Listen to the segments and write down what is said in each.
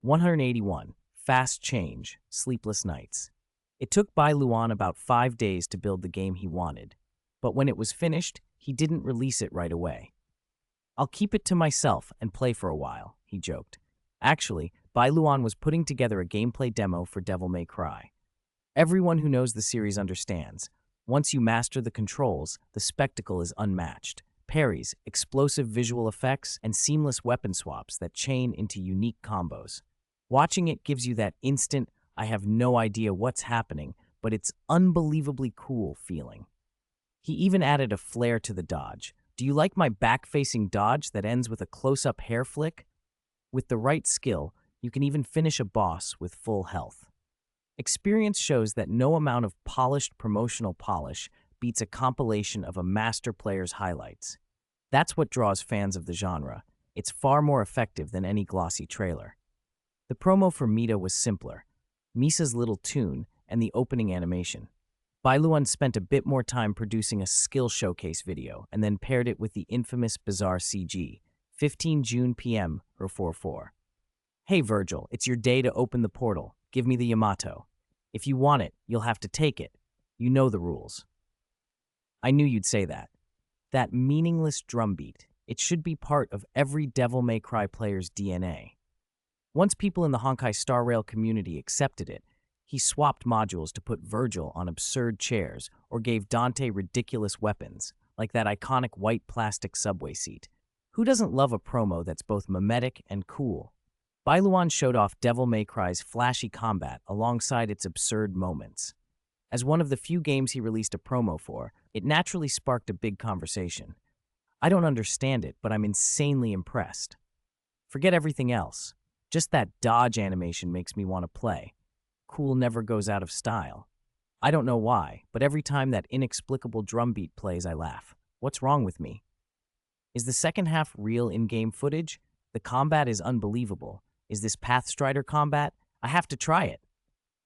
181. Fast change, sleepless nights. It took Bai Luan about 5 days to build the game he wanted, but when it was finished, he didn't release it right away. "I'll keep it to myself and play for a while," he joked. Actually, Bai Luan was putting together a gameplay demo for Devil May Cry. Everyone who knows the series understands. Once you master the controls, the spectacle is unmatched. Parries, explosive visual effects, and seamless weapon swaps that chain into unique combos. Watching it gives you that instant, I have no idea what's happening, but it's unbelievably cool feeling. He even added a flair to the dodge. "Do you like my back-facing dodge that ends with a close-up hair flick?" With the right skill, you can even finish a boss with full health. Experience shows that no amount of polished promotional polish beats a compilation of a master player's highlights. That's what draws fans of the genre. It's far more effective than any glossy trailer. The promo for Mita was simpler. Misa's little tune and the opening animation. Bai Luan spent a bit more time producing a skill showcase video and then paired it with the infamous bizarre CG. 15 June PM, 044. "Hey Virgil, it's your day to open the portal. Give me the Yamato. If you want it, you'll have to take it. You know the rules." I knew you'd say that. That meaningless drumbeat. It should be part of every Devil May Cry player's DNA. Once people in the Honkai Star Rail community accepted it, he swapped modules to put Virgil on absurd chairs or gave Dante ridiculous weapons, like that iconic white plastic subway seat. Who doesn't love a promo that's both mimetic and cool? Bai Luan showed off Devil May Cry's flashy combat alongside its absurd moments. As one of the few games he released a promo for, it naturally sparked a big conversation. I don't understand it, but I'm insanely impressed. Forget everything else. Just that dodge animation makes me want to play. Cool never goes out of style. I don't know why, but every time that inexplicable drum beat plays, I laugh. What's wrong with me? Is the second half real in-game footage? The combat is unbelievable. Is this Pathstrider combat? I have to try it.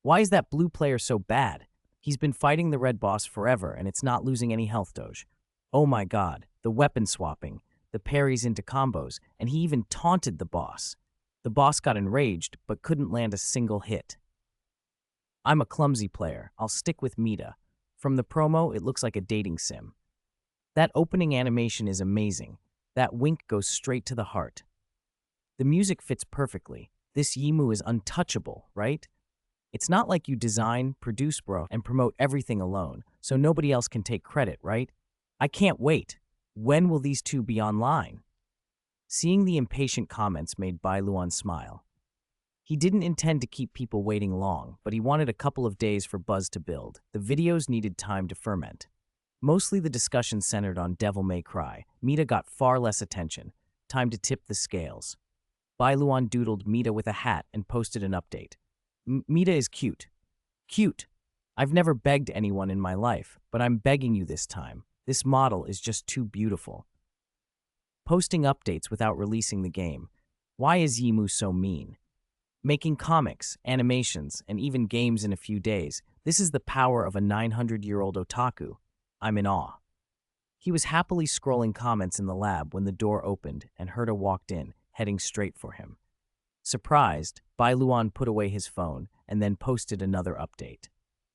Why is that blue player so bad? He's been fighting the red boss forever and it's not losing any health doge. Oh my god, the weapon swapping, the parries into combos, and he even taunted the boss. The boss got enraged but couldn't land a single hit. I'm a clumsy player. I'll stick with Mita. From the promo, it looks like a dating sim. That opening animation is amazing. That wink goes straight to the heart. The music fits perfectly. This Yimu is untouchable, right? It's not like you design, produce, and promote everything alone, so nobody else can take credit, right? I can't wait. When will these two be online? Seeing the impatient comments made Bai Luan smile. He didn't intend to keep people waiting long, but he wanted a couple of days for buzz to build. The videos needed time to ferment. Mostly the discussion centered on Devil May Cry. Mita got far less attention. Time to tip the scales. Bai Luan doodled Mita with a hat and posted an update. "Mita is cute." Cute. I've never begged anyone in my life, but I'm begging you this time. This model is just too beautiful. Posting updates without releasing the game. Why is Yimu so mean? Making comics, animations, and even games in a few days. This is the power of a 900-year-old otaku. I'm in awe. He was happily scrolling comments in the lab when the door opened and Heita walked in, heading straight for him. Surprised, Bai Luan put away his phone and then posted another update.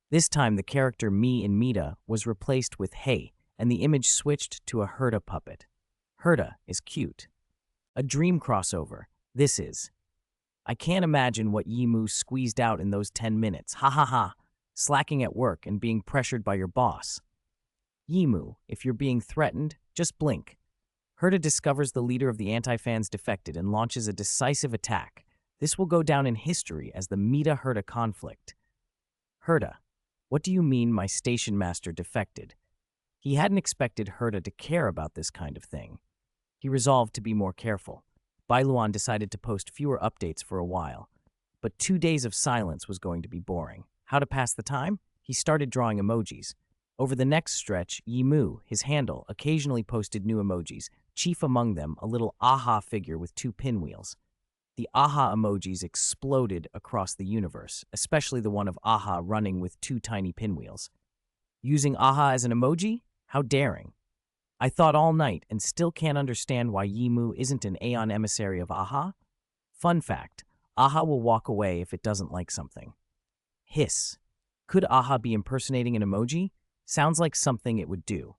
This time the character Me in Mita was replaced with Hey, and the image switched to a Heita puppet. Heita is cute. A dream crossover. This is. I can't imagine what Yimu squeezed out in those 10 minutes. Ha ha ha. Slacking at work and being pressured by your boss. Yimu, if you're being threatened, just blink. Heita discovers the leader of the anti-fans defected and launches a decisive attack. This will go down in history as the Mita-Heita conflict. Heita, what do you mean my station master defected? He hadn't expected Heita to care about this kind of thing. He resolved to be more careful. Bai Luan decided to post fewer updates for a while, but 2 days of silence was going to be boring. How to pass the time? He started drawing emojis. Over the next stretch, Yimu, his handle, occasionally posted new emojis, chief among them a little aha figure with 2 pinwheels. The aha emojis exploded across the universe, especially the one of aha running with 2 tiny pinwheels. Using aha as an emoji? How daring. I thought all night and still can't understand why Yimu isn't an Aeon emissary of aha. Fun fact, Aha will walk away if it doesn't like something. Hiss. Could Aha be impersonating an emoji? Sounds like something it would do.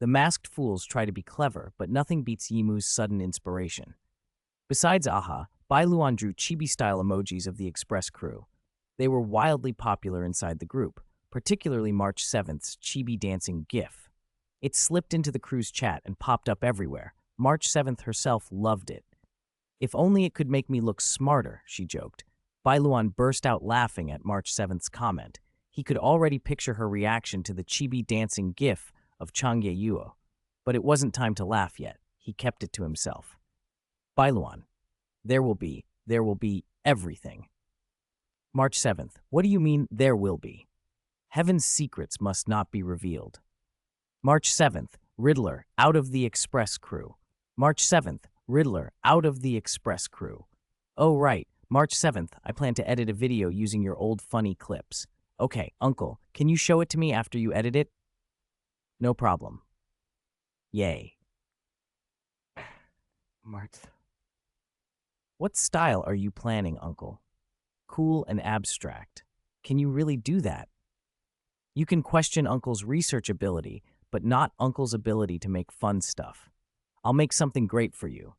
The masked fools try to be clever, but nothing beats Yimu's sudden inspiration. Besides Aha, Bai Luan drew chibi-style emojis of the Express crew. They were wildly popular inside the group, particularly March 7th's chibi dancing GIF. It slipped into the crew's chat and popped up everywhere. March 7th herself loved it. If only it could make me look smarter, she joked. Bai Luan burst out laughing at March 7th's comment. He could already picture her reaction to the chibi dancing GIF of Chang Yeyuo. But it wasn't time to laugh yet. He kept it to himself. Bai Luan, there will be everything. March 7th, what do you mean there will be? Heaven's secrets must not be revealed. March 7th, Riddler, out of the Express crew. March 7th, Riddler, out of the Express crew. Oh right, March 7th, I plan to edit a video using your old funny clips. Okay, Uncle, can you show it to me after you edit it? No problem. Yay. March. What style are you planning, Uncle? Cool and abstract. Can you really do that? You can question Uncle's research ability, but not Uncle's ability to make fun stuff. I'll make something great for you.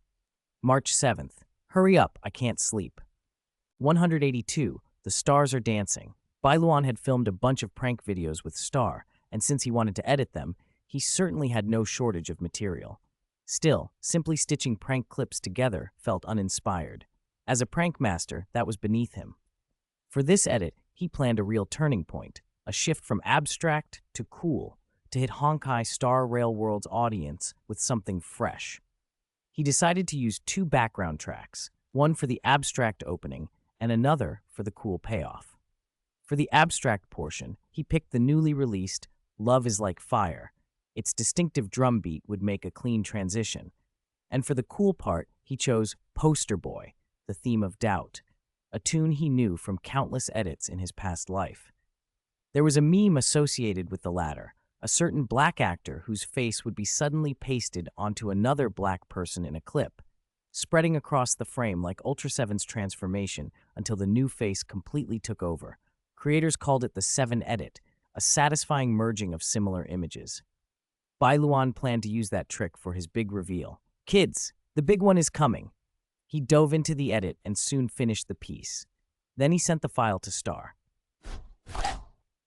March 7th. Hurry up, I can't sleep. 182. The stars are dancing. Bai Luan had filmed a bunch of prank videos with Star, and since he wanted to edit them, he certainly had no shortage of material. Still, simply stitching prank clips together felt uninspired. As a prank master, that was beneath him. For this edit, he planned a real turning point, a shift from abstract to cool, to hit Honkai Star Rail World's audience with something fresh. He decided to use 2 background tracks, one for the abstract opening and another for the cool payoff. For the abstract portion, he picked the newly released Love is Like Fire. Its distinctive drum beat would make a clean transition. And for the cool part, he chose Poster Boy, the theme of doubt, a tune he knew from countless edits in his past life. There was a meme associated with the latter, a certain black actor whose face would be suddenly pasted onto another black person in a clip, spreading across the frame like Ultra 7's transformation until the new face completely took over. Creators called it the 7 Edit, a satisfying merging of similar images. Bai Luan planned to use that trick for his big reveal. Kids, the big one is coming. He dove into the edit and soon finished the piece. Then he sent the file to Star.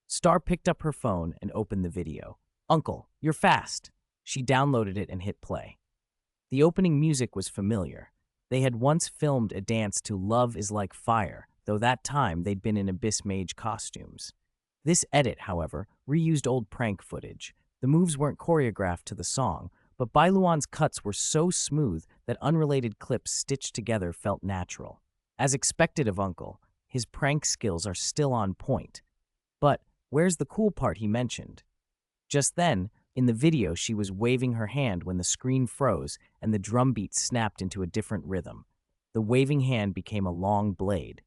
Star picked up her phone and opened the video. Uncle, you're fast. She downloaded it and hit play. The opening music was familiar. They had once filmed a dance to Love is Like Fire, though that time they'd been in Abyss Mage costumes. This edit, however, reused old prank footage. The moves weren't choreographed to the song, but Bai Luan's cuts were so smooth that unrelated clips stitched together felt natural. As expected of Uncle, his prank skills are still on point. But where's the cool part he mentioned? Just then, in the video, she was waving her hand when the screen froze and the drum beat snapped into a different rhythm. The waving hand became a long blade.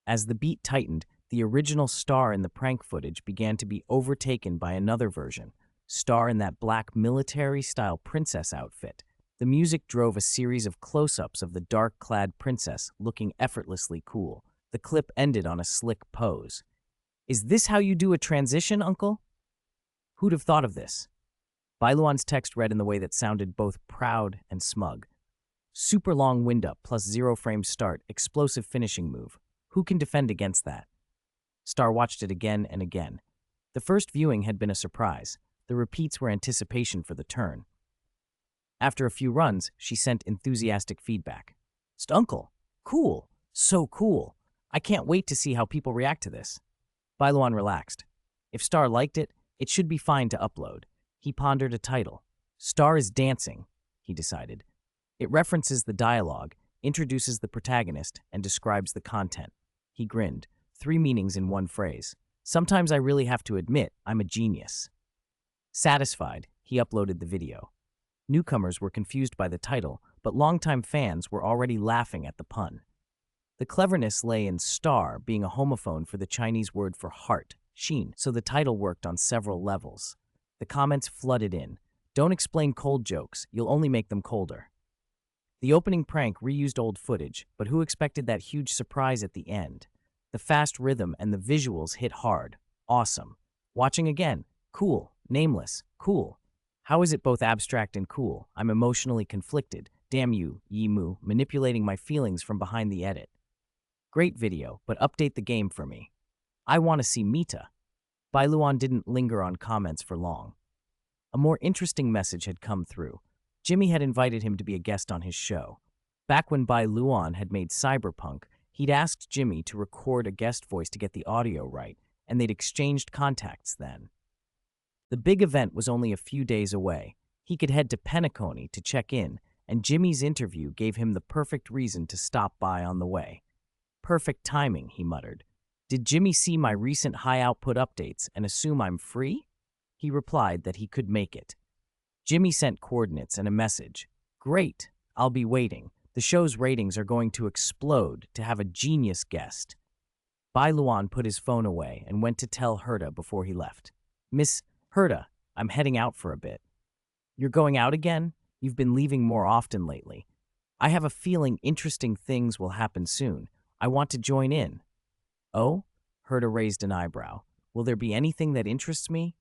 As the beat tightened, the original Star in the prank footage began to be overtaken by another version, Star in that black military-style princess outfit. The music drove a series of close-ups of the dark-clad princess looking effortlessly cool. The clip ended on a slick pose. Is this how you do a transition, Uncle? Who'd have thought of this? Bai Luan's text read in the way that sounded both proud and smug. Super long wind-up plus 0 frame start, explosive finishing move. Who can defend against that? Star watched it again and again. The first viewing had been a surprise. The repeats were anticipation for the turn. After a few runs, she sent enthusiastic feedback. Uncle, cool, so cool. I can't wait to see how people react to this. Bai Luan relaxed. If Star liked it, it should be fine to upload. He pondered a title. Star is Dancing, he decided. It references the dialogue, introduces the protagonist, and describes the content. He grinned. 3 meanings in one phrase. Sometimes I really have to admit I'm a genius. Satisfied, he uploaded the video. Newcomers were confused by the title, but longtime fans were already laughing at the pun. The cleverness lay in Star being a homophone for the Chinese word for heart, Xin, so the title worked on several levels. The comments flooded in. Don't explain cold jokes, you'll only make them colder. The opening prank reused old footage, but who expected that huge surprise at the end? The fast rhythm and the visuals hit hard. Awesome. Watching again. Cool. Nameless. Cool. How is it both abstract and cool? I'm emotionally conflicted. Damn you, Yimu, manipulating my feelings from behind the edit. Great video, but update the game for me. I want to see Mita. Bai Luan didn't linger on comments for long. A more interesting message had come through. Jimmy had invited him to be a guest on his show. Back when Bai Luan had made Cyberpunk, he'd asked Jimmy to record a guest voice to get the audio right, and they'd exchanged contacts then. The big event was only a few days away. He could head to Penacony to check in, and Jimmy's interview gave him the perfect reason to stop by on the way. Perfect timing, he muttered. Did Jimmy see my recent high-output updates and assume I'm free? He replied that he could make it. Jimmy sent coordinates and a message. Great, I'll be waiting. The show's ratings are going to explode to have a genius guest. Bai Luan put his phone away and went to tell Heita before he left. Miss Heita, I'm heading out for a bit. You're going out again? You've been leaving more often lately. I have a feeling interesting things will happen soon. I want to join in. Oh? Heita raised an eyebrow. Will there be anything that interests me?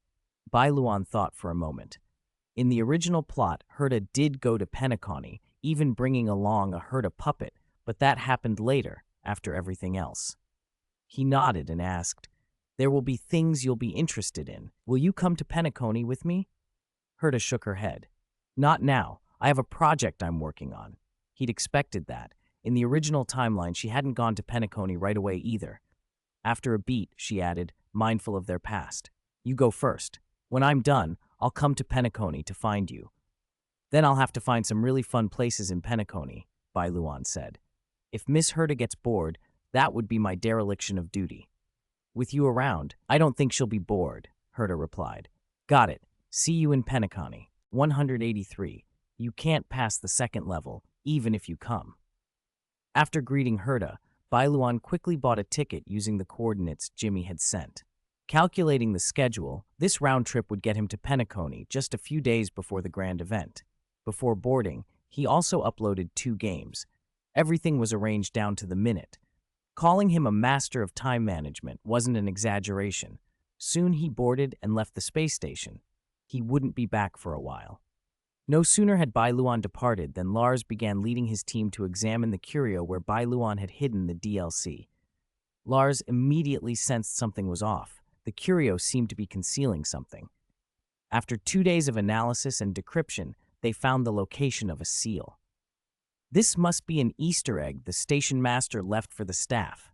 Bai Luan thought for a moment. In the original plot, Heita did go to Penacony, even bringing along a Heita puppet, but that happened later, after everything else. He nodded and asked, There will be things you'll be interested in. Will you come to Penacony with me? Heita shook her head. Not now. I have a project I'm working on. He'd expected that. In the original timeline, she hadn't gone to Penacony right away either. After a beat, she added, mindful of their past. You go first. When I'm done, I'll come to Penacony to find you. Then I'll have to find some really fun places in Penacony, Bai Luan said. If Miss Heita gets bored, that would be my dereliction of duty. With you around, I don't think she'll be bored, Heita replied. Got it. See you in Penacony. 183. You can't pass the second level, even if you come. After greeting Heita, Bai Luan quickly bought a ticket using the coordinates Jimmy had sent. Calculating the schedule, this round trip would get him to Penacony just a few days before the grand event. Before boarding, he also uploaded 2 games. Everything was arranged down to the minute. Calling him a master of time management wasn't an exaggeration. Soon he boarded and left the space station. He wouldn't be back for a while. No sooner had Bai Luan departed than Lars began leading his team to examine the curio where Bai Luan had hidden the DLC. Lars immediately sensed something was off. The curio seemed to be concealing something. After 2 days of analysis and decryption, they found the location of a seal. This must be an Easter egg the station master left for the staff.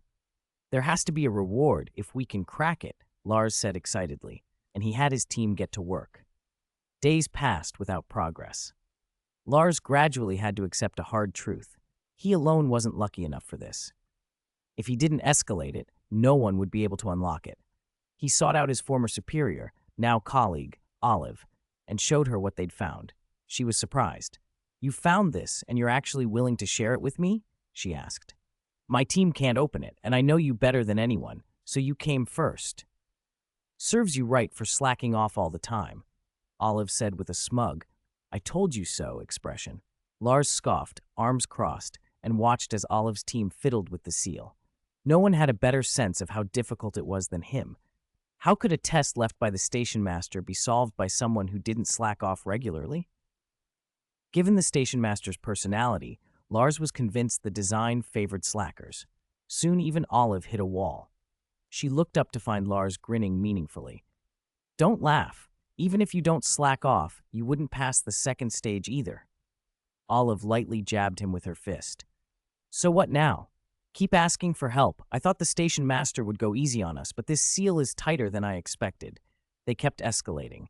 There has to be a reward if we can crack it, Lars said excitedly, and he had his team get to work. Days passed without progress. Lars gradually had to accept a hard truth. He alone wasn't lucky enough for this. If he didn't escalate it, no one would be able to unlock it. He sought out his former superior, now colleague, Olive, and showed her what they'd found. She was surprised. You found this, and you're actually willing to share it with me? She asked. My team can't open it, and I know you better than anyone, so you came first. Serves you right for slacking off all the time, Olive said with a smug, I told you so expression. Lars scoffed, arms crossed, and watched as Olive's team fiddled with the seal. No one had a better sense of how difficult it was than him. How could a test left by the station master be solved by someone who didn't slack off regularly? Given the station master's personality, Lars was convinced the design favored slackers. Soon even Olive hit a wall. She looked up to find Lars grinning meaningfully. Don't laugh. Even if you don't slack off, you wouldn't pass the second stage either. Olive lightly jabbed him with her fist. So what now? Keep asking for help. I thought the station master would go easy on us, but this seal is tighter than I expected. They kept escalating.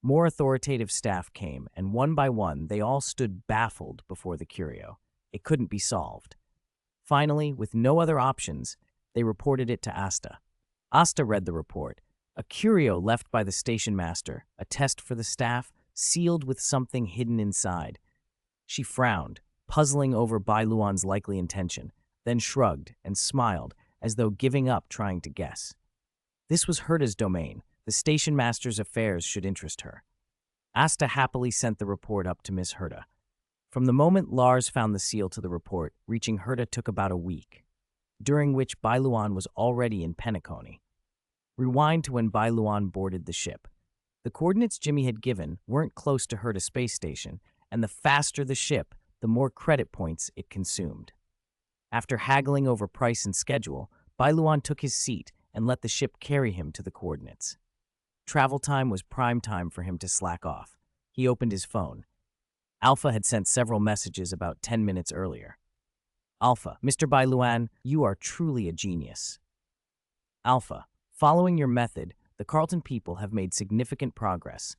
More authoritative staff came, and one by one, they all stood baffled before the curio. It couldn't be solved. Finally, with no other options, they reported it to Asta. Asta read the report. A curio left by the station master, a test for the staff, sealed with something hidden inside. She frowned, puzzling over Bai Luan's likely intention, then shrugged and smiled as though giving up trying to guess. This was Heita's domain. The station master's affairs should interest her. Asta happily sent the report up to Miss Heita. From the moment Lars found the seal to the report, reaching Heita took about a week, during which Bai Luan was already in Penacony. Rewind to when Bai Luan boarded the ship. The coordinates Jimmy had given weren't close to Heita space station, and the faster the ship, the more credit points it consumed. After haggling over price and schedule, Bai Luan took his seat and let the ship carry him to the coordinates. Travel time was prime time for him to slack off. He opened his phone. Alpha had sent several messages about 10 minutes earlier. Alpha, Mr. Bai Luan, you are truly a genius. Alpha, following your method, the Carlton people have made significant progress.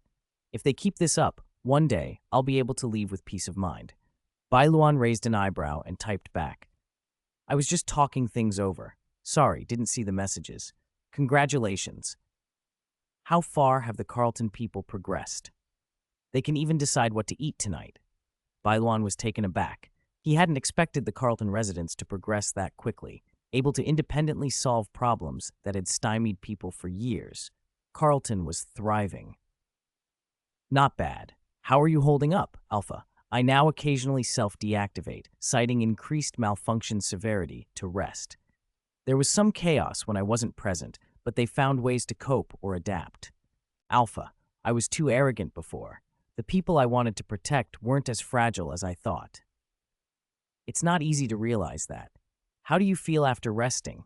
If they keep this up, one day I'll be able to leave with peace of mind. Bai Luan raised an eyebrow and typed back. I was just talking things over. Sorry, didn't see the messages. Congratulations. How far have the Carlton people progressed? They can even decide what to eat tonight. Bai Luan was taken aback. He hadn't expected the Carlton residents to progress that quickly, able to independently solve problems that had stymied people for years. Carlton was thriving. Not bad. How are you holding up, Alpha? I now occasionally self-deactivate, citing increased malfunction severity to rest. There was some chaos when I wasn't present, but they found ways to cope or adapt. Alpha, I was too arrogant before. The people I wanted to protect weren't as fragile as I thought. It's not easy to realize that. How do you feel after resting?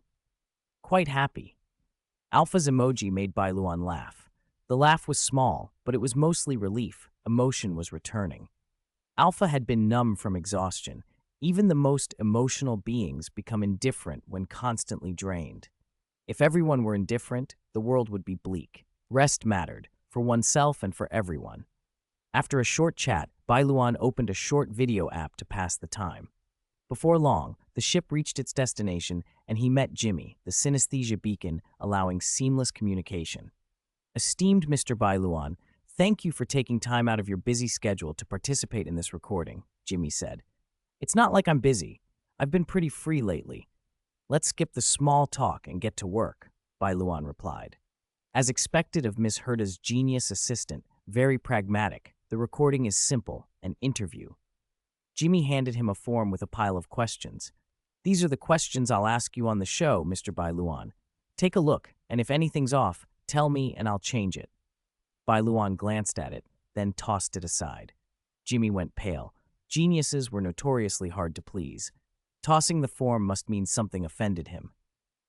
Quite happy. Alpha's emoji made Bai Luan laugh. The laugh was small, but it was mostly relief. Emotion was returning. Alpha had been numb from exhaustion. Even the most emotional beings become indifferent when constantly drained. If everyone were indifferent, the world would be bleak. Rest mattered, for oneself and for everyone. After a short chat, Bai Luan opened a short video app to pass the time. Before long, the ship reached its destination, and he met Jimmy, the synesthesia beacon, allowing seamless communication. Esteemed Mr. Bai Luan, thank you for taking time out of your busy schedule to participate in this recording, Jimmy said. It's not like I'm busy. I've been pretty free lately. Let's skip the small talk and get to work, Bai Luan replied. As expected of Miss Heita's genius assistant, very pragmatic, the recording is simple, an interview. Jimmy handed him a form with a pile of questions. These are the questions I'll ask you on the show, Mr. Bai Luan. Take a look, and if anything's off, tell me and I'll change it. Bai Luan glanced at it, then tossed it aside. Jimmy went pale. Geniuses were notoriously hard to please. Tossing the form must mean something offended him.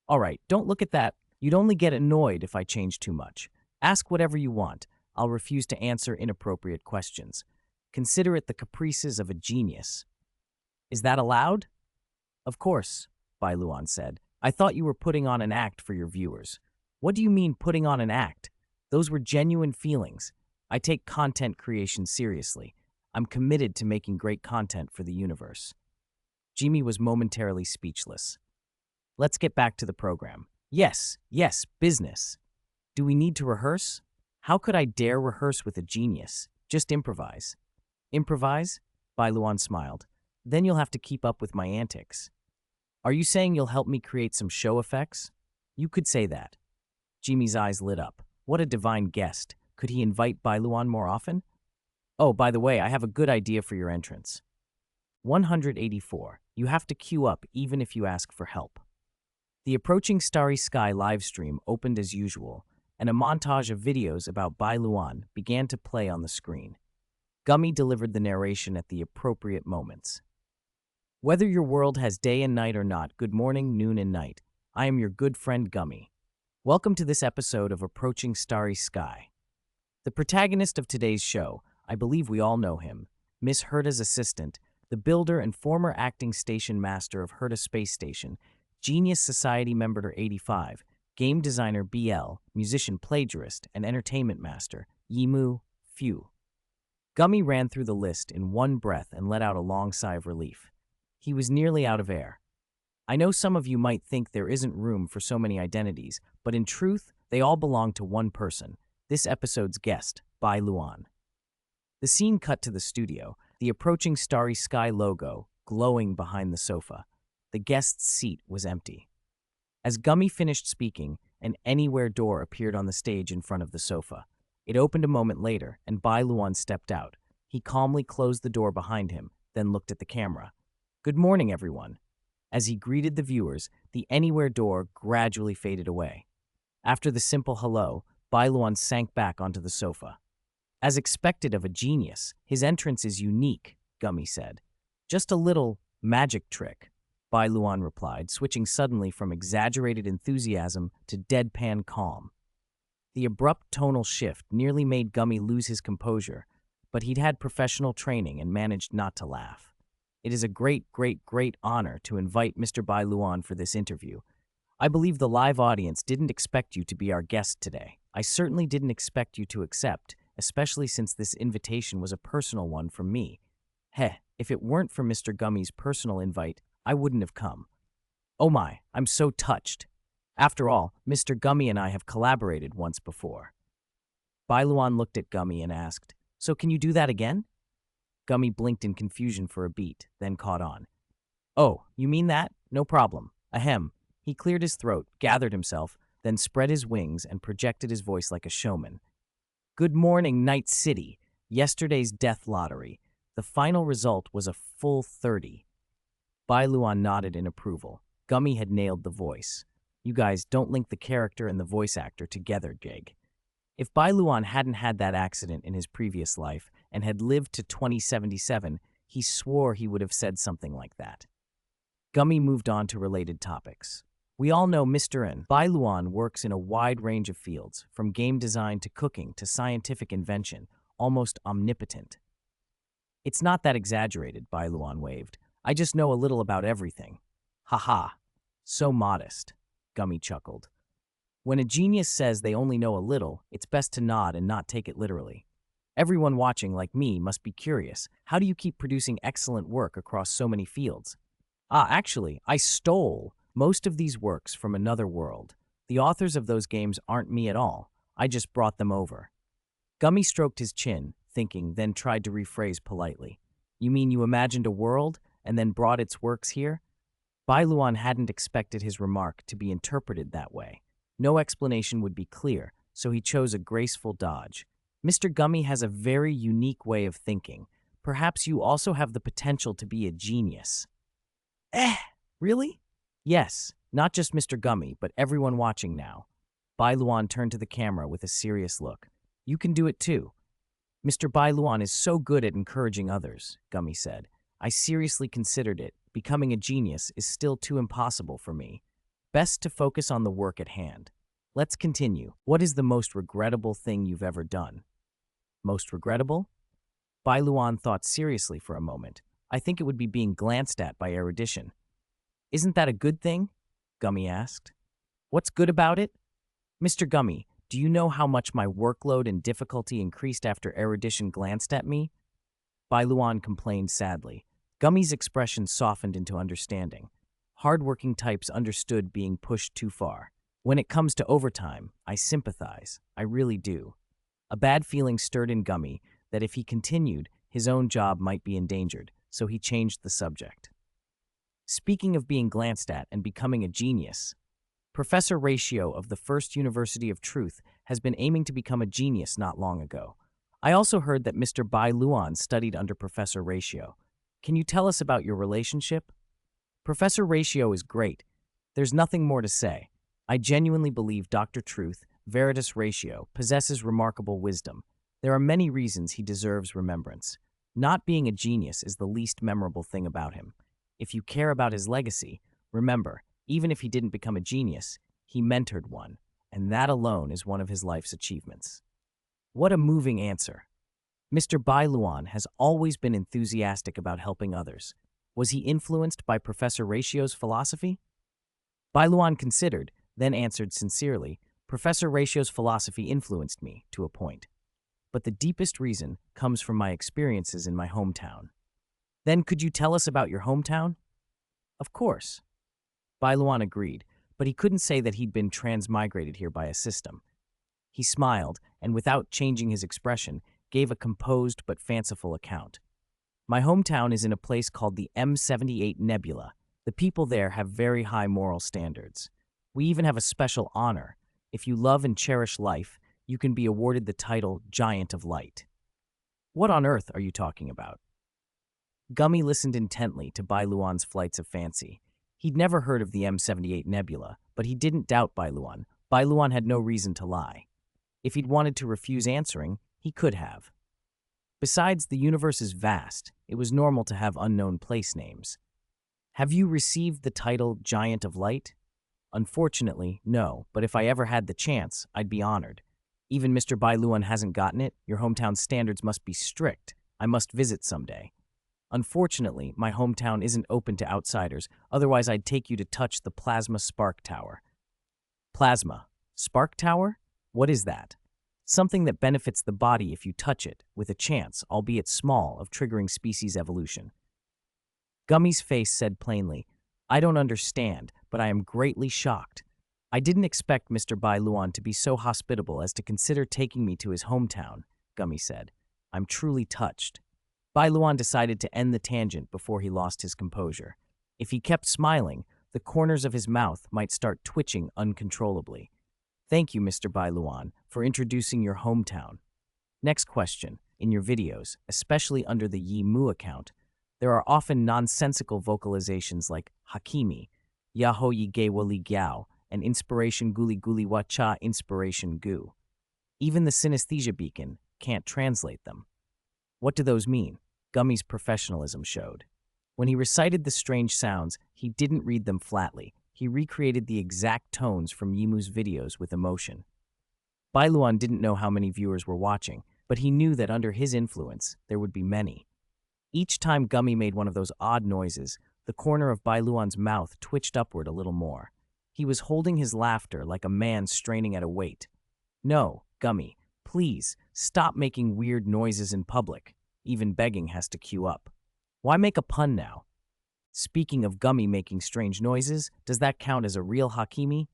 All right, don't look at that. You'd only get annoyed if I change too much. Ask whatever you want. I'll refuse to answer inappropriate questions. Consider it the caprices of a genius. Is that allowed? Of course, Bai Luan said. I thought you were putting on an act for your viewers. What do you mean putting on an act? Those were genuine feelings. I take content creation seriously. I'm committed to making great content for the universe. Jimmy was momentarily speechless. Let's get back to the program. Yes, business. Do we need to rehearse? How could I dare rehearse with a genius? Just improvise. Improvise? Bai Luan smiled. Then you'll have to keep up with my antics. Are you saying you'll help me create some show effects? You could say that. Jimmy's eyes lit up. What a divine guest. Could he invite Bai Luan more often? Oh, by the way, I have a good idea for your entrance. 184. You have to queue up even if you ask for help. The approaching Starry Sky livestream opened as usual, and a montage of videos about Bai Luan began to play on the screen. Gummy delivered the narration at the appropriate moments. Whether your world has day and night or not, good morning, noon, and night, I am your good friend Gummy. Welcome to this episode of Approaching Starry Sky. The protagonist of today's show, I believe we all know him, Miss Heita's assistant, the builder and former acting station master of Heita Space Station, Genius Society member 85, game designer BL, musician plagiarist, and entertainment master, Yimu, Few. Gummy ran through the list in one breath and let out a long sigh of relief. He was nearly out of air. I know some of you might think there isn't room for so many identities, but in truth, they all belong to one person, this episode's guest, Bai Luan. The scene cut to the studio, the approaching Starry Sky logo glowing behind the sofa. The guest's seat was empty. As Gummy finished speaking, an anywhere door appeared on the stage in front of the sofa. It opened a moment later, and Bai Luan stepped out. He calmly closed the door behind him, then looked at the camera. "Good morning, everyone." As he greeted the viewers, the anywhere door gradually faded away. After the simple hello, Bai Luan sank back onto the sofa. "As expected of a genius, his entrance is unique," Gummy said. "Just a little magic trick," Bai Luan replied, switching suddenly from exaggerated enthusiasm to deadpan calm. The abrupt tonal shift nearly made Gummy lose his composure, but he'd had professional training and managed not to laugh. "It is a great, great, great honor to invite Mr. Bai Luan for this interview. I believe the live audience didn't expect you to be our guest today. I certainly didn't expect you to accept, especially since this invitation was a personal one from me. Heh, if it weren't for Mr. Gummy's personal invite, I wouldn't have come. Oh my, I'm so touched. After all, Mr. Gummy and I have collaborated once before." Bai Luan looked at Gummy and asked, "So can you do that again?" Gummy blinked in confusion for a beat, then caught on. "Oh, you mean that? No problem. Ahem." He cleared his throat, gathered himself, then spread his wings and projected his voice like a showman. "Good morning, Night City. Yesterday's death lottery. The final result was a full 30. Bai Luan nodded in approval. Gummy had nailed the voice. You guys don't link the character and the voice actor together, Gig. If Bai Luan hadn't had that accident in his previous life and had lived to 2077, he swore he would have said something like that. Gummy moved on to related topics. "We all know Mr. N. Bai Luan works in a wide range of fields, from game design to cooking to scientific invention, almost omnipotent." "It's not that exaggerated," Bai Luan waved. "I just know a little about everything." "Ha ha. So modest," Gummy chuckled. "When a genius says they only know a little, it's best to nod and not take it literally. Everyone watching, like me, must be curious. How do you keep producing excellent work across so many fields?" Actually, I stole most of these works from another world. The authors of those games aren't me at all. I just brought them over." Gummy stroked his chin, thinking, then tried to rephrase politely. "You mean you imagined a world and then brought its works here?" Bai Luan hadn't expected his remark to be interpreted that way. No explanation would be clear, so he chose a graceful dodge. "Mr. Gummy has a very unique way of thinking. Perhaps you also have the potential to be a genius." Really? "Yes, not just Mr. Gummy, but everyone watching now." Bai Luan turned to the camera with a serious look. "You can do it too." "Mr. Bai Luan is so good at encouraging others," Gummy said. "I seriously considered it. Becoming a genius is still too impossible for me. Best to focus on the work at hand. Let's continue. What is the most regrettable thing you've ever done?" "Most regrettable?" Bai Luan thought seriously for a moment. "I think it would be being glanced at by erudition." "Isn't that a good thing?" Gummy asked. "What's good about it?" "Mr. Gummy, do you know how much my workload and difficulty increased after erudition glanced at me?" Bai Luan complained sadly. Gummy's expression softened into understanding. Hardworking types understood being pushed too far. "When it comes to overtime, I sympathize. I really do." A bad feeling stirred in Gummy that if he continued, his own job might be endangered, so he changed the subject. "Speaking of being glanced at and becoming a genius, Professor Ratio of the First University of Truth has been aiming to become a genius not long ago. I also heard that Mr. Bai Luan studied under Professor Ratio. Can you tell us about your relationship?" "Professor Ratio is great. There's nothing more to say. I genuinely believe Dr. Truth, Veritas Ratio, possesses remarkable wisdom. There are many reasons he deserves remembrance. Not being a genius is the least memorable thing about him. If you care about his legacy, remember, even if he didn't become a genius, he mentored one, and that alone is one of his life's achievements." What a moving answer. Mr. Bai Luan has always been enthusiastic about helping others. Was he influenced by Professor Ratio's philosophy? Bai Luan considered, then answered sincerely, "Professor Ratio's philosophy influenced me, to a point. But the deepest reason comes from my experiences in my hometown." "Then could you tell us about your hometown?" "Of course." Bai Luan agreed, but he couldn't say that he'd been transmigrated here by a system. He smiled, and without changing his expression, gave a composed but fanciful account. "My hometown is in a place called the M78 Nebula. The people there have very high moral standards. We even have a special honor. If you love and cherish life, you can be awarded the title Giant of Light." "What on earth are you talking about?" Gummy listened intently to Bai Luan's flights of fancy. He'd never heard of the M78 nebula, but he didn't doubt Bai Luan. Bai Luan had no reason to lie. If he'd wanted to refuse answering, he could have. Besides, the universe is vast. It was normal to have unknown place names. Have you received the title Giant of Light? Unfortunately, no, but if I ever had the chance, I'd be honored. Even Mr. Bai Luan hasn't gotten it. Your hometown standards must be strict. I must visit someday. Unfortunately, my hometown isn't open to outsiders, otherwise I'd take you to touch the Plasma Spark Tower. Plasma. Spark Tower? What is that? Something that benefits the body if you touch it, with a chance, albeit small, of triggering species evolution. Gummy's face said plainly, I don't understand, but I am greatly shocked. I didn't expect Mr. Bai Luan to be so hospitable as to consider taking me to his hometown, Gummy said. I'm truly touched. Bai Luan decided to end the tangent before he lost his composure. If he kept smiling, the corners of his mouth might start twitching uncontrollably. Thank you, Mr. Bai Luan, for introducing your hometown. Next question. In your videos, especially under the Yi Mu account, there are often nonsensical vocalizations like Hakimi, Yaho Yi Ge Wali Gyao, and Inspiration Guli Guli Wa Cha Inspiration Gu. Even the synesthesia beacon can't translate them. What do those mean? Gummy's professionalism showed. When he recited the strange sounds, he didn't read them flatly. He recreated the exact tones from Yimu's videos with emotion. Bai Luan didn't know how many viewers were watching, but he knew that under his influence, there would be many. Each time Gummy made one of those odd noises, the corner of Bai Luan's mouth twitched upward a little more. He was holding his laughter like a man straining at a weight. No, Gummy, please, stop making weird noises in public. Even begging has to queue up. Why make a pun now? Speaking of Gummy making strange noises, does that count as a real Hakimi?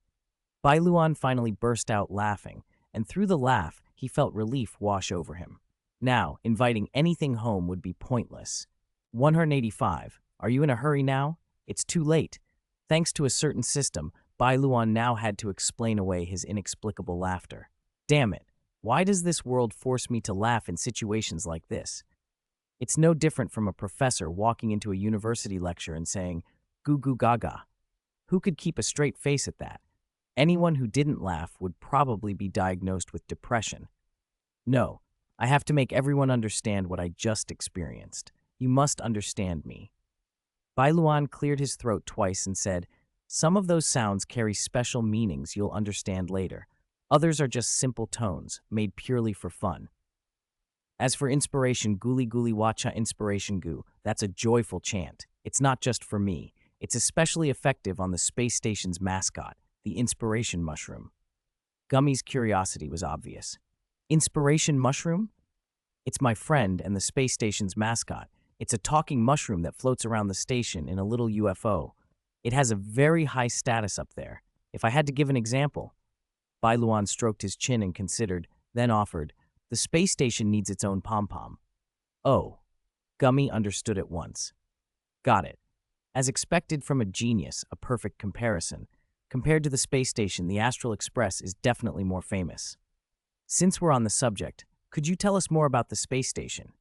Bai Luan finally burst out laughing, and through the laugh, he felt relief wash over him. Now, inviting anything home would be pointless. 185. Are you in a hurry now? It's too late. Thanks to a certain system, Bai Luan now had to explain away his inexplicable laughter. Damn it. Why does this world force me to laugh in situations like this? It's no different from a professor walking into a university lecture and saying, goo goo gaga. Who could keep a straight face at that? Anyone who didn't laugh would probably be diagnosed with depression. No, I have to make everyone understand what I just experienced. You must understand me. Bai Luan cleared his throat twice and said, some of those sounds carry special meanings you'll understand later. Others are just simple tones, made purely for fun. As for inspiration, Guli Guli Wacha Inspiration Gu, that's a joyful chant. It's not just for me. It's especially effective on the space station's mascot, the Inspiration Mushroom. Gummy's curiosity was obvious. Inspiration Mushroom? It's my friend and the space station's mascot. It's a talking mushroom that floats around the station in a little UFO. It has a very high status up there. If I had to give an example, Bai Luan stroked his chin and considered, then offered, the space station needs its own pom-pom. Oh, Gummy understood at once. Got it. As expected from a genius, a perfect comparison. Compared to the space station, the Astral Express is definitely more famous. Since we're on the subject, could you tell us more about the space station?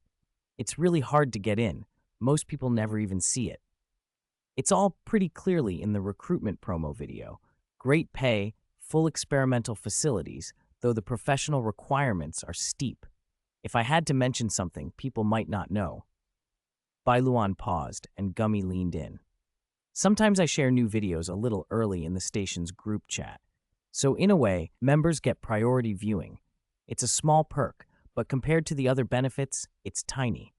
It's really hard to get in. Most people never even see it. It's all pretty clearly in the recruitment promo video. Great pay, full experimental facilities, though the professional requirements are steep. If I had to mention something, people might not know. Bai Luan paused, and Gummy leaned in. Sometimes I share new videos a little early in the station's group chat. So in a way, members get priority viewing. It's a small perk, but compared to the other benefits, it's tiny.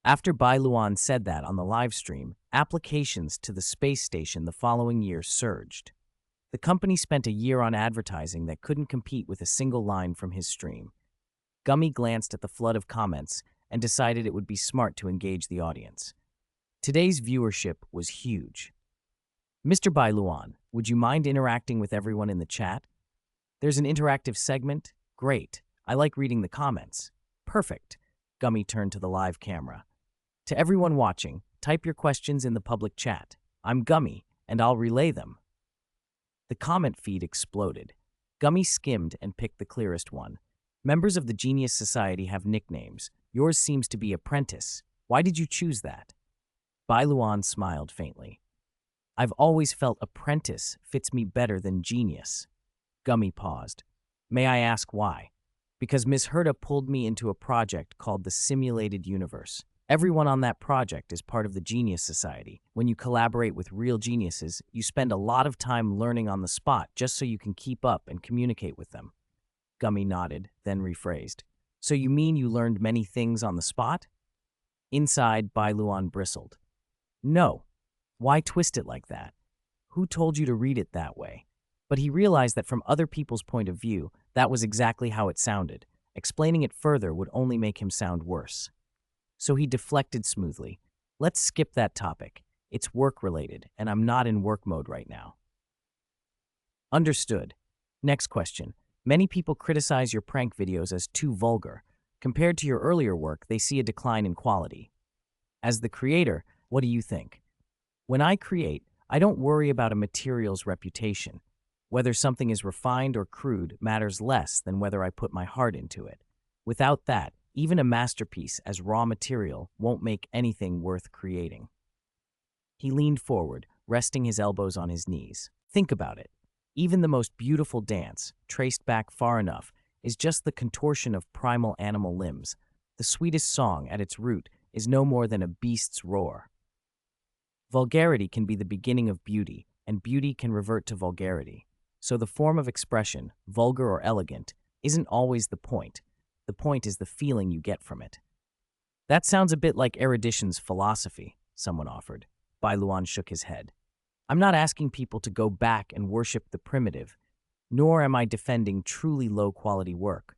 After Bai Luan said that on the live stream, applications to the space station the following year surged. The company spent a year on advertising that couldn't compete with a single line from his stream. Gummy glanced at the flood of comments and decided it would be smart to engage the audience. Today's viewership was huge. Mr. Bai Luan, would you mind interacting with everyone in the chat? There's an interactive segment? Great. I like reading the comments. Perfect. Gummy turned to the live camera. To everyone watching, type your questions in the public chat. I'm Gummy, and I'll relay them. The comment feed exploded. Gummy skimmed and picked the clearest one. Members of the Genius Society have nicknames. Yours seems to be Apprentice. Why did you choose that? Bai Luan smiled faintly. I've always felt apprentice fits me better than genius. Gummy paused. May I ask why? Because Miss Heita pulled me into a project called the Simulated Universe. Everyone on that project is part of the Genius Society. When you collaborate with real geniuses, you spend a lot of time learning on the spot just so you can keep up and communicate with them. Gummy nodded, then rephrased. So you mean you learned many things on the spot? Inside, Bai Luan bristled. No. Why twist it like that? Who told you to read it that way? But he realized that from other people's point of view, that was exactly how it sounded. Explaining it further would only make him sound worse. So he deflected smoothly. Let's skip that topic. It's work-related, and I'm not in work mode right now. Understood. Next question. Many people criticize your prank videos as too vulgar. Compared to your earlier work, they see a decline in quality. As the creator, what do you think? When I create, I don't worry about a material's reputation. Whether something is refined or crude matters less than whether I put my heart into it. Without that, even a masterpiece as raw material won't make anything worth creating. He leaned forward, resting his elbows on his knees. Think about it. Even the most beautiful dance, traced back far enough, is just the contortion of primal animal limbs. The sweetest song, at its root, is no more than a beast's roar. Vulgarity can be the beginning of beauty, and beauty can revert to vulgarity. So the form of expression, vulgar or elegant, isn't always the point. The point is the feeling you get from it. That sounds a bit like erudition's philosophy, someone offered. Bai Luan shook his head. I'm not asking people to go back and worship the primitive, nor am I defending truly low-quality work.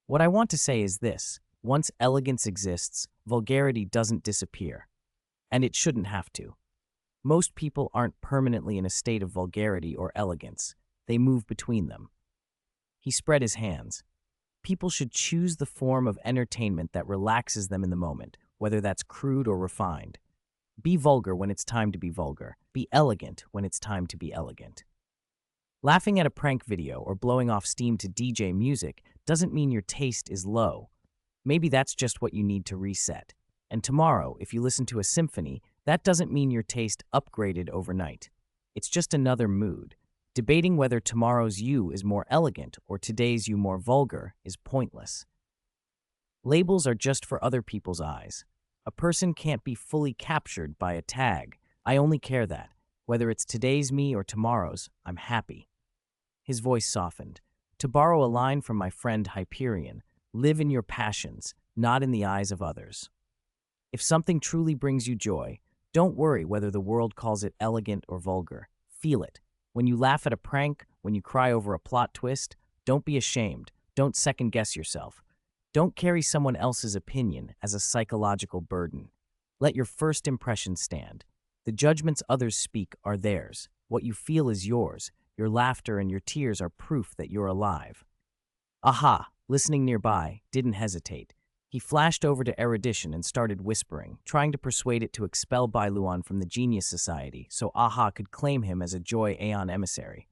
What I want to say is this: once elegance exists, vulgarity doesn't disappear. And it shouldn't have to. Most people aren't permanently in a state of vulgarity or elegance. They move between them. He spread his hands. People should choose the form of entertainment that relaxes them in the moment, whether that's crude or refined. Be vulgar when it's time to be vulgar. Be elegant when it's time to be elegant. Laughing at a prank video or blowing off steam to DJ music doesn't mean your taste is low. Maybe that's just what you need to reset. And tomorrow, if you listen to a symphony, that doesn't mean your taste upgraded overnight. It's just another mood. Debating whether tomorrow's you is more elegant or today's you more vulgar is pointless. Labels are just for other people's eyes. A person can't be fully captured by a tag. I only care that, whether it's today's me or tomorrow's, I'm happy. His voice softened. To borrow a line from my friend Hyperion, live in your passions, not in the eyes of others. If something truly brings you joy, don't worry whether the world calls it elegant or vulgar. Feel it. When you laugh at a prank, when you cry over a plot twist, don't be ashamed. Don't second-guess yourself. Don't carry someone else's opinion as a psychological burden. Let your first impression stand. The judgments others speak are theirs. What you feel is yours. Your laughter and your tears are proof that you're alive. Aha, listening nearby, didn't hesitate. He flashed over to erudition and started whispering, trying to persuade it to expel Bai Luan from the Genius Society so Aha could claim him as a Joy Aeon emissary.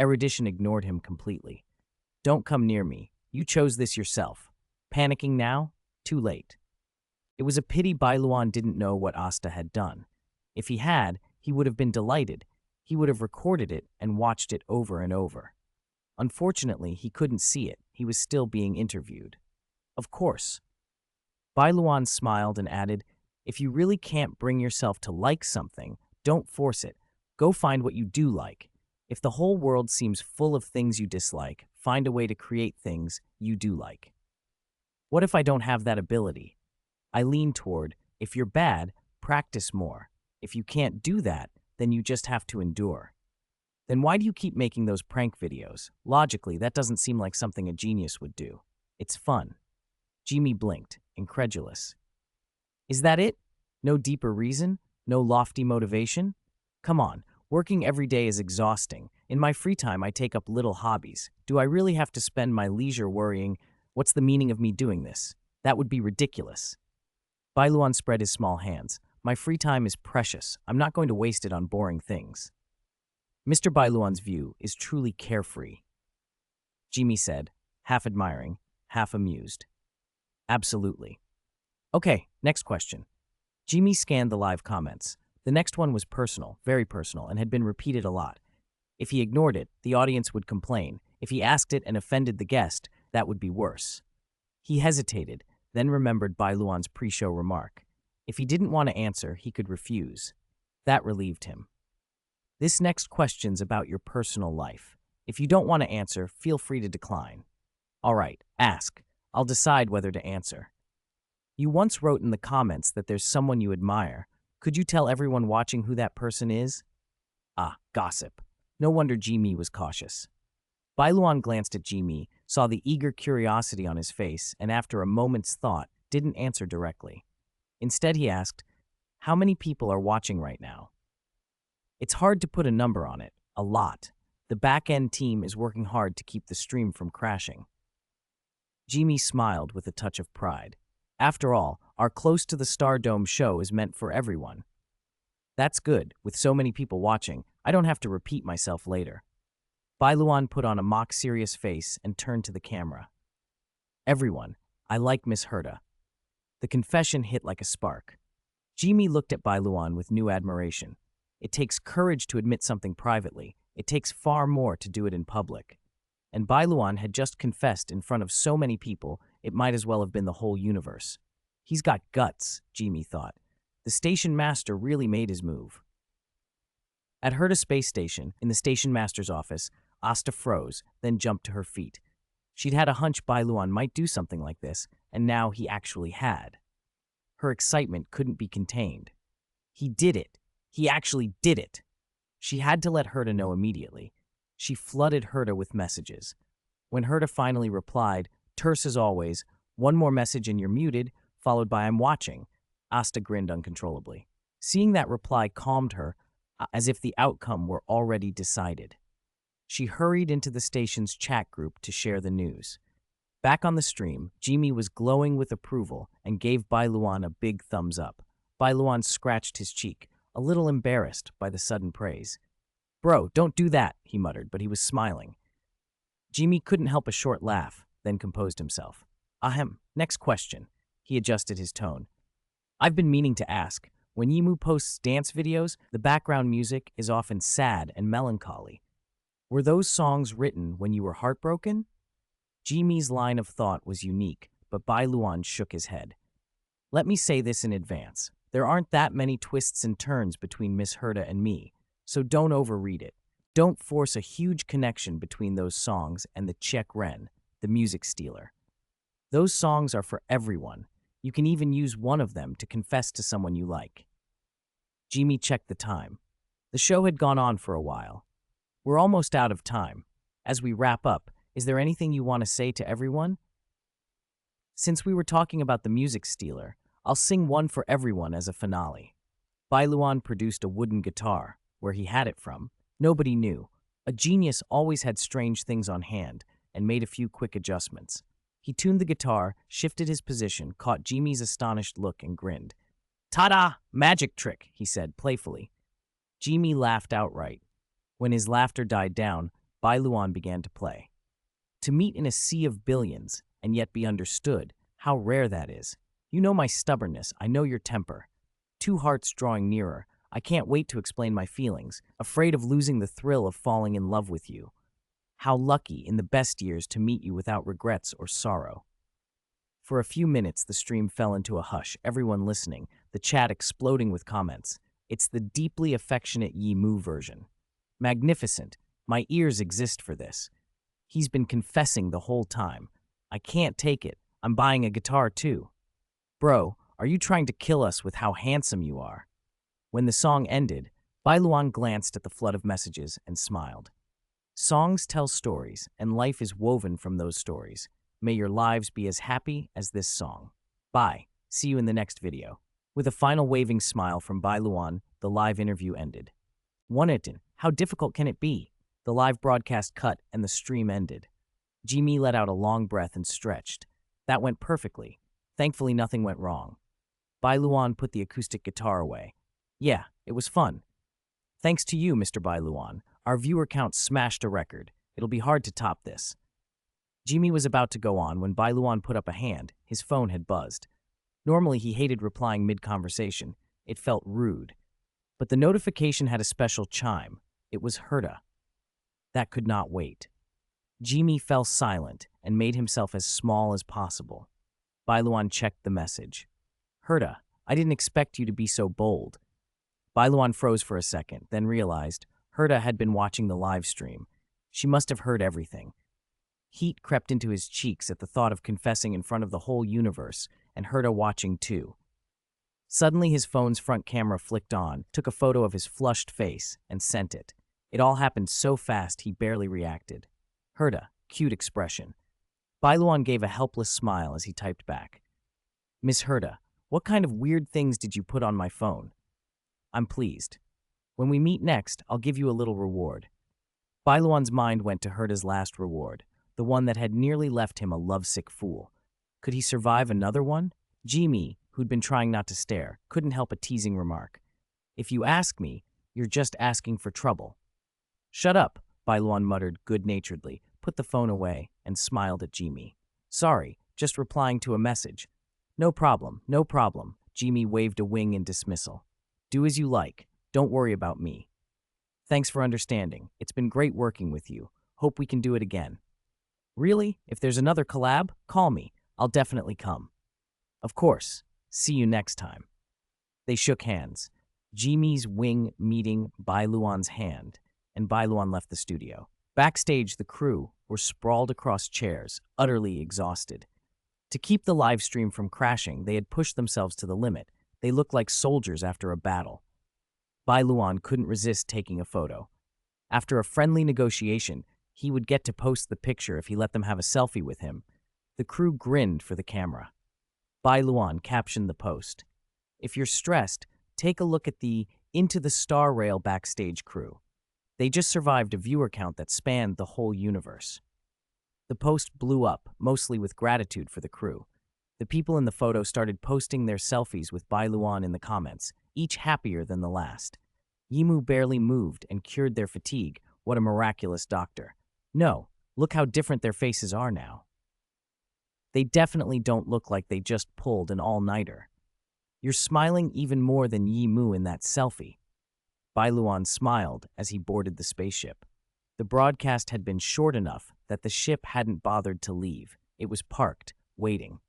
Erudition ignored him completely. Don't come near me. You chose this yourself. Panicking now? Too late. It was a pity Bai Luan didn't know what Asta had done. If he had, he would have been delighted. He would have recorded it and watched it over and over. Unfortunately, he couldn't see it. He was still being interviewed. Of course. Bai Luan smiled and added, if you really can't bring yourself to like something, don't force it. Go find what you do like. If the whole world seems full of things you dislike, find a way to create things you do like. What if I don't have that ability? I lean toward, if you're bad, practice more. If you can't do that, then you just have to endure. Then why do you keep making those prank videos? Logically, that doesn't seem like something a genius would do. It's fun. Jimmy blinked, incredulous. Is that it? No deeper reason? No lofty motivation? Come on, working every day is exhausting. In my free time, I take up little hobbies. Do I really have to spend my leisure worrying, what's the meaning of me doing this? That would be ridiculous. Bai Luan spread his small hands. My free time is precious. I'm not going to waste it on boring things. Mr. Bai Luan's view is truly carefree. Jimmy said, half admiring, half amused. Absolutely. Okay, next question. Jimmy scanned the live comments. The next one was personal, very personal, and had been repeated a lot. If he ignored it, the audience would complain. If he asked it and offended the guest, that would be worse. He hesitated, then remembered Bai Luan's pre-show remark. If he didn't want to answer, he could refuse. That relieved him. This next question's about your personal life. If you don't want to answer, feel free to decline. All right, ask. I'll decide whether to answer. You once wrote in the comments that there's someone you admire. Could you tell everyone watching who that person is? Ah, gossip. No wonder Jimmy was cautious. Bai Luan glanced at Jimmy, saw the eager curiosity on his face, and after a moment's thought, didn't answer directly. Instead, he asked, "How many people are watching right now?" It's hard to put a number on it. A lot. The back-end team is working hard to keep the stream from crashing. Jimmy smiled with a touch of pride. After all, our Close to the Stardome show is meant for everyone. That's good. With so many people watching, I don't have to repeat myself later. Bai Luan put on a mock-serious face and turned to the camera. Everyone, I like Miss Heita. The confession hit like a spark. Jimmy looked at Bai Luan with new admiration. It takes courage to admit something privately. It takes far more to do it in public. And Bai Luan had just confessed in front of so many people, it might as well have been the whole universe. He's got guts, Jimmy thought. The station master really made his move. At Heita Space Station, in the station master's office, Asta froze, then jumped to her feet. She'd had a hunch Bai Luan might do something like this, and now he actually had. Her excitement couldn't be contained. He did it. He actually did it. She had to let Heita know immediately. She flooded Heita with messages. When Heita finally replied, terse as always, "One more message and you're muted," followed by "I'm watching," Asta grinned uncontrollably. Seeing that reply calmed her, as if the outcome were already decided. She hurried into the station's chat group to share the news. Back on the stream, Jimmy was glowing with approval and gave Bai Luan a big thumbs up. Bai Luan scratched his cheek, a little embarrassed by the sudden praise. "Bro, don't do that," he muttered, but he was smiling. Jimmy couldn't help a short laugh, then composed himself. "Ahem, next question." He adjusted his tone. "I've been meaning to ask. When Yimu posts dance videos, the background music is often sad and melancholy. Were those songs written when you were heartbroken?" Jimmy's line of thought was unique, but Bai Luan shook his head. "Let me say this in advance. There aren't that many twists and turns between Miss Heita and me, so don't overread it. Don't force a huge connection between those songs and the Czech Ren, the music stealer. Those songs are for everyone. You can even use one of them to confess to someone you like." Jimmy checked the time. The show had gone on for a while. "We're almost out of time. As we wrap up, is there anything you want to say to everyone?" "Since we were talking about the music stealer, I'll sing one for everyone as a finale." Bai Luan produced a wooden guitar. Where he had it from, nobody knew. A genius always had strange things on hand, and made a few quick adjustments. He tuned the guitar, shifted his position, caught Jimmy's astonished look, and grinned. "Ta-da! Magic trick," he said playfully. Jimmy laughed outright. When his laughter died down, Bai Luan began to play. To meet in a sea of billions, and yet be understood, how rare that is. You know my stubbornness, I know your temper. Two hearts drawing nearer. I can't wait to explain my feelings, afraid of losing the thrill of falling in love with you. How lucky, in the best years, to meet you without regrets or sorrow. For a few minutes, the stream fell into a hush, everyone listening, the chat exploding with comments. It's the deeply affectionate Yi Mu version. Magnificent. My ears exist for this. He's been confessing the whole time. I can't take it. I'm buying a guitar too. Bro, are you trying to kill us with how handsome you are? When the song ended, Bai Luan glanced at the flood of messages and smiled. Songs tell stories, and life is woven from those stories. May your lives be as happy as this song. Bye. See you in the next video. With a final waving smile from Bai Luan, the live interview ended. Wonderton, how difficult can it be? The live broadcast cut and the stream ended. Jimmy let out a long breath and stretched. That went perfectly. Thankfully, nothing went wrong. Bai Luan put the acoustic guitar away. Yeah, it was fun. Thanks to you, Mr. Bai Luan, our viewer count smashed a record. It'll be hard to top this. Jimmy was about to go on when Bai Luan put up a hand. His phone had buzzed. Normally, he hated replying mid-conversation. It felt rude. But the notification had a special chime. It was Heita. That could not wait. Jimmy fell silent and made himself as small as possible. Bai Luan checked the message. Heita, I didn't expect you to be so bold. Bai Luan froze for a second, then realized Heita had been watching the live stream. She must have heard everything. Heat crept into his cheeks at the thought of confessing in front of the whole universe, and Heita watching too. Suddenly his phone's front camera flicked on, took a photo of his flushed face, and sent it. It all happened so fast he barely reacted. Heita, cute expression. Bai Luan gave a helpless smile as he typed back. Miss Heita, what kind of weird things did you put on my phone? I'm pleased. When we meet next, I'll give you a little reward. Bai Luan's mind went to Heita's last reward, the one that had nearly left him a lovesick fool. Could he survive another one? Jimmy, who'd been trying not to stare, couldn't help a teasing remark. If you ask me, you're just asking for trouble. Shut up, Bai Luan muttered good-naturedly, put the phone away, and smiled at Jimmy. Sorry, just replying to a message. No problem, no problem. Jimmy waved a wing in dismissal. Do as you like. Don't worry about me. Thanks for understanding. It's been great working with you. Hope we can do it again. Really? If there's another collab, call me. I'll definitely come. Of course. See you next time. They shook hands. Jimmy's wing meeting Bai Luan's hand, and Bai Luan left the studio. Backstage, the crew were sprawled across chairs, utterly exhausted. To keep the live stream from crashing, they had pushed themselves to the limit. They looked like soldiers after a battle. Bai Luan couldn't resist taking a photo. After a friendly negotiation, he would get to post the picture if he let them have a selfie with him. The crew grinned for the camera. Bai Luan captioned the post. If you're stressed, take a look at the Into the Star Rail backstage crew. They just survived a viewer count that spanned the whole universe. The post blew up, mostly with gratitude for the crew. The people in the photo started posting their selfies with Bai Luan in the comments, each happier than the last. Yimu barely moved and cured their fatigue. What a miraculous doctor. No, look how different their faces are now. They definitely don't look like they just pulled an all-nighter. You're smiling even more than Yimu in that selfie. Bai Luan smiled as he boarded the spaceship. The broadcast had been short enough that the ship hadn't bothered to leave. It was parked, waiting.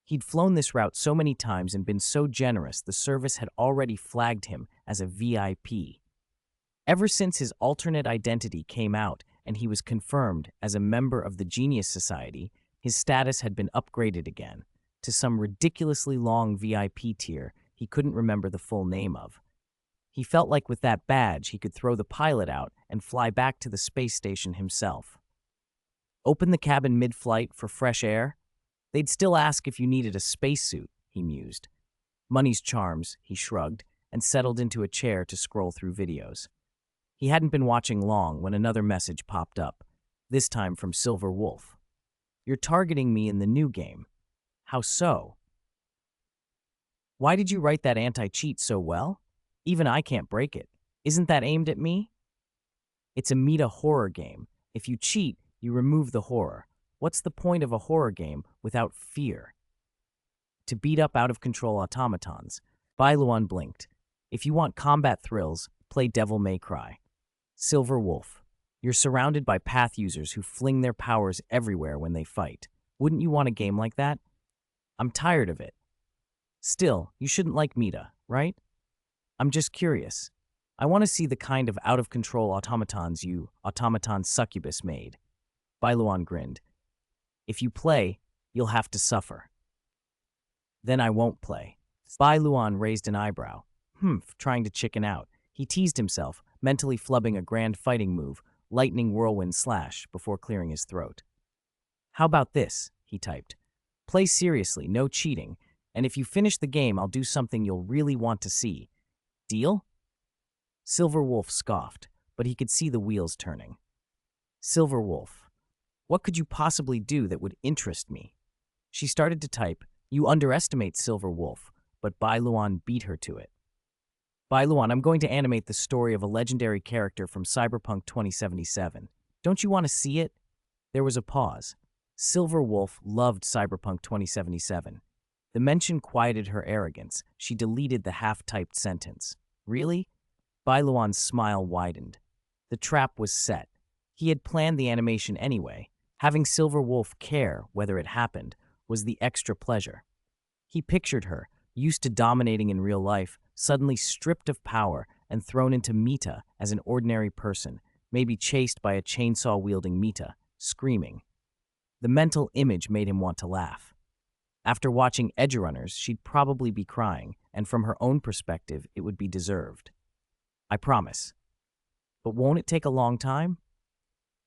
He'd flown this route so many times and been so generous the service had already flagged him as a VIP. Ever since his alternate identity came out and he was confirmed as a member of the Genius Society, his status had been upgraded again to some ridiculously long VIP tier he couldn't remember the full name of. He felt like with that badge he could throw the pilot out and fly back to the space station himself. Open the cabin mid-flight for fresh air? They'd still ask if you needed a spacesuit, he mused. Money's charms, he shrugged, and settled into a chair to scroll through videos. He hadn't been watching long when another message popped up, this time from Silver Wolf. You're targeting me in the new game. How so? Why did you write that anti-cheat so well? Even I can't break it. Isn't that aimed at me? It's a meta horror game. If you cheat, you remove the horror. What's the point of a horror game without fear? To beat up out-of-control automatons. Bai Luan blinked. If you want combat thrills, play Devil May Cry. Silver Wolf. You're surrounded by path users who fling their powers everywhere when they fight. Wouldn't you want a game like that? I'm tired of it. Still, you shouldn't like meta, right? I'm just curious. I want to see the kind of out-of-control automatons you, automaton succubus, made. Bai Luan grinned. If you play, you'll have to suffer. Then I won't play. Bai Luan raised an eyebrow. Trying to chicken out. He teased himself, mentally flubbing a grand fighting move, lightning whirlwind slash, before clearing his throat. How about this? He typed. Play seriously, no cheating, and if you finish the game, I'll do something you'll really want to see. Deal? Silver Wolf scoffed, but he could see the wheels turning. Silver Wolf. What could you possibly do that would interest me? She started to type, You underestimate Silver Wolf, but Bai Luan beat her to it. Bai Luan, I'm going to animate the story of a legendary character from Cyberpunk 2077. Don't you want to see it? There was a pause. Silver Wolf loved Cyberpunk 2077. The mention quieted her arrogance. She deleted the half-typed sentence. Really? Bai Luan's smile widened. The trap was set. He had planned the animation anyway. Having Silver Wolf care whether it happened was the extra pleasure. He pictured her, used to dominating in real life, suddenly stripped of power and thrown into Mita as an ordinary person, maybe chased by a chainsaw-wielding Mita, screaming. The mental image made him want to laugh. After watching Edgerunners, she'd probably be crying, and from her own perspective, it would be deserved. I promise. But won't it take a long time?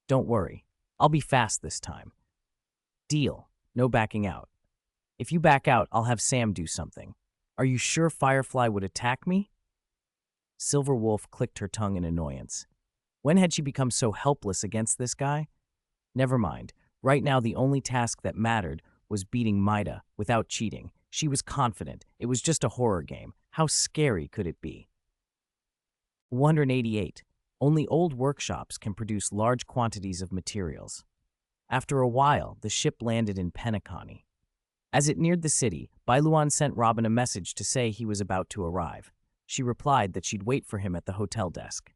Don't worry. I'll be fast this time. Deal. No backing out. If you back out, I'll have Sam do something. Are you sure Firefly would attack me? Silver Wolf clicked her tongue in annoyance. When had she become so helpless against this guy? Never mind. Right now, the only task that mattered was beating Maida without cheating. She was confident. It was just a horror game. How scary could it be? 188. Only old workshops can produce large quantities of materials. After a while, the ship landed in Penacony. As it neared the city, Bai Luan sent Robin a message to say he was about to arrive. She replied that she'd wait for him at the hotel desk.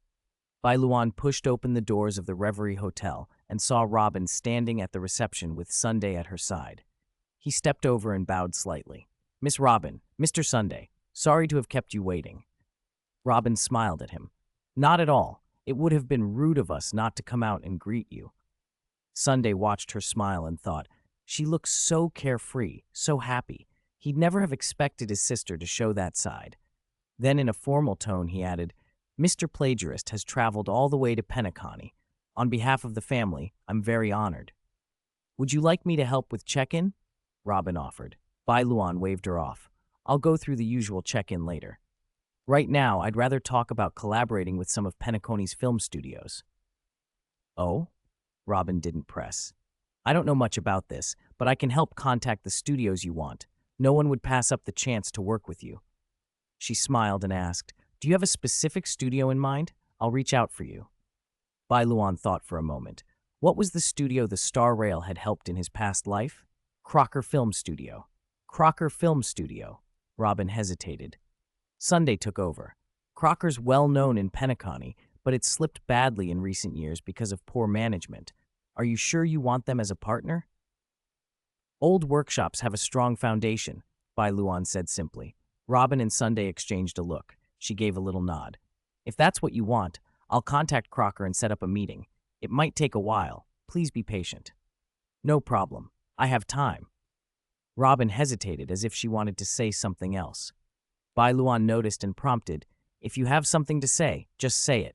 Bai Luan pushed open the doors of the Reverie Hotel and saw Robin standing at the reception with Sunday at her side. He stepped over and bowed slightly. Miss Robin, Mr. Sunday, sorry to have kept you waiting. Robin smiled at him. Not at all. It would have been rude of us not to come out and greet you. Sunday watched her smile and thought, she looks so carefree, so happy. He'd never have expected his sister to show that side. Then in a formal tone he added, Mr. Plagiarist has traveled all the way to Penacony. On behalf of the family, I'm very honored. Would you like me to help with check-in? Robin offered. Bai Luan waved her off. I'll go through the usual check-in later. Right now, I'd rather talk about collaborating with some of Penacony's film studios. Oh? Robin didn't press. I don't know much about this, but I can help contact the studios you want. No one would pass up the chance to work with you. She smiled and asked, do you have a specific studio in mind? I'll reach out for you. Bai Luan thought for a moment. What was the studio the Star Rail had helped in his past life? Crocker Film Studio. Crocker Film Studio. Robin hesitated. Sunday took over. Crocker's well known in Penacony, but it slipped badly in recent years because of poor management. Are you sure you want them as a partner? Old workshops have a strong foundation, Bai Luan said simply. Robin and Sunday exchanged a look. She gave a little nod. If that's what you want, I'll contact Crocker and set up a meeting. It might take a while. Please be patient. No problem. I have time. Robin hesitated as if she wanted to say something else. Bai Luan noticed and prompted, if you have something to say, just say it.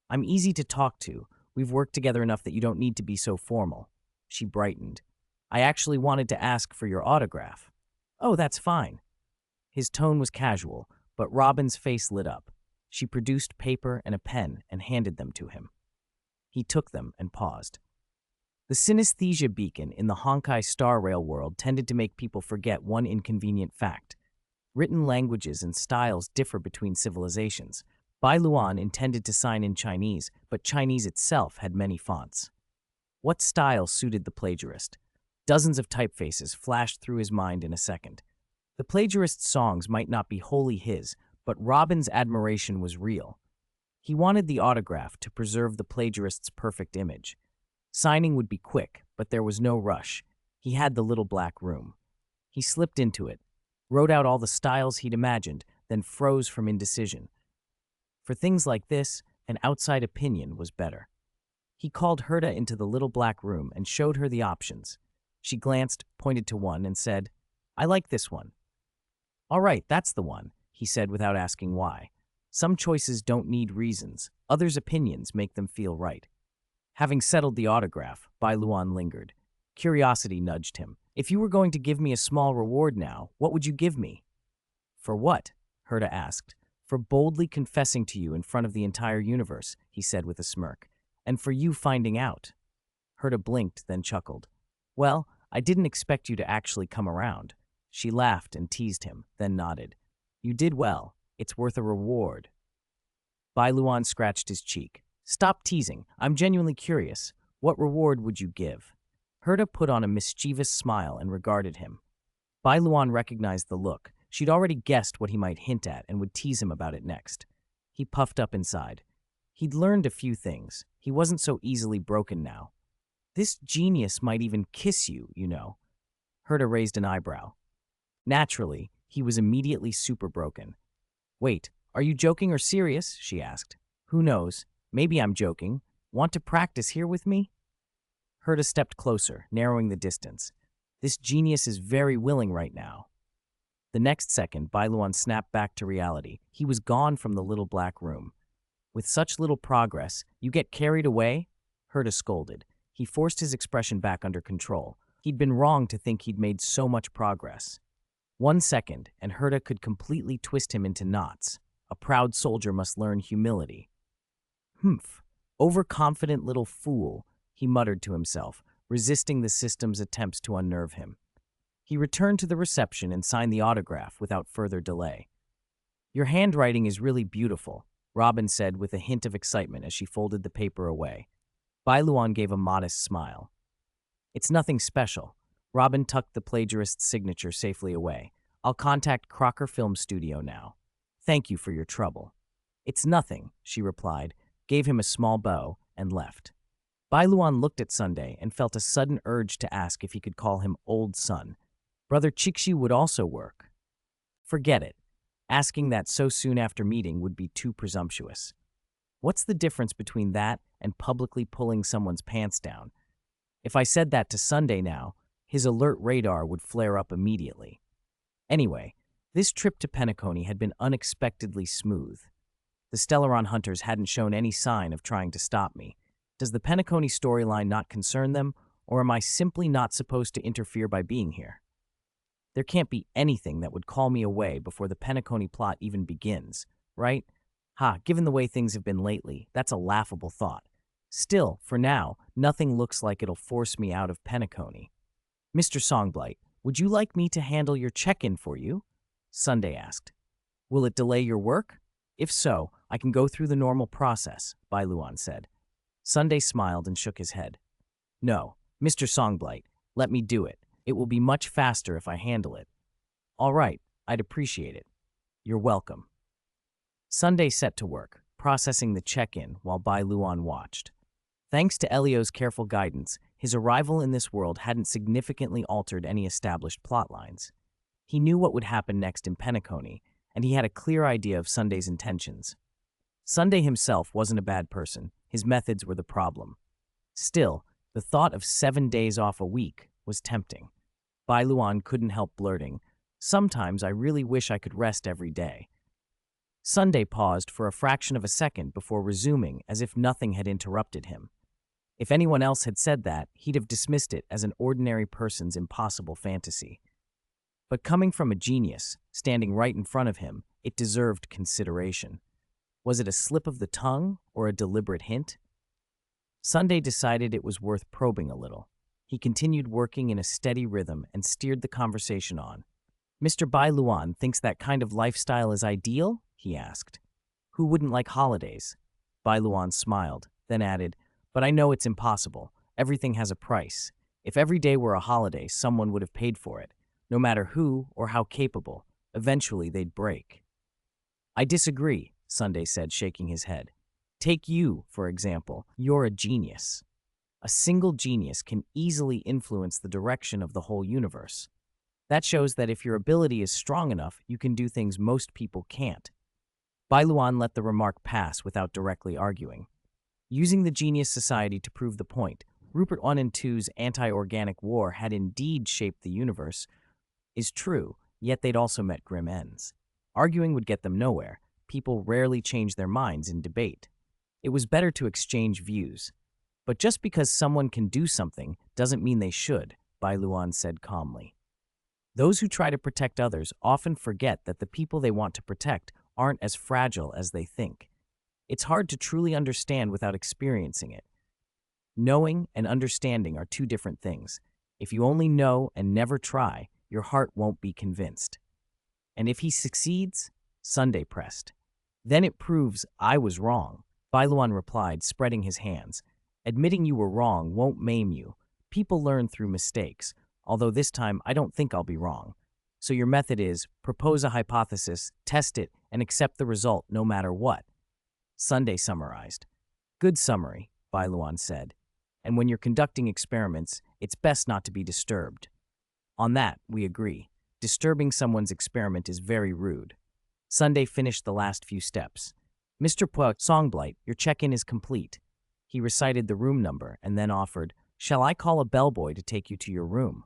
I'm easy to talk to. We've worked together enough that you don't need to be so formal. She brightened. I actually wanted to ask for your autograph. Oh, that's fine. His tone was casual, but Robin's face lit up. She produced paper and a pen and handed them to him. He took them and paused. The synesthesia beacon in the Honkai Star Rail world tended to make people forget one inconvenient fact. Written languages and styles differ between civilizations. Bai Luan intended to sign in Chinese, but Chinese itself had many fonts. What style suited the plagiarist? Dozens of typefaces flashed through his mind in a second. The plagiarist's songs might not be wholly his, but Robin's admiration was real. He wanted the autograph to preserve the plagiarist's perfect image. Signing would be quick, but there was no rush. He had the little black room. He slipped into it, wrote out all the styles he'd imagined, then froze from indecision. For things like this, an outside opinion was better. He called Heita into the little black room and showed her the options. She glanced, pointed to one, and said, I like this one. All right, that's the one, he said without asking why. Some choices don't need reasons. Others' opinions make them feel right. Having settled the autograph, Bai Luan lingered. Curiosity nudged him. If you were going to give me a small reward now, what would you give me? For what? Heita asked. For boldly confessing to you in front of the entire universe, he said with a smirk. And for you finding out. Heita blinked, then chuckled. Well, I didn't expect you to actually come around. She laughed and teased him, then nodded. You did well. It's worth a reward. Bai Luan scratched his cheek. Stop teasing. I'm genuinely curious. What reward would you give? Heita put on a mischievous smile and regarded him. Bai Luan recognized the look. She'd already guessed what he might hint at and would tease him about it next. He puffed up inside. He'd learned a few things. He wasn't so easily broken now. This genius might even kiss you, you know. Heita raised an eyebrow. Naturally, he was immediately super broken. Wait, are you joking or serious? She asked. Who knows? Maybe I'm joking. Want to practice here with me? Heita stepped closer, narrowing the distance. This genius is very willing right now. The next second, Bai Luan snapped back to reality. He was gone from the little black room. With such little progress, you get carried away? Heita scolded. He forced his expression back under control. He'd been wrong to think he'd made so much progress. 1 second, and Heita could completely twist him into knots. A proud soldier must learn humility. Humph, overconfident little fool, he muttered to himself, resisting the system's attempts to unnerve him. He returned to the reception and signed the autograph without further delay. Your handwriting is really beautiful, Robin said with a hint of excitement as she folded the paper away. Bai Luan gave a modest smile. It's nothing special. Robin tucked the plagiarist's signature safely away. I'll contact Crocker Film Studio now. Thank you for your trouble. It's nothing, she replied, gave him a small bow, and left. Bai Luan looked at Sunday and felt a sudden urge to ask if he could call him Old Son. Brother Chixi would also work. Forget it. Asking that so soon after meeting would be too presumptuous. What's the difference between that and publicly pulling someone's pants down? If I said that to Sunday now, his alert radar would flare up immediately. Anyway, this trip to Penacony had been unexpectedly smooth. The Stellaron hunters hadn't shown any sign of trying to stop me. Does the Penacony storyline not concern them, or am I simply not supposed to interfere by being here? There can't be anything that would call me away before the Penacony plot even begins, right? Given the way things have been lately, that's a laughable thought. Still, for now, nothing looks like it'll force me out of Penacony. Mr. Songblight, would you like me to handle your check-in for you? Sunday asked. Will it delay your work? If so, I can go through the normal process, Bai Luan said. Sunday smiled and shook his head. No, Mr. Songblight, let me do it. It will be much faster if I handle it. All right, I'd appreciate it. You're welcome. Sunday set to work, processing the check-in while Bai Luan watched. Thanks to Elio's careful guidance, his arrival in this world hadn't significantly altered any established plotlines. He knew what would happen next in Penacony, and he had a clear idea of Sunday's intentions. Sunday himself wasn't a bad person. His methods were the problem. Still, the thought of 7 days off a week was tempting. Bai Luan couldn't help blurting, "Sometimes I really wish I could rest every day." Sunday paused for a fraction of a second before resuming as if nothing had interrupted him. If anyone else had said that, he'd have dismissed it as an ordinary person's impossible fantasy. But coming from a genius, standing right in front of him, it deserved consideration. Was it a slip of the tongue or a deliberate hint? Sunday decided it was worth probing a little. He continued working in a steady rhythm and steered the conversation on. Mr. Bai Luan thinks that kind of lifestyle is ideal? He asked. Who wouldn't like holidays? Bai Luan smiled, then added, but I know it's impossible. Everything has a price. If every day were a holiday, someone would have paid for it. No matter who or how capable, eventually they'd break. I disagree, Sunday said, shaking his head. Take you, for example. You're a genius. A single genius can easily influence the direction of the whole universe. That shows that if your ability is strong enough, you can do things most people can't. Bai Luan let the remark pass without directly arguing. Using the Genius Society to prove the point, Rupert I and II's anti-organic war had indeed shaped the universe, is true, yet they'd also met grim ends. Arguing would get them nowhere. People rarely change their minds in debate. It was better to exchange views. But just because someone can do something doesn't mean they should, Bai Luan said calmly. Those who try to protect others often forget that the people they want to protect aren't as fragile as they think. It's hard to truly understand without experiencing it. Knowing and understanding are two different things. If you only know and never try, your heart won't be convinced. And if he succeeds, Sunday pressed. Then it proves I was wrong, Bai Luan replied, spreading his hands. Admitting you were wrong won't maim you. People learn through mistakes, although this time I don't think I'll be wrong. So your method is propose a hypothesis, test it, and accept the result no matter what. Sunday summarized. Good summary, Bai Luan said. And when you're conducting experiments, it's best not to be disturbed. On that, we agree. Disturbing someone's experiment is very rude. Sunday finished the last few steps. Mr. Songblight, your check-in is complete. He recited the room number and then offered, shall I call a bellboy to take you to your room?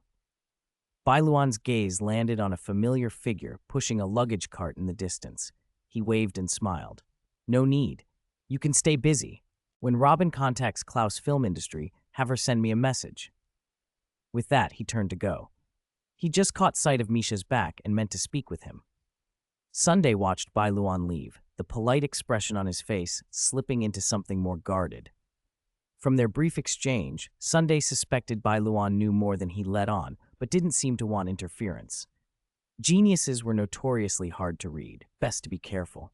Bai Luan's gaze landed on a familiar figure pushing a luggage cart in the distance. He waved and smiled. No need. You can stay busy. When Robin contacts Klaus Film Industry, have her send me a message. With that, he turned to go. He just caught sight of Misha's back and meant to speak with him. Sunday watched Bai Luan leave, the polite expression on his face slipping into something more guarded. From their brief exchange, Sunday suspected Bai Luan knew more than he let on, but didn't seem to want interference. Geniuses were notoriously hard to read, best to be careful.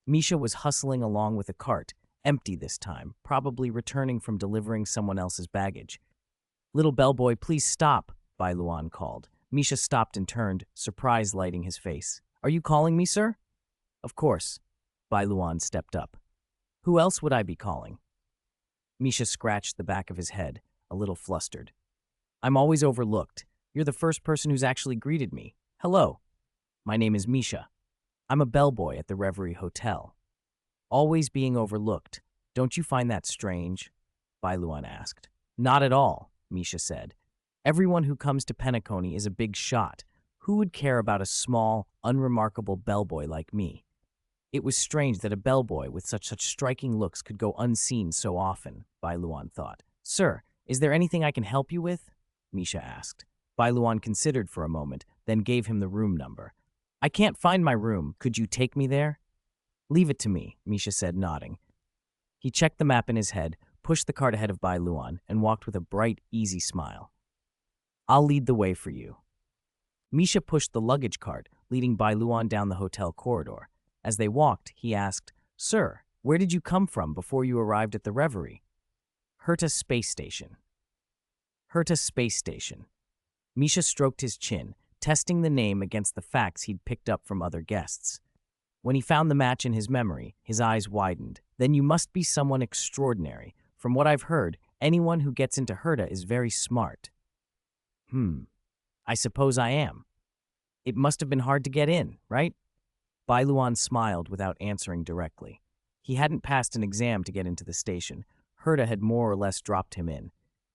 Misha was hustling along with a cart, empty this time, probably returning from delivering someone else's baggage. Little bellboy, please stop, Bai Luan called. Misha stopped and turned, surprise lighting his face. Are you calling me, sir? Of course. Bai Luan stepped up. Who else would I be calling? Misha scratched the back of his head, a little flustered. I'm always overlooked. You're the first person who's actually greeted me. Hello. My name is Misha. I'm a bellboy at the Reverie Hotel. Always being overlooked. Don't you find that strange? Bai Luan asked. Not at all, Misha said. Everyone who comes to Penacony is a big shot. Who would care about a small, unremarkable bellboy like me? It was strange that a bellboy with such striking looks could go unseen so often, Bai Luan thought. Sir, is there anything I can help you with? Misha asked. Bai Luan considered for a moment, then gave him the room number. I can't find my room. Could you take me there? Leave it to me, Misha said, nodding. He checked the map in his head, pushed the cart ahead of Bai Luan, and walked with a bright, easy smile. I'll lead the way for you. Misha pushed the luggage cart, leading Bai Luan down the hotel corridor. As they walked, he asked, Sir, where did you come from before you arrived at the Reverie? Heita Space Station. Heita Space Station. Misha stroked his chin, testing the name against the facts he'd picked up from other guests. When he found the match in his memory, his eyes widened. Then you must be someone extraordinary. From what I've heard, anyone who gets into Heita is very smart. I suppose I am. It must have been hard to get in, right? Bai Luan smiled without answering directly. He hadn't passed an exam to get into the station. Heita had more or less dropped him in.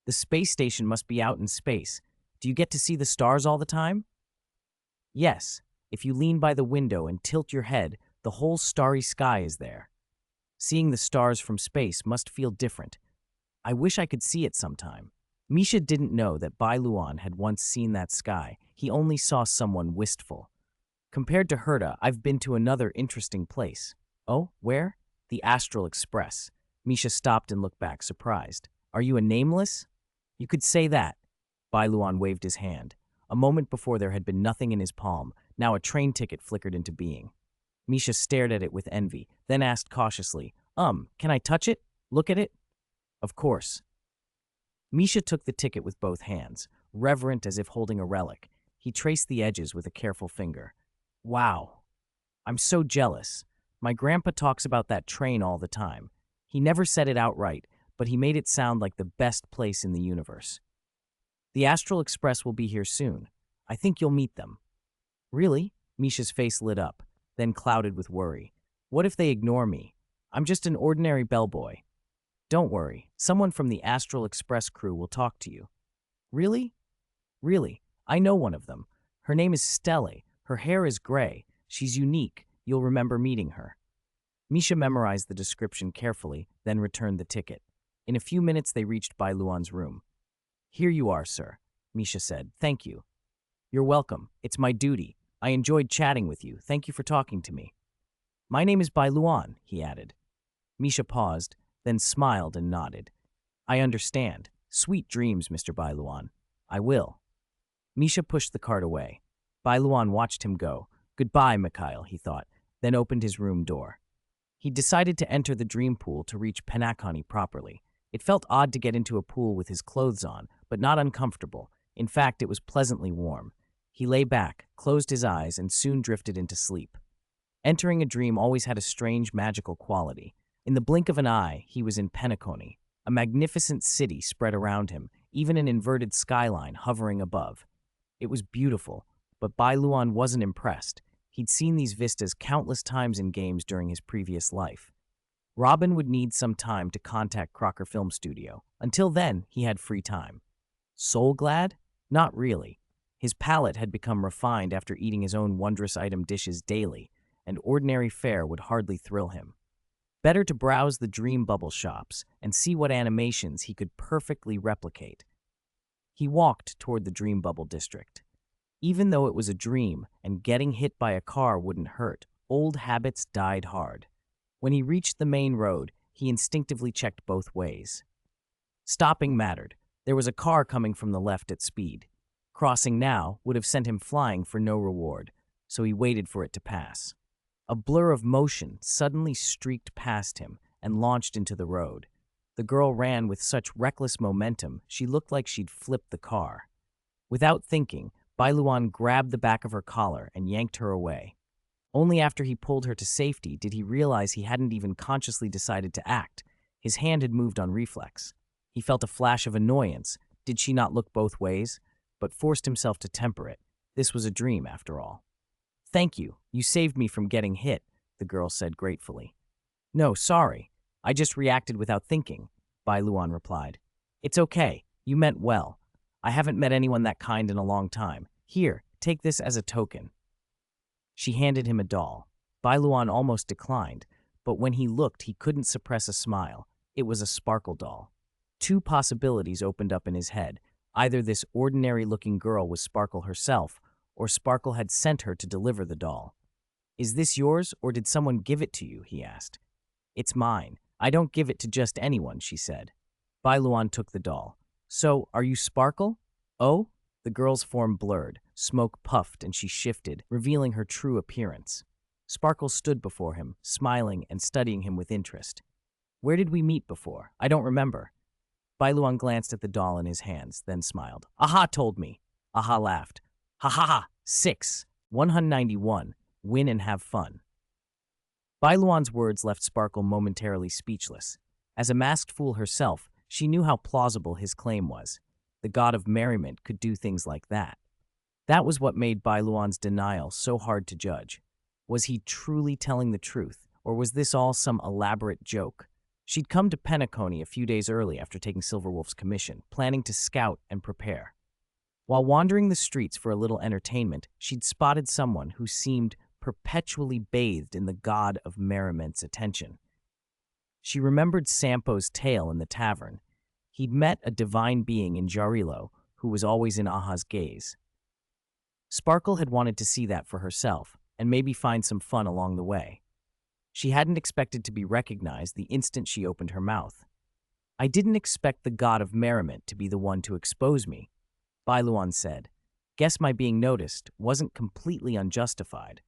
The space station must be out in space. Do you get to see the stars all the time? Yes. If you lean by the window and tilt your head, the whole starry sky is there. Seeing the stars from space must feel different. I wish I could see it sometime. Misha didn't know that Bai Luan had once seen that sky. He only saw someone wistful. Compared to Heita, I've been to another interesting place. Oh, where? The Astral Express. Misha stopped and looked back, surprised. Are you a nameless? You could say that. Bai Luan waved his hand. A moment before there had been nothing in his palm. Now a train ticket flickered into being. Misha stared at it with envy, then asked cautiously, can I touch it? Look at it? Of course. Misha took the ticket with both hands, reverent as if holding a relic. He traced the edges with a careful finger. Wow. I'm so jealous. My grandpa talks about that train all the time. He never said it outright, but he made it sound like the best place in the universe. The Astral Express will be here soon. I think you'll meet them. Really? Misha's face lit up, then clouded with worry. What if they ignore me? I'm just an ordinary bellboy. Don't worry. Someone from the Astral Express crew will talk to you. Really? Really. I know one of them. Her name is Stelle. Her hair is gray. She's unique. You'll remember meeting her. Misha memorized the description carefully, then returned the ticket. In a few minutes, they reached Bai Luan's room. Here you are, sir, Misha said. Thank you. You're welcome. It's my duty. I enjoyed chatting with you. Thank you for talking to me. My name is Bai Luan, he added. Misha paused, then smiled and nodded. I understand. Sweet dreams, Mr. Bai Luan. I will. Misha pushed the cart away. Bai Luan watched him go. Goodbye, Mikhail, he thought, then opened his room door. He decided to enter the dream pool to reach Penacony properly. It felt odd to get into a pool with his clothes on, but not uncomfortable. In fact, it was pleasantly warm. He lay back, closed his eyes, and soon drifted into sleep. Entering a dream always had a strange magical quality. In the blink of an eye, he was in Penacony, a magnificent city spread around him, even an inverted skyline hovering above. It was beautiful, but Bai Luan wasn't impressed. He'd seen these vistas countless times in games during his previous life. Robin would need some time to contact Crocker Film Studio. Until then, he had free time. Soul glad? Not really. His palate had become refined after eating his own wondrous item dishes daily, and ordinary fare would hardly thrill him. Better to browse the dream bubble shops and see what animations he could perfectly replicate. He walked toward the dream bubble district. Even though it was a dream and getting hit by a car wouldn't hurt, old habits died hard. When he reached the main road, he instinctively checked both ways. Stopping mattered. There was a car coming from the left at speed. Crossing now would have sent him flying for no reward, so he waited for it to pass. A blur of motion suddenly streaked past him and launched into the road. The girl ran with such reckless momentum, she looked like she'd flipped the car. Without thinking, Bai Luan grabbed the back of her collar and yanked her away. Only after he pulled her to safety did he realize he hadn't even consciously decided to act. His hand had moved on reflex. He felt a flash of annoyance. Did she not look both ways? But forced himself to temper it. This was a dream, after all. "Thank you. You saved me from getting hit," the girl said gratefully. "No, sorry. I just reacted without thinking," Bai Luan replied. "It's okay. You meant well. I haven't met anyone that kind in a long time. Here, take this as a token." She handed him a doll. Bai Luan almost declined, but when he looked, he couldn't suppress a smile. It was a sparkle doll. Two possibilities opened up in his head. Either this ordinary-looking girl was Sparkle herself, or Sparkle had sent her to deliver the doll. "Is this yours, or did someone give it to you?" he asked. "It's mine. I don't give it to just anyone," she said. Bai Luan took the doll. "So, are you Sparkle?" "Oh?" The girl's form blurred, smoke puffed, and she shifted, revealing her true appearance. Sparkle stood before him, smiling and studying him with interest. "Where did we meet before? I don't remember." Bai Luan glanced at the doll in his hands, then smiled. "Aha told me." Aha laughed. "Ha ha ha! 6. 191. Win and have fun." Bai Luan's words left Sparkle momentarily speechless. As a masked fool herself, she knew how plausible his claim was. The god of merriment could do things like that. That was what made Bai Luan's denial so hard to judge. Was he truly telling the truth, or was this all some elaborate joke? She'd come to Penacony a few days early after taking Silverwolf's commission, planning to scout and prepare. While wandering the streets for a little entertainment, she'd spotted someone who seemed perpetually bathed in the god of merriment's attention. She remembered Sampo's tale in the tavern. He'd met a divine being in Jarilo who was always in Aha's gaze. Sparkle had wanted to see that for herself, and maybe find some fun along the way. She hadn't expected to be recognized the instant she opened her mouth. "I didn't expect the god of merriment to be the one to expose me," Bai Luan said. "Guess my being noticed wasn't completely unjustified."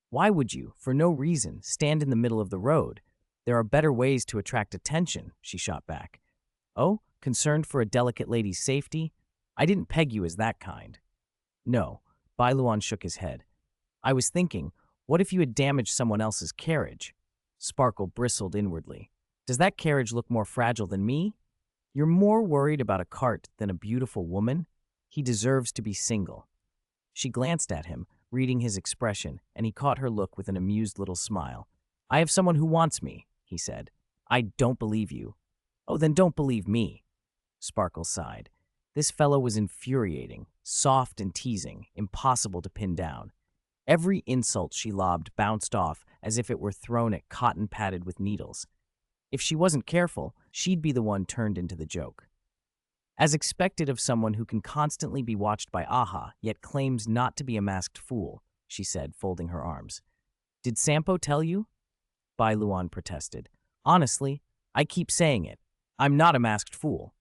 "Why would you, for no reason, stand in the middle of the road? There are better ways to attract attention," she shot back. "Oh, concerned for a delicate lady's safety? I didn't peg you as that kind." "No," Bai Luan shook his head. "I was thinking, what if you had damaged someone else's carriage?" Sparkle bristled inwardly. "Does that carriage look more fragile than me? You're more worried about a cart than a beautiful woman? He deserves to be single." She glanced at him, reading his expression, and he caught her look with an amused little smile. "I have someone who wants me," he said. "I don't believe you." "Oh, then don't believe me." Sparkle sighed. This fellow was infuriating, soft and teasing, impossible to pin down. Every insult she lobbed bounced off as if it were thrown at cotton padded with needles. If she wasn't careful, she'd be the one turned into the joke. As expected of someone who can constantly be watched by Aha, yet claims not to be a masked fool, she said, folding her arms. "Did Sampo tell you?" Bai Luan protested. "Honestly, I keep saying it. I'm not a masked fool."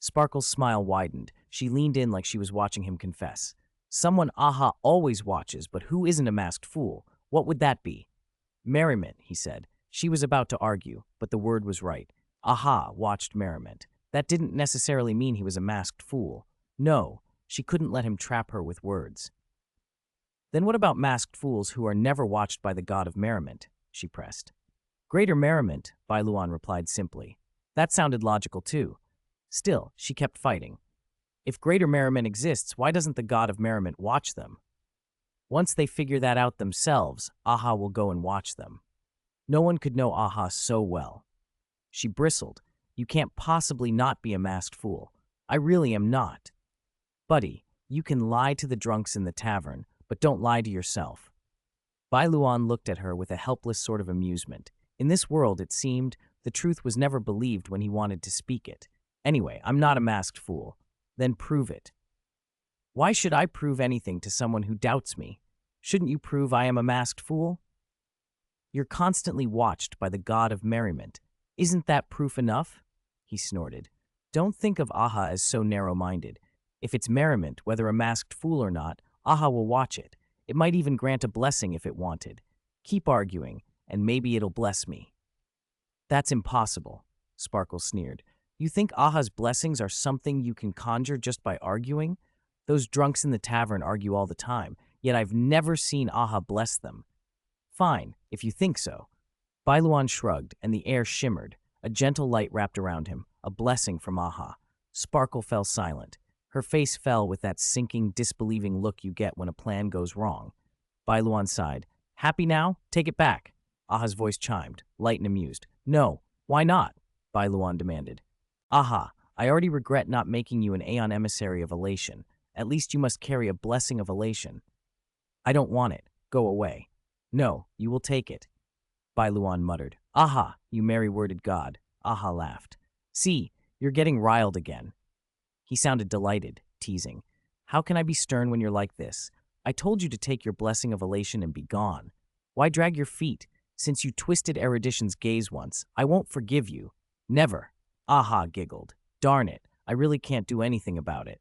Sparkle's smile widened. She leaned in like she was watching him confess. "Someone Aha always watches, but who isn't a masked fool? What would that be?" "Merriment," he said. She was about to argue, but the word was right. Aha watched merriment. That didn't necessarily mean he was a masked fool. No, she couldn't let him trap her with words. Then what about masked fools who are never watched by the god of merriment? She pressed. Greater merriment, Bai Luan replied simply. That sounded logical too. Still, she kept fighting. If greater merriment exists, why doesn't the god of merriment watch them? Once they figure that out themselves, Aha will go and watch them. No one could know Aha so well. She bristled. You can't possibly not be a masked fool. I really am not. Buddy, you can lie to the drunks in the tavern, but don't lie to yourself. Bai Luan looked at her with a helpless sort of amusement. In this world, it seemed, the truth was never believed when he wanted to speak it. Anyway, I'm not a masked fool. Then prove it. Why should I prove anything to someone who doubts me? Shouldn't you prove I am a masked fool? You're constantly watched by the god of merriment. Isn't that proof enough? He snorted. Don't think of Aha as so narrow-minded. If it's merriment, whether a masked fool or not, Aha will watch it. It might even grant a blessing if it wanted. Keep arguing, and maybe it'll bless me. That's impossible, Sparkle sneered. You think Aha's blessings are something you can conjure just by arguing? Those drunks in the tavern argue all the time, yet I've never seen Aha bless them. Fine, if you think so. Bai Luan shrugged, and the air shimmered. A gentle light wrapped around him, a blessing from Aha. Sparkle fell silent. Her face fell with that sinking, disbelieving look you get when a plan goes wrong. Bai Luan sighed. Happy now? Take it back. Aha's voice chimed, light and amused. No, why not? Bai Luan demanded. Aha, I already regret not making you an Aeon emissary of elation. At least you must carry a blessing of elation. I don't want it. Go away. No, you will take it. Bai Luan muttered. Aha, you merry-worded god. Aha laughed. See, you're getting riled again. He sounded delighted, teasing. How can I be stern when you're like this? I told you to take your blessing of elation and be gone. Why drag your feet? Since you twisted erudition's gaze once, I won't forgive you. Never. Aha giggled. Darn it, I really can't do anything about it.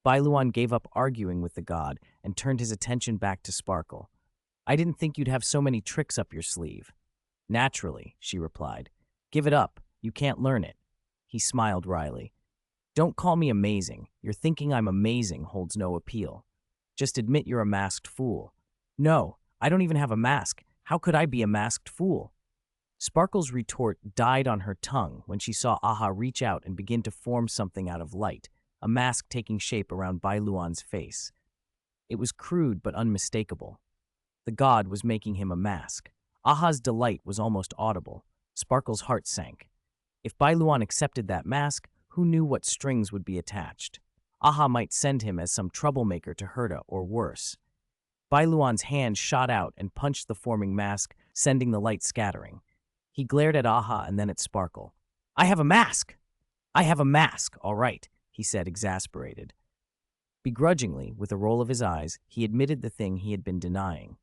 Bai Luan gave up arguing with the god and turned his attention back to Sparkle. I didn't think you'd have so many tricks up your sleeve. Naturally, she replied. Give it up. You can't learn it. He smiled wryly. Don't call me amazing. Your thinking I'm amazing holds no appeal. Just admit you're a masked fool. No, I don't even have a mask. How could I be a masked fool? Sparkle's retort died on her tongue when she saw Aha reach out and begin to form something out of light, a mask taking shape around Bai Luan's face. It was crude but unmistakable. The god was making him a mask. Aha's delight was almost audible. Sparkle's heart sank. If Bai Luan accepted that mask, who knew what strings would be attached? Aha might send him as some troublemaker to Heita or worse. Bai Luan's hand shot out and punched the forming mask, sending the light scattering. He glared at Aha and then at Sparkle. I have a mask! I have a mask, all right, he said, exasperated. Begrudgingly, with a roll of his eyes, he admitted the thing he had been denying.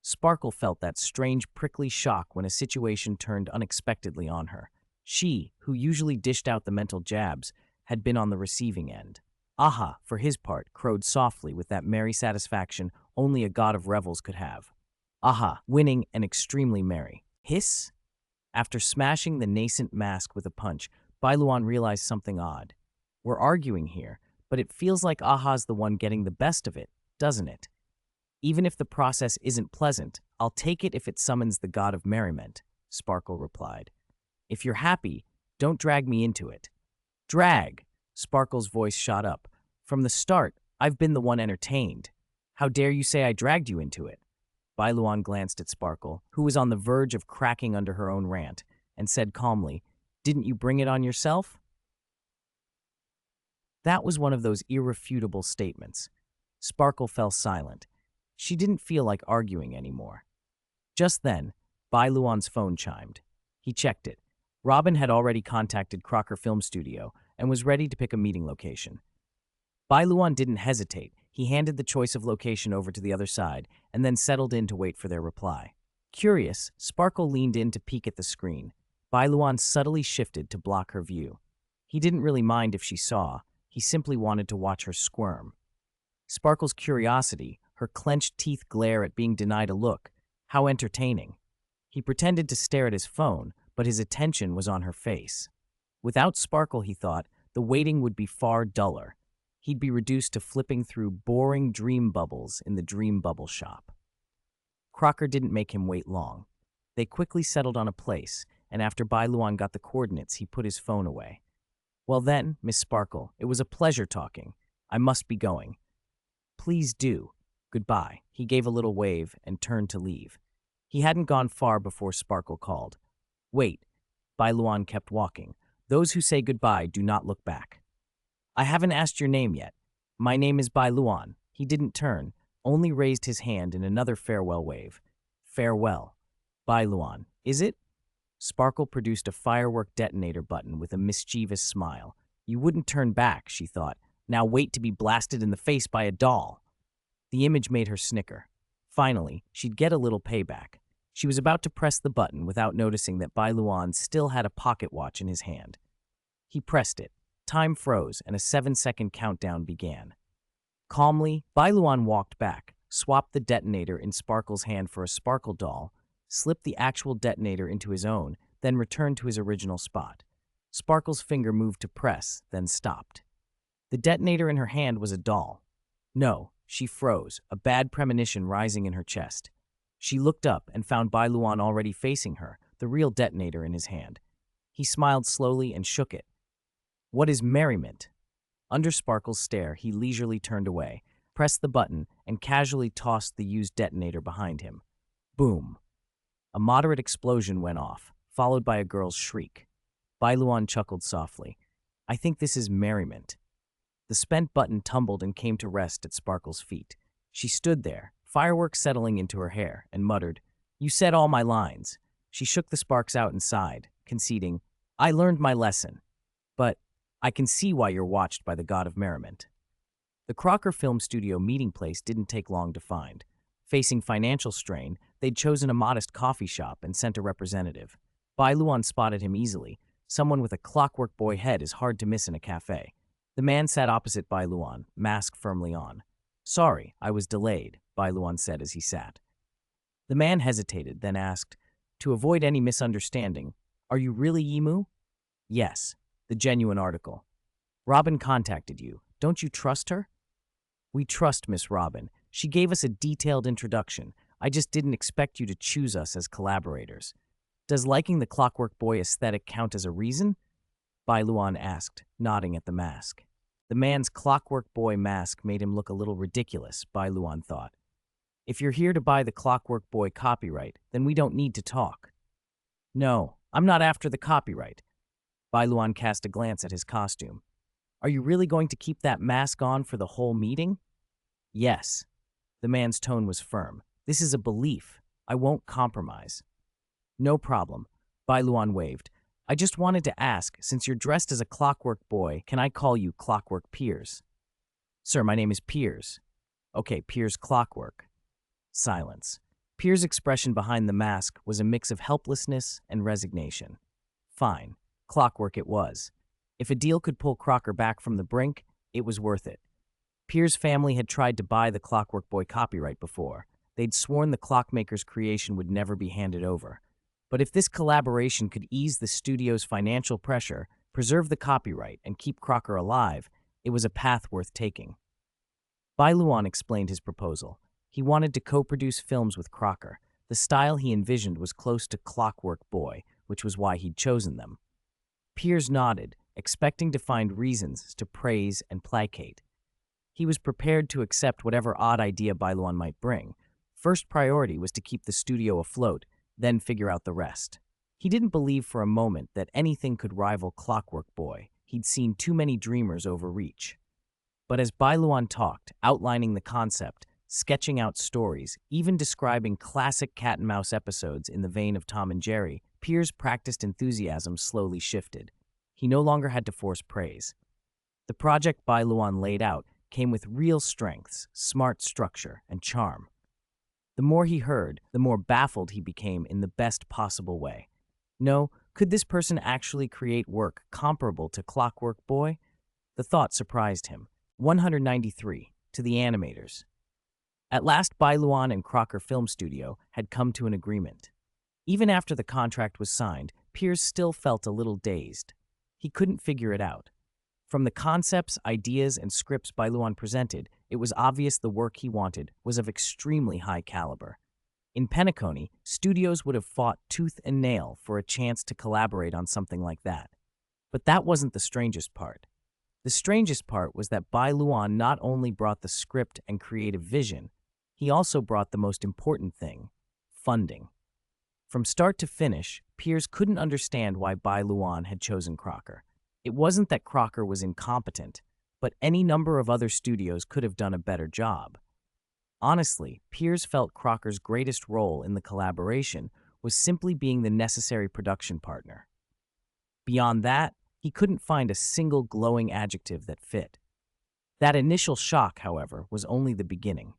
Sparkle felt that strange, prickly shock when a situation turned unexpectedly on her. She, who usually dished out the mental jabs, had been on the receiving end. Aha, for his part, crowed softly with that merry satisfaction only a god of revels could have. Aha, winning and extremely merry. Hiss? After smashing the nascent mask with a punch, Bai Luan realized something odd. We're arguing here, but it feels like Aha's the one getting the best of it, doesn't it? Even if the process isn't pleasant, I'll take it if it summons the god of merriment, Sparkle replied. If you're happy, don't drag me into it. Drag! Sparkle's voice shot up. From the start, I've been the one entertained. How dare you say I dragged you into it? Bai Luan glanced at Sparkle, who was on the verge of cracking under her own rant, and said calmly, Didn't you bring it on yourself? That was one of those irrefutable statements. Sparkle fell silent. She didn't feel like arguing anymore. Just then, Bai Luan's phone chimed. He checked it. Robin had already contacted Crocker Film Studio and was ready to pick a meeting location. Bai Luan didn't hesitate. He handed the choice of location over to the other side and then settled in to wait for their reply. Curious, Sparkle leaned in to peek at the screen. Bai Luan subtly shifted to block her view. He didn't really mind if she saw. He simply wanted to watch her squirm. Sparkle's curiosity, her clenched teeth glare at being denied a look. How entertaining. He pretended to stare at his phone, but his attention was on her face. Without Sparkle, he thought, the waiting would be far duller. he'd be reduced to flipping through boring dream bubbles in the dream bubble shop. Crocker didn't make him wait long. They quickly settled on a place, and after Bai Luan got the coordinates, he put his phone away. Well then, Miss Sparkle, it was a pleasure talking. I must be going. Please do. Goodbye. He gave a little wave and turned to leave. He hadn't gone far before Sparkle called. Wait. Bai Luan kept walking. Those who say goodbye do not look back. I haven't asked your name yet. My name is Bai Luan. He didn't turn, only raised his hand in another farewell wave. Farewell. Bai Luan, is it? Sparkle produced a firework detonator button with a mischievous smile. You wouldn't turn back, she thought. Now wait to be blasted in the face by a doll. The image made her snicker. Finally, she'd get a little payback. She was about to press the button without noticing that Bai Luan still had a pocket watch in his hand. He pressed it. Time froze, and a 7-second countdown began. Calmly, Bai Luan walked back, swapped the detonator in Sparkle's hand for a Sparkle doll, slipped the actual detonator into his own, then returned to his original spot. Sparkle's finger moved to press, then stopped. The detonator in her hand was a doll. No, she froze, a bad premonition rising in her chest. She looked up and found Bai Luan already facing her, the real detonator in his hand. He smiled slowly and shook it. What is merriment? Under Sparkle's stare, he leisurely turned away, pressed the button, and casually tossed the used detonator behind him. Boom. A moderate explosion went off, followed by a girl's shriek. Bai Luan chuckled softly. I think this is merriment. The spent button tumbled and came to rest at Sparkle's feet. She stood there, fireworks settling into her hair, and muttered, You said all my lines. She shook the sparks out and sighed, conceding, I learned my lesson. But I can see why you're watched by the god of merriment. The Crocker Film Studio meeting place didn't take long to find. Facing financial strain, they'd chosen a modest coffee shop and sent a representative. Bai Luan spotted him easily. Someone with a clockwork boy head is hard to miss in a cafe. The man sat opposite Bai Luan, mask firmly on. Sorry, I was delayed, Bai Luan said as he sat. The man hesitated, then asked, To avoid any misunderstanding, are you really Yimu? Yes. The genuine article. Robin contacted you. Don't you trust her? We trust Miss Robin. She gave us a detailed introduction. I just didn't expect you to choose us as collaborators. Does liking the Clockwork Boy aesthetic count as a reason? Bai Luan asked, nodding at the mask. The man's Clockwork Boy mask made him look a little ridiculous, Bai Luan thought. If you're here to buy the Clockwork Boy copyright, then we don't need to talk. No, I'm not after the copyright. Bai Luan cast a glance at his costume. Are you really going to keep that mask on for the whole meeting? Yes. The man's tone was firm. This is a belief. I won't compromise. No problem. Bai Luan waved. I just wanted to ask, since you're dressed as a Clockwork Boy, can I call you Clockwork Piers? Sir, my name is Piers. Okay, Piers Clockwork. Silence. Piers' expression behind the mask was a mix of helplessness and resignation. Fine. Clockwork it was. If a deal could pull Crocker back from the brink, it was worth it. Piers' family had tried to buy the Clockwork Boy copyright before. They'd sworn the clockmaker's creation would never be handed over. But if this collaboration could ease the studio's financial pressure, preserve the copyright, and keep Crocker alive, it was a path worth taking. Bai Luan explained his proposal. He wanted to co-produce films with Crocker. The style he envisioned was close to Clockwork Boy, which was why he'd chosen them. Piers nodded, expecting to find reasons to praise and placate. He was prepared to accept whatever odd idea Bai Luan might bring. First priority was to keep the studio afloat, then figure out the rest. He didn't believe for a moment that anything could rival Clockwork Boy. He'd seen too many dreamers overreach. But as Bai Luan talked, outlining the concept, sketching out stories, even describing classic cat-and-mouse episodes in the vein of Tom and Jerry, Piers' practiced enthusiasm slowly shifted. He no longer had to force praise. The project Bai Luan laid out came with real strengths, smart structure, and charm. The more he heard, the more baffled he became in the best possible way. No, could this person actually create work comparable to Clockwork Boy? The thought surprised him. 193, to the animators. At last, Bai Luan and Crocker Film Studio had come to an agreement. Even after the contract was signed, Piers still felt a little dazed. He couldn't figure it out. From the concepts, ideas, and scripts Bai Luan presented, it was obvious the work he wanted was of extremely high caliber. In Penacony, studios would have fought tooth and nail for a chance to collaborate on something like that. But that wasn't the strangest part. The strangest part was that Bai Luan not only brought the script and creative vision, he also brought the most important thing: funding. From start to finish, peers couldn't understand why Bai Luan had chosen Crocker. It wasn't that Crocker was incompetent, but any number of other studios could have done a better job. Honestly, peers felt Crocker's greatest role in the collaboration was simply being the necessary production partner. Beyond that, he couldn't find a single glowing adjective that fit. That initial shock, however, was only the beginning.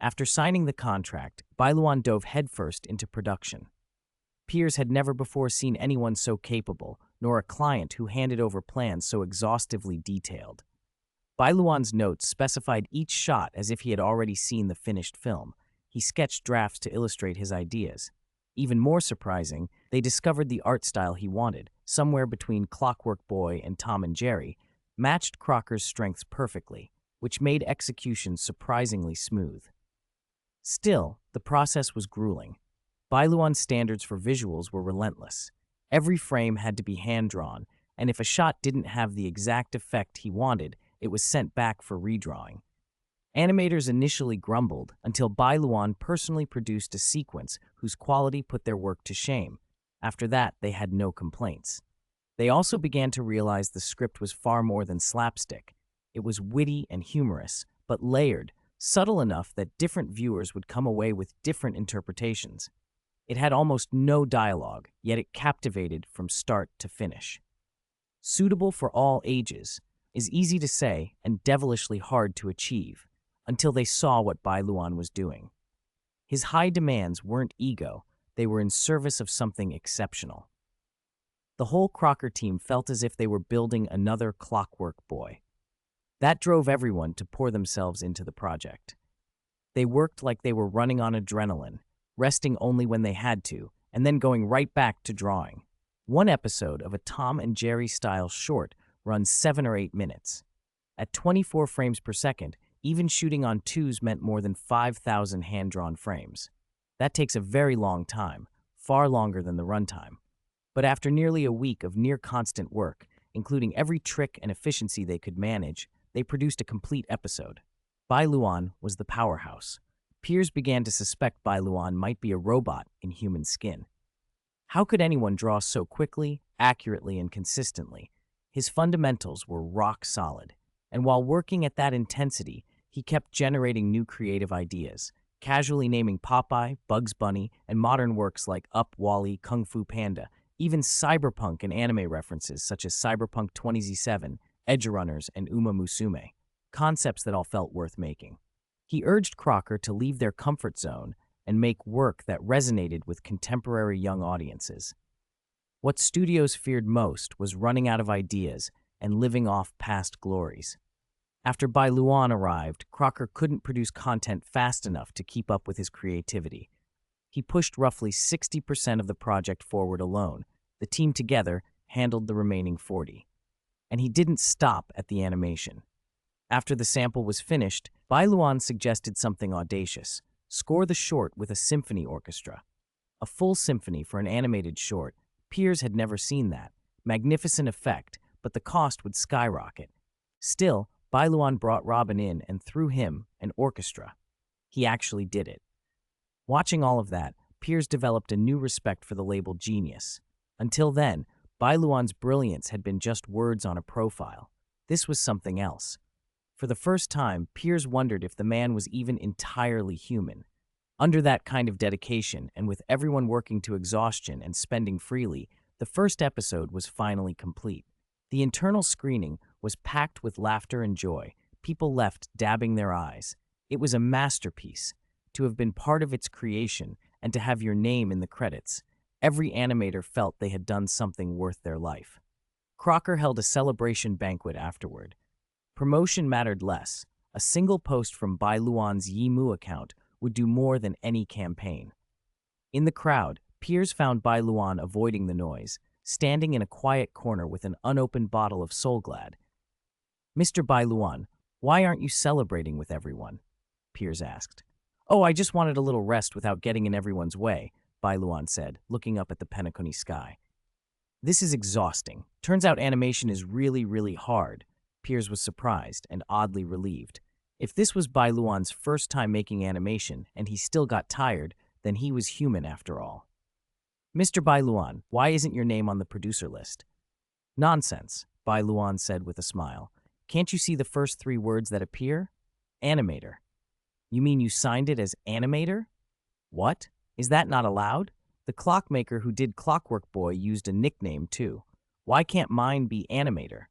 After signing the contract, Bai Luan dove headfirst into production. Peers had never before seen anyone so capable, nor a client who handed over plans so exhaustively detailed. Bai Luan's notes specified each shot as if he had already seen the finished film. He sketched drafts to illustrate his ideas. Even more surprising, they discovered the art style he wanted, somewhere between Clockwork Boy and Tom and Jerry, matched Crocker's strengths perfectly, which made execution surprisingly smooth. Still, the process was grueling. Bai Luan's standards for visuals were relentless. Every frame had to be hand-drawn, and if a shot didn't have the exact effect he wanted, it was sent back for redrawing. Animators initially grumbled until Bai Luan personally produced a sequence whose quality put their work to shame. After that, they had no complaints. They also began to realize the script was far more than slapstick. It was witty and humorous, but layered, subtle enough that different viewers would come away with different interpretations. It had almost no dialogue, yet it captivated from start to finish. Suitable for all ages is easy to say and devilishly hard to achieve, until they saw what Bai Luan was doing. His high demands weren't ego, they were in service of something exceptional. The whole Crocker team felt as if they were building another Clockwork Boy. That drove everyone to pour themselves into the project. They worked like they were running on adrenaline, resting only when they had to, and then going right back to drawing. One episode of a Tom and Jerry-style short runs 7 or 8 minutes. At 24 frames per second, even shooting on twos meant more than 5,000 hand-drawn frames. That takes a very long time, far longer than the runtime. But after nearly a week of near-constant work, including every trick and efficiency they could manage, they produced a complete episode. Bai Luan was the powerhouse. Peers began to suspect Bai Luan might be a robot in human skin. How could anyone draw so quickly, accurately, and consistently? His fundamentals were rock solid, and while working at that intensity, he kept generating new creative ideas, casually naming Popeye, Bugs Bunny, and modern works like Up, Wall-E, Kung Fu Panda, even cyberpunk and anime references such as Cyberpunk 2077, Edge Runners, and Uma Musume, concepts that all felt worth making. He urged Crocker to leave their comfort zone and make work that resonated with contemporary young audiences. What studios feared most was running out of ideas and living off past glories. After Bai Luan arrived, Crocker couldn't produce content fast enough to keep up with his creativity. He pushed roughly 60% of the project forward alone. The team together handled the remaining 40%. And he didn't stop at the animation. After the sample was finished, Bai Luan suggested something audacious: score the short with a symphony orchestra. A full symphony for an animated short. Peers had never seen that. Magnificent effect, but the cost would skyrocket. Still, Bai Luan brought Robin in and through him an orchestra. He actually did it. Watching all of that, Peers developed a new respect for the label genius. Until then, Bai Luan's brilliance had been just words on a profile. This was something else. For the first time, Peers wondered if the man was even entirely human. Under that kind of dedication, and with everyone working to exhaustion and spending freely, the first episode was finally complete. The internal screening was packed with laughter and joy. People left dabbing their eyes. It was a masterpiece. To have been part of its creation and to have your name in the credits, every animator felt they had done something worth their life. Crocker held a celebration banquet afterward. Promotion mattered less. A single post from Bai Luan's Yimu account would do more than any campaign. In the crowd, peers found Bai Luan avoiding the noise, standing in a quiet corner with an unopened bottle of Soulglad. Mr. Bai Luan, why aren't you celebrating with everyone? Piers asked. Oh, I just wanted a little rest without getting in everyone's way, Bai Luan said, looking up at the Penacony sky. This is exhausting. Turns out animation is really, really hard. Piers was surprised and oddly relieved. If this was Bai Luan's first time making animation and he still got tired, then he was human after all. Mr. Bai Luan, why isn't your name on the producer list? Nonsense, Bai Luan said with a smile. Can't you see the first three words that appear? Animator. You mean you signed it as animator? What? Is that not allowed? The clockmaker who did Clockwork Boy used a nickname too. Why can't mine be animator?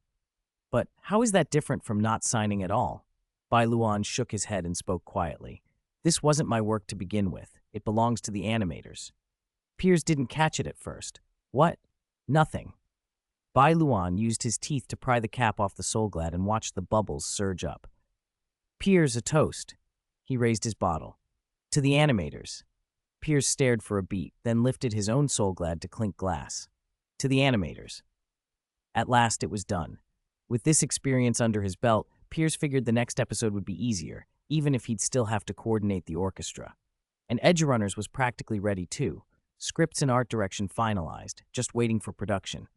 But how is that different from not signing at all? Bai Luan shook his head and spoke quietly. This wasn't my work to begin with. It belongs to the animators. Piers didn't catch it at first. What? Nothing. Bai Luan used his teeth to pry the cap off the Soulglad and watched the bubbles surge up. Piers, a toast. He raised his bottle. To the animators. Piers stared for a beat, then lifted his own Soulglad to clink glass. To the animators. At last it was done. With this experience under his belt, Piers figured the next episode would be easier, even if he'd still have to coordinate the orchestra. And Edgerunners was practically ready too. Scripts and art direction finalized, just waiting for production.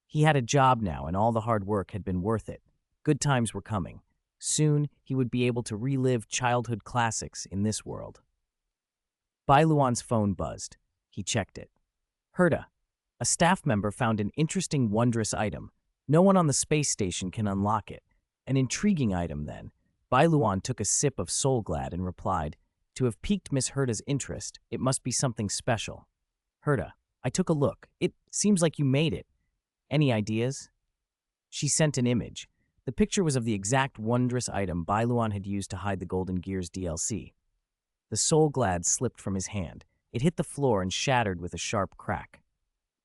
He had a job now, and all the hard work had been worth it. Good times were coming. Soon, he would be able to relive childhood classics in this world. Bai Luan's phone buzzed. He checked it. Heita, a staff member found an interesting, wondrous item. No one on the space station can unlock it. An intriguing item, then. Bai Luan took a sip of Soulglad and replied, To have piqued Miss Heita's interest, it must be something special. Heita, I took a look. It seems like you made it. Any ideas? She sent an image. The picture was of the exact wondrous item Bai Luan had used to hide the Golden Gears DLC. The Soulglad slipped from his hand. It hit the floor and shattered with a sharp crack.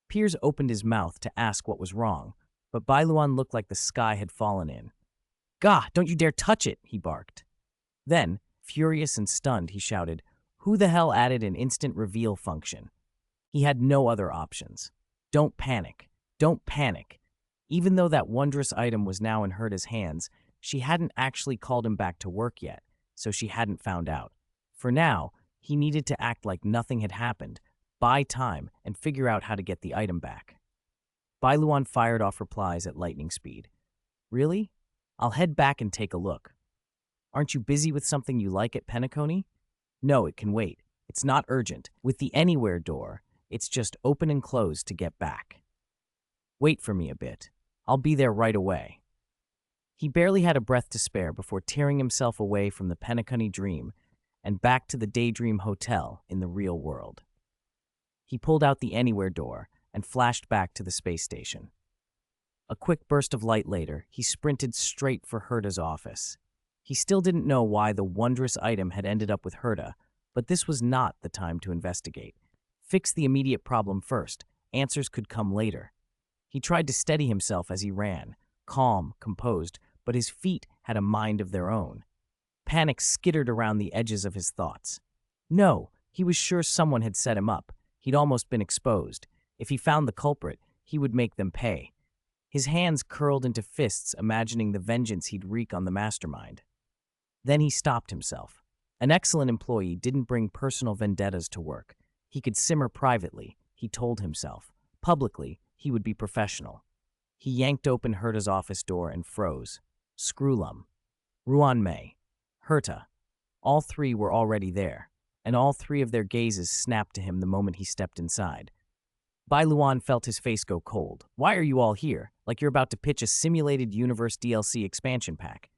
Piers opened his mouth to ask what was wrong, but Bai Luan looked like the sky had fallen in. Gah, don't you dare touch it, he barked. Then, furious and stunned, he shouted, Who the hell added an instant reveal function? He had no other options. Don't panic. Don't panic. Even though that wondrous item was now in Heita's hands, she hadn't actually called him back to work yet, so she hadn't found out. For now, he needed to act like nothing had happened, buy time, and figure out how to get the item back. Bai Luan fired off replies at lightning speed. Really? I'll head back and take a look. Aren't you busy with something you like at Penacony? No, it can wait. It's not urgent. With the Anywhere door, it's just open and close to get back. Wait for me a bit. I'll be there right away. He barely had a breath to spare before tearing himself away from the Penacony dream and back to the Daydream Hotel in the real world. He pulled out the Anywhere door and flashed back to the space station. A quick burst of light later, he sprinted straight for Heita's office. He still didn't know why the wondrous item had ended up with Heita, but this was not the time to investigate. Fix the immediate problem first. Answers could come later. He tried to steady himself as he ran, calm, composed, but his feet had a mind of their own. Panic skittered around the edges of his thoughts. No, he was sure someone had set him up. He'd almost been exposed. If he found the culprit, he would make them pay. His hands curled into fists, imagining the vengeance he'd wreak on the mastermind. Then he stopped himself. An excellent employee didn't bring personal vendettas to work. He could simmer privately, he told himself. Publicly, he would be professional. He yanked open Heita's office door and froze. Screwlum, Ruan Mei, Heita. All three were already there, and all three of their gazes snapped to him the moment he stepped inside. Bai Luan felt his face go cold. Why are you all here? Like you're about to pitch a simulated universe DLC expansion pack.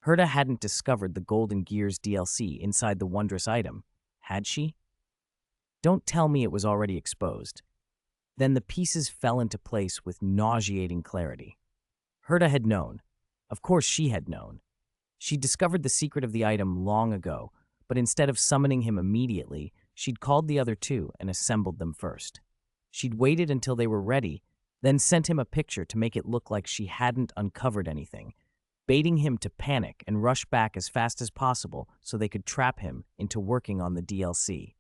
Heita hadn't discovered the Golden Gears DLC inside the wondrous item, had she? Don't tell me it was already exposed. Then the pieces fell into place with nauseating clarity. Heita had known. Of course she had known. She'd discovered the secret of the item long ago, but instead of summoning him immediately, she'd called the other two and assembled them first. She'd waited until they were ready, then sent him a picture to make it look like she hadn't uncovered anything, baiting him to panic and rush back as fast as possible so they could trap him into working on the DLC.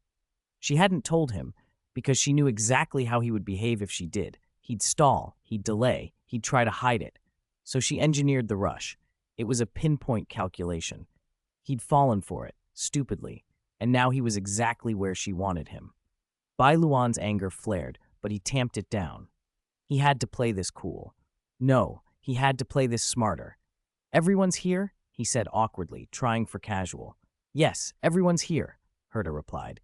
She hadn't told him because she knew exactly how he would behave if she did. He'd stall, he'd delay, he'd try to hide it. So she engineered the rush. It was a pinpoint calculation. He'd fallen for it, stupidly, and now he was exactly where she wanted him. Bai Luan's anger flared, but he tamped it down. He had to play this cool. No, he had to play this smarter. "Everyone's here?" he said awkwardly, trying for casual. "Yes, everyone's here," Heita replied.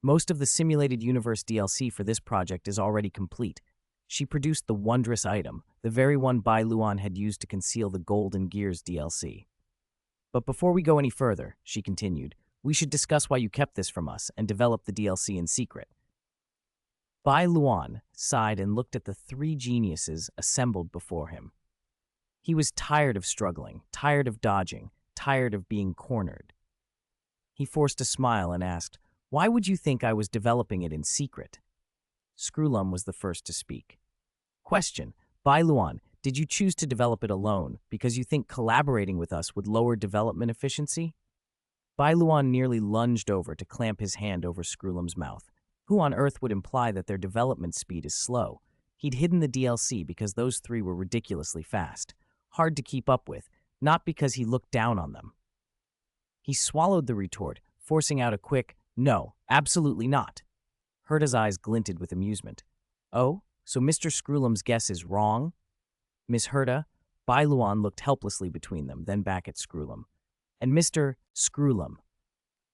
"Most of the simulated universe DLC for this project is already complete." She produced the wondrous item, the very one Bai Luan had used to conceal the Golden Gears DLC. "But before we go any further," she continued, "we should discuss why you kept this from us and developed the DLC in secret." Bai Luan sighed and looked at the three geniuses assembled before him. He was tired of struggling, tired of dodging, tired of being cornered. He forced a smile and asked, "Why would you think I was developing it in secret?" Screwlum was the first to speak. Question: Bai Luan, did you choose to develop it alone because you think collaborating with us would lower development efficiency? Bai Luan nearly lunged over to clamp his hand over Screwlum's mouth. Who on earth would imply that their development speed is slow? He'd hidden the DLC because those three were ridiculously fast, hard to keep up with, not because he looked down on them. He swallowed the retort, forcing out a quick, "No, absolutely not." Heita's eyes glinted with amusement. "Oh, so Mr. Screwlum's guess is wrong?" "Miss Heita?" Bai Luan looked helplessly between them, then back at Screwlum. "And Mr. Screwlum?"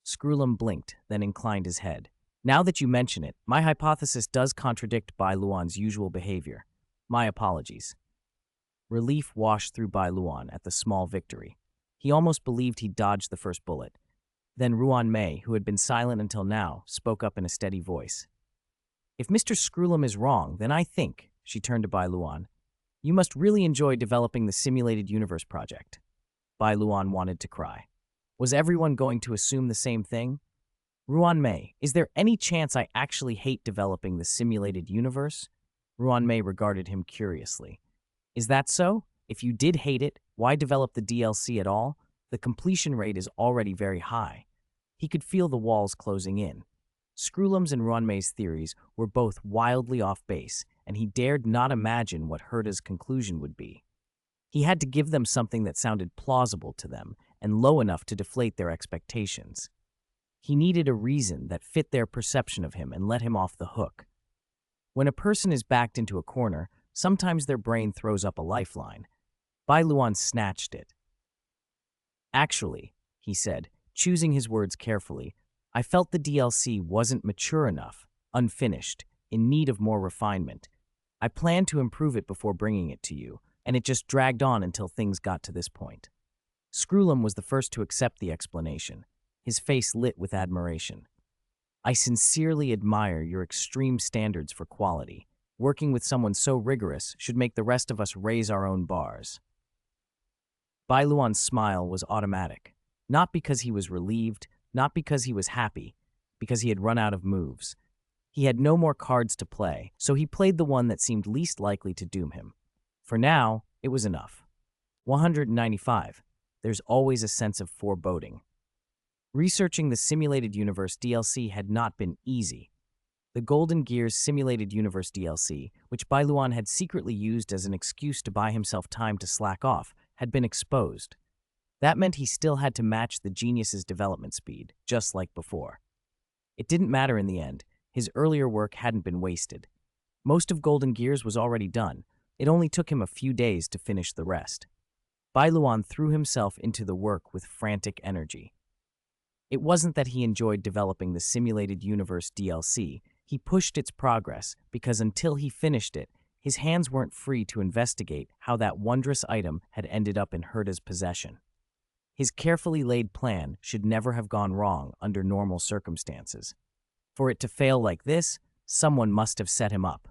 Screwlum blinked, then inclined his head. "Now that you mention it, my hypothesis does contradict Bai Luan's usual behavior. My apologies." Relief washed through Bai Luan at the small victory. He almost believed he'd dodged the first bullet. Then Ruan Mei, who had been silent until now, spoke up in a steady voice. "If Mr. Screwlum is wrong, then I think," she turned to Bai Luan, "you must really enjoy developing the simulated universe project." Bai Luan wanted to cry. Was everyone going to assume the same thing? "Ruan Mei, is there any chance I actually hate developing the simulated universe?" Ruan Mei regarded him curiously. "Is that so? If you did hate it, why develop the DLC at all? The completion rate is already very high." He could feel the walls closing in. Screwlum's and Ruan Mei's theories were both wildly off base, and he dared not imagine what Heita's conclusion would be. He had to give them something that sounded plausible to them and low enough to deflate their expectations. He needed a reason that fit their perception of him and let him off the hook. When a person is backed into a corner, sometimes their brain throws up a lifeline. Bai Luan snatched it. "Actually," he said, choosing his words carefully, "I felt the DLC wasn't mature enough, unfinished, in need of more refinement. I planned to improve it before bringing it to you, and it just dragged on until things got to this point." Screwlum was the first to accept the explanation, his face lit with admiration. "I sincerely admire your extreme standards for quality. Working with someone so rigorous should make the rest of us raise our own bars." Bai Luan's smile was automatic, not because he was relieved, not because he was happy, because he had run out of moves. He had no more cards to play, so he played the one that seemed least likely to doom him. For now, it was enough. 195. There's always a sense of foreboding. Researching the Simulated Universe DLC had not been easy. The Golden Gears Simulated Universe DLC, which Bai Luan had secretly used as an excuse to buy himself time to slack off, had been exposed. That meant he still had to match the genius's development speed, just like before. It didn't matter in the end. His earlier work hadn't been wasted. Most of Golden Gears was already done. It only took him a few days to finish the rest. Bai Luan threw himself into the work with frantic energy. It wasn't that he enjoyed developing the Simulated Universe DLC. He pushed its progress because until he finished it, his hands weren't free to investigate how that wondrous item had ended up in Heita's possession. His carefully laid plan should never have gone wrong under normal circumstances. For it to fail like this, someone must have set him up.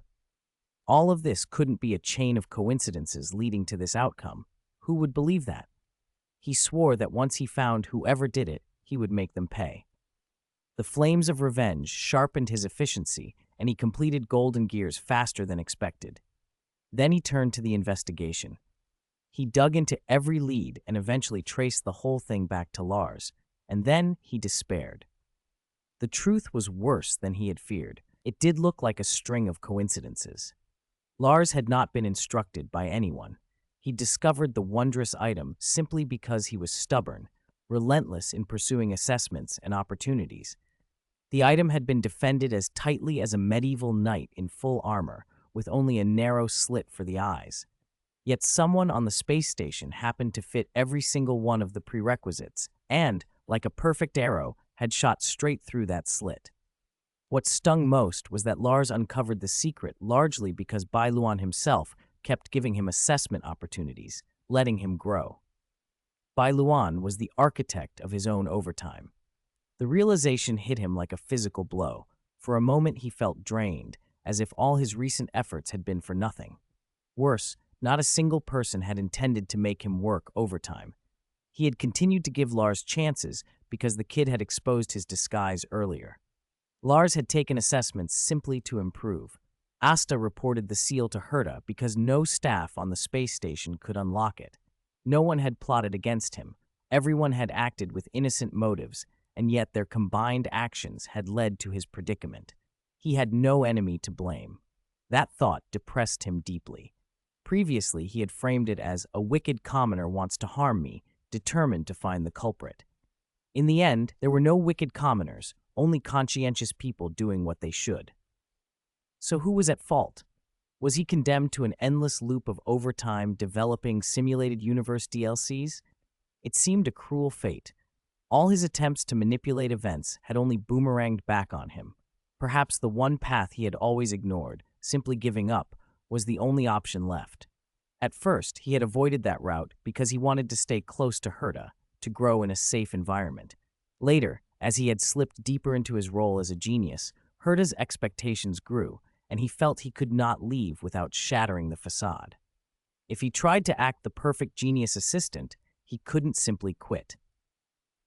All of this couldn't be a chain of coincidences leading to this outcome. Who would believe that? He swore that once he found whoever did it, he would make them pay. The flames of revenge sharpened his efficiency, and he completed Golden Gears faster than expected. Then he turned to the investigation. He dug into every lead and eventually traced the whole thing back to Lars, and then he despaired. The truth was worse than he had feared. It did look like a string of coincidences. Lars had not been instructed by anyone. He discovered the wondrous item simply because he was stubborn, relentless in pursuing assessments and opportunities. The item had been defended as tightly as a medieval knight in full armor, with only a narrow slit for the eyes. Yet someone on the space station happened to fit every single one of the prerequisites and, like a perfect arrow, had shot straight through that slit. What stung most was that Lars uncovered the secret largely because Bai Luan himself kept giving him assessment opportunities, letting him grow. Bai Luan was the architect of his own overtime. The realization hit him like a physical blow. For a moment he felt drained, as if all his recent efforts had been for nothing. Worse, not a single person had intended to make him work overtime. He had continued to give Lars chances because the kid had exposed his disguise earlier. Lars had taken assessments simply to improve. Asta reported the seal to Heita because no staff on the space station could unlock it. No one had plotted against him. Everyone had acted with innocent motives, and yet their combined actions had led to his predicament. He had no enemy to blame. That thought depressed him deeply. Previously, he had framed it as a wicked commoner wants to harm me, determined to find the culprit. In the end, there were no wicked commoners, only conscientious people doing what they should. So who was at fault? Was he condemned to an endless loop of overtime developing simulated universe DLCs? It seemed a cruel fate. All his attempts to manipulate events had only boomeranged back on him. Perhaps the one path he had always ignored, simply giving up, was the only option left. At first, he had avoided that route because he wanted to stay close to Heita, to grow in a safe environment. Later, as he had slipped deeper into his role as a genius, Heita's expectations grew, and he felt he could not leave without shattering the facade. If he tried to act the perfect genius assistant, he couldn't simply quit.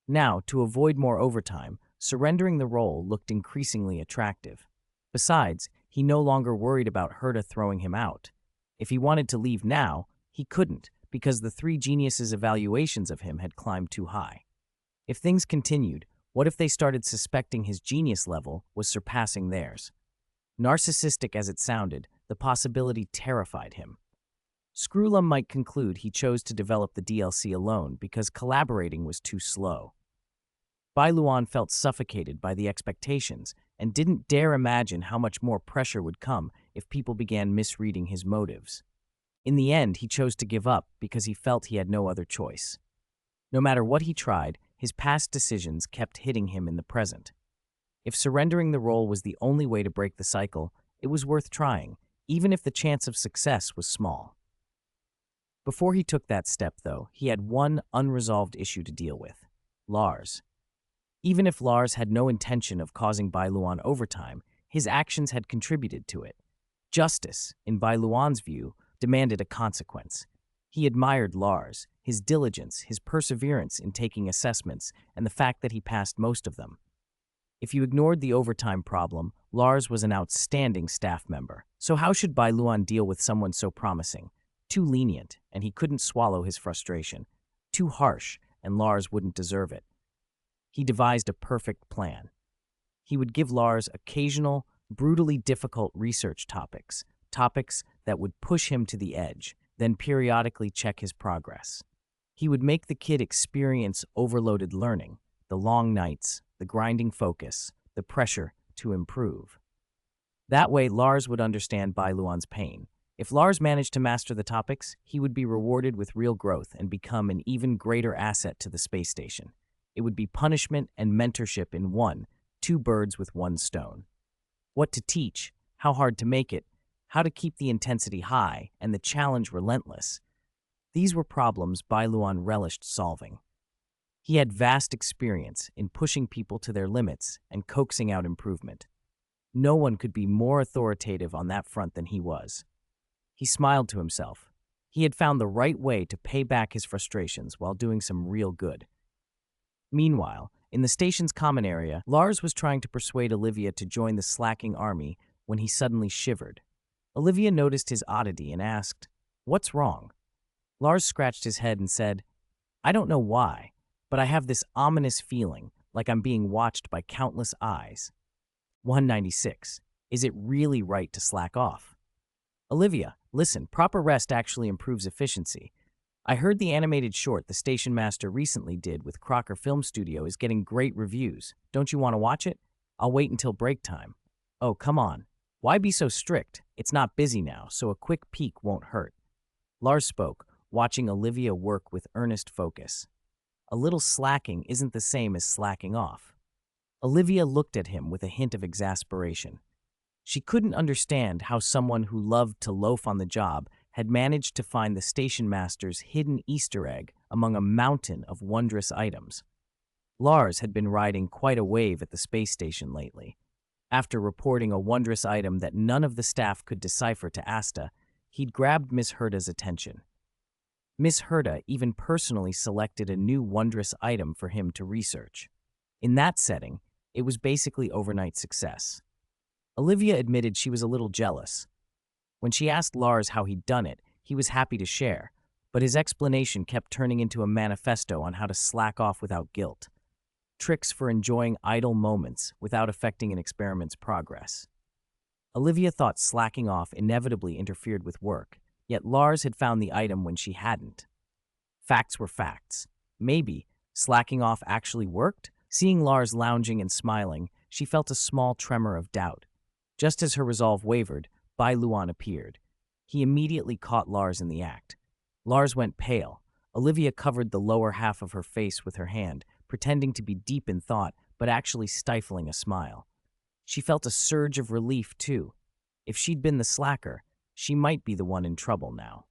Now, to avoid more overtime, surrendering the role looked increasingly attractive. Besides, he no longer worried about Heita throwing him out. If he wanted to leave now, he couldn't, because the three geniuses' evaluations of him had climbed too high. If things continued, what if they started suspecting his genius level was surpassing theirs? Narcissistic as it sounded, the possibility terrified him. Screwlum might conclude he chose to develop the DLC alone because collaborating was too slow. Bai Luan felt suffocated by the expectations and didn't dare imagine how much more pressure would come if people began misreading his motives. In the end, he chose to give up because he felt he had no other choice. No matter what he tried, his past decisions kept hitting him in the present. If surrendering the role was the only way to break the cycle, it was worth trying, even if the chance of success was small. Before he took that step, though, he had one unresolved issue to deal with: Lars. Even if Lars had no intention of causing Bai Luan overtime, his actions had contributed to it. Justice, in Bai Luan's view, demanded a consequence. He admired Lars, his diligence, his perseverance in taking assessments, and the fact that he passed most of them. If you ignored the overtime problem, Lars was an outstanding staff member. So how should Bai Luan deal with someone so promising? Too lenient, and he couldn't swallow his frustration. Too harsh, and Lars wouldn't deserve it. He devised a perfect plan. He would give Lars occasional, brutally difficult research topics that would push him to the edge, then periodically check his progress. He would make the kid experience overloaded learning, the long nights, the grinding focus, the pressure to improve. That way, Lars would understand Bai Luan's pain. If Lars managed to master the topics, he would be rewarded with real growth and become an even greater asset to the space station. It would be punishment and mentorship in one, two birds with one stone. What to teach, how hard to make it, how to keep the intensity high and the challenge relentless. These were problems Bai Luan relished solving. He had vast experience in pushing people to their limits and coaxing out improvement. No one could be more authoritative on that front than he was. He smiled to himself. He had found the right way to pay back his frustrations while doing some real good. Meanwhile, in the station's common area, Lars was trying to persuade Olivia to join the slacking army when he suddenly shivered. Olivia noticed his oddity and asked, "What's wrong?" Lars scratched his head and said, "I don't know why, but I have this ominous feeling, like I'm being watched by countless eyes." 196. Is it really right to slack off? Olivia, Listen, proper rest actually improves efficiency. I heard the animated short the station master recently did with Crocker Film Studio is getting great reviews. Don't you want to watch it? I'll wait until break time. Oh, come on. Why be so strict? It's not busy now, so a quick peek won't hurt. Lars spoke, watching Olivia work with earnest focus. A little slacking isn't the same as slacking off. Olivia looked at him with a hint of exasperation. She couldn't understand how someone who loved to loaf on the job had managed to find the station master's hidden Easter egg among a mountain of wondrous items. Lars had been riding quite a wave at the space station lately. After reporting a wondrous item that none of the staff could decipher to Asta, he'd grabbed Miss Herta's attention. Miss Herta even personally selected a new wondrous item for him to research. In that setting, it was basically overnight success. Olivia admitted she was a little jealous. When she asked Lars how he'd done it, he was happy to share, but his explanation kept turning into a manifesto on how to slack off without guilt. Tricks for enjoying idle moments without affecting an experiment's progress. Olivia thought slacking off inevitably interfered with work, yet Lars had found the item when she hadn't. Facts were facts. Maybe slacking off actually worked? Seeing Lars lounging and smiling, she felt a small tremor of doubt. Just as her resolve wavered, Bai Luan appeared. He immediately caught Lars in the act. Lars went pale. Olivia covered the lower half of her face with her hand, pretending to be deep in thought, but actually stifling a smile. She felt a surge of relief, too. If she'd been the slacker, she might be the one in trouble now.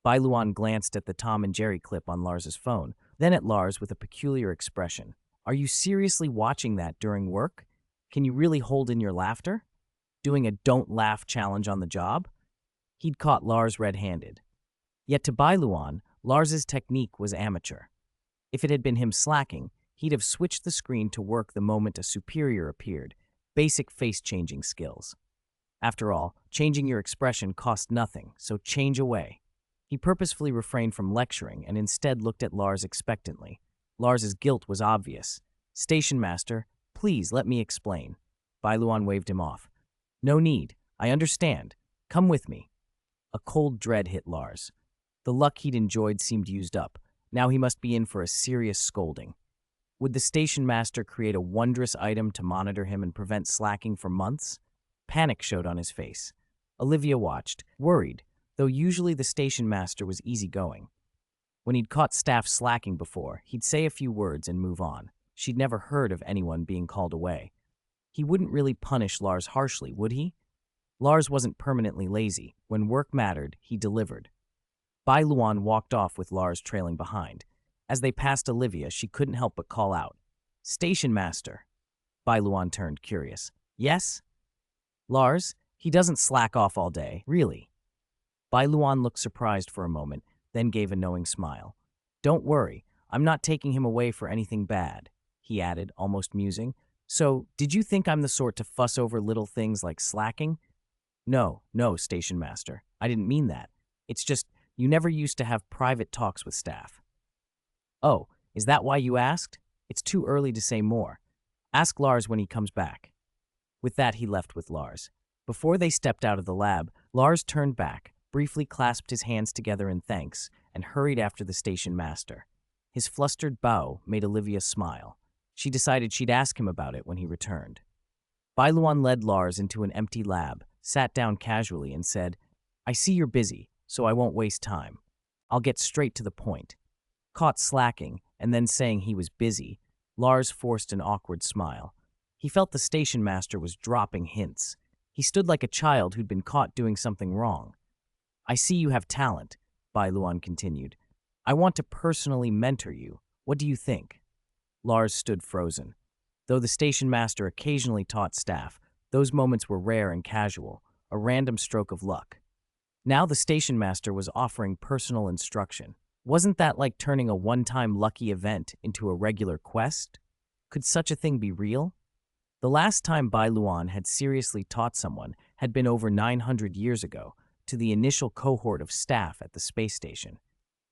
Bai Luan glanced at the Tom and Jerry clip on Lars's phone, then at Lars with a peculiar expression. Are you seriously watching that during work? Can you really hold in your laughter? Doing a don't laugh challenge on the job? He'd caught Lars red-handed. Yet to Bai Luan, Lars's technique was amateur. If it had been him slacking, he'd have switched the screen to work the moment a superior appeared, basic face-changing skills. After all, changing your expression cost nothing, so change away. He purposefully refrained from lecturing and instead looked at Lars expectantly. Lars's guilt was obvious. Station master, please let me explain. Bai Luan waved him off. No need. I understand. Come with me. A cold dread hit Lars. The luck he'd enjoyed seemed used up. Now he must be in for a serious scolding. Would the station master create a wondrous item to monitor him and prevent slacking for months? Panic showed on his face. Olivia watched, worried, though usually the station master was easygoing. When he'd caught staff slacking before, he'd say a few words and move on. She'd never heard of anyone being called away. He wouldn't really punish Lars harshly, would he? Lars wasn't permanently lazy. When work mattered, he delivered. Bai Luan walked off with Lars trailing behind. As they passed Olivia, she couldn't help but call out, Station master. Bai Luan turned curious. Yes? Lars, he doesn't slack off all day, really. Bai Luan looked surprised for a moment, then gave a knowing smile. Don't worry, I'm not taking him away for anything bad, he added, almost musing. So, did you think I'm the sort to fuss over little things like slacking? No, station master. I didn't mean that. It's just, you never used to have private talks with staff. Oh, is that why you asked? It's too early to say more. Ask Lars when he comes back. With that, he left with Lars. Before they stepped out of the lab, Lars turned back, briefly clasped his hands together in thanks, and hurried after the station master. His flustered bow made Olivia smile. She decided she'd ask him about it when he returned. Bai Luan led Lars into an empty lab, sat down casually, and said, I see you're busy, so I won't waste time. I'll get straight to the point. Caught slacking, and then saying he was busy, Lars forced an awkward smile. He felt the station master was dropping hints. He stood like a child who'd been caught doing something wrong. I see you have talent, Bai Luan continued. I want to personally mentor you. What do you think? Lars stood frozen. Though the station master occasionally taught staff, those moments were rare and casual, a random stroke of luck. Now the station master was offering personal instruction. Wasn't that like turning a one-time lucky event into a regular quest? Could such a thing be real? The last time Bai Luan had seriously taught someone had been over 900 years ago, to the initial cohort of staff at the space station.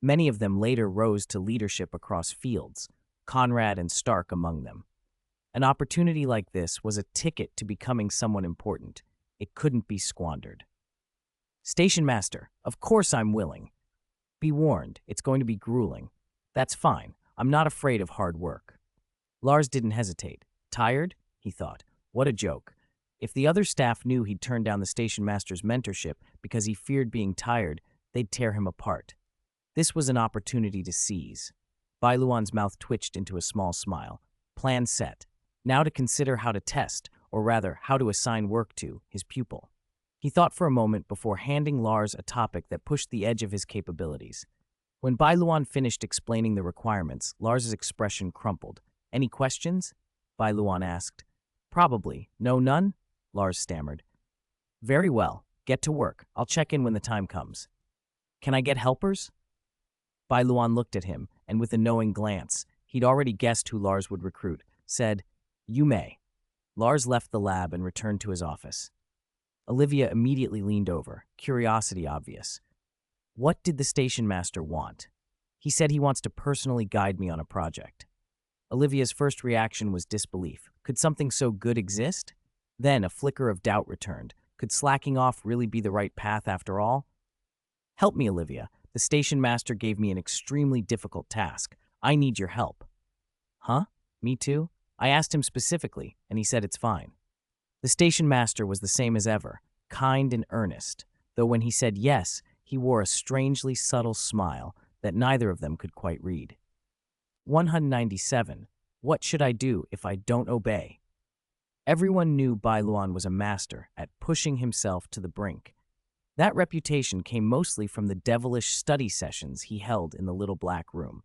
Many of them later rose to leadership across fields, Conrad and Stark among them. An opportunity like this was a ticket to becoming someone important. It couldn't be squandered. Station Master, of course I'm willing. Be warned, it's going to be grueling. That's fine. I'm not afraid of hard work. Lars didn't hesitate. Tired? He thought. What a joke. If the other staff knew he'd turned down the station master's mentorship because he feared being tired, they'd tear him apart. This was an opportunity to seize. Bai Luan's mouth twitched into a small smile. Plan set. Now to consider how to test, or rather, how to assign work to, his pupil. He thought for a moment before handing Lars a topic that pushed the edge of his capabilities. When Bai Luan finished explaining the requirements, Lars's expression crumpled. Any questions? Bai Luan asked. Probably. No, none? Lars stammered. Very well. Get to work. I'll check in when the time comes. Can I get helpers? Bai Luan looked at him, and with a knowing glance, he'd already guessed who Lars would recruit, said, You may. Lars left the lab and returned to his office. Olivia immediately leaned over, curiosity obvious. What did the station master want? He said he wants to personally guide me on a project. Olivia's first reaction was disbelief. Could something so good exist? Then a flicker of doubt returned. Could slacking off really be the right path after all? Help me, Olivia. The station master gave me an extremely difficult task. I need your help. Huh? Me too? I asked him specifically, and he said it's fine. The station master was the same as ever, kind and earnest, though when he said yes, he wore a strangely subtle smile that neither of them could quite read. 197. What should I do if I don't obey? Everyone knew Bai Luan was a master at pushing himself to the brink. That reputation came mostly from the devilish study sessions he held in the little black room.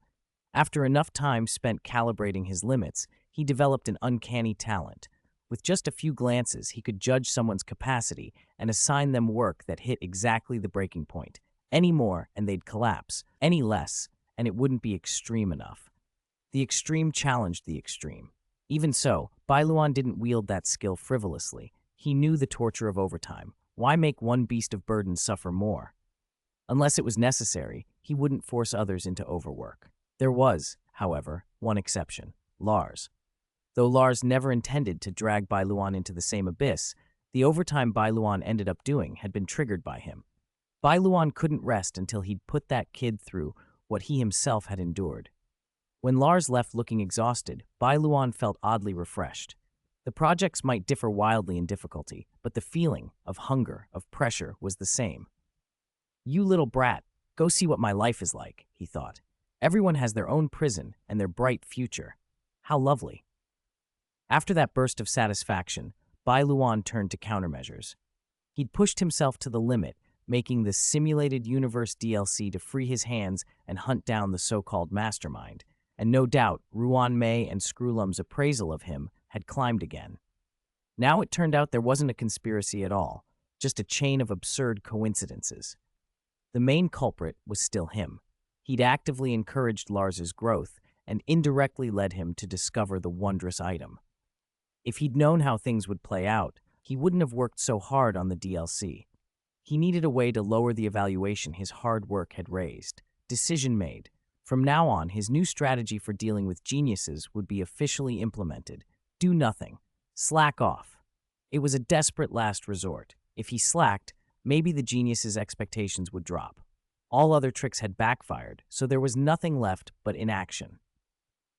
After enough time spent calibrating his limits, he developed an uncanny talent. With just a few glances, he could judge someone's capacity and assign them work that hit exactly the breaking point. Any more, and they'd collapse. Any less, and it wouldn't be extreme enough. The extreme challenged the extreme. Even so, Bai Luan didn't wield that skill frivolously. He knew the torture of overtime. Why make one beast of burden suffer more? Unless it was necessary, he wouldn't force others into overwork. There was, however, one exception: Lars. Though Lars never intended to drag Bai Luan into the same abyss, the overtime Bai Luan ended up doing had been triggered by him. Bai Luan couldn't rest until he'd put that kid through what he himself had endured. When Lars left looking exhausted, Bai Luan felt oddly refreshed. The projects might differ wildly in difficulty, but the feeling of hunger, of pressure, was the same. You little brat, go see what my life is like, he thought. Everyone has their own prison and their bright future. How lovely. After that burst of satisfaction, Bai Luan turned to countermeasures. He'd pushed himself to the limit, making the simulated universe DLC to free his hands and hunt down the so-called mastermind. And no doubt, Ruan Mei and Screwlum's appraisal of him had climbed again. Now it turned out there wasn't a conspiracy at all, just a chain of absurd coincidences. The main culprit was still him. He'd actively encouraged Lars's growth and indirectly led him to discover the wondrous item. If he'd known how things would play out, he wouldn't have worked so hard on the DLC. He needed a way to lower the evaluation his hard work had raised. Decision made. From now on, his new strategy for dealing with geniuses would be officially implemented. Do nothing. Slack off. It was a desperate last resort. If he slacked, maybe the genius's expectations would drop. All other tricks had backfired, so there was nothing left but inaction.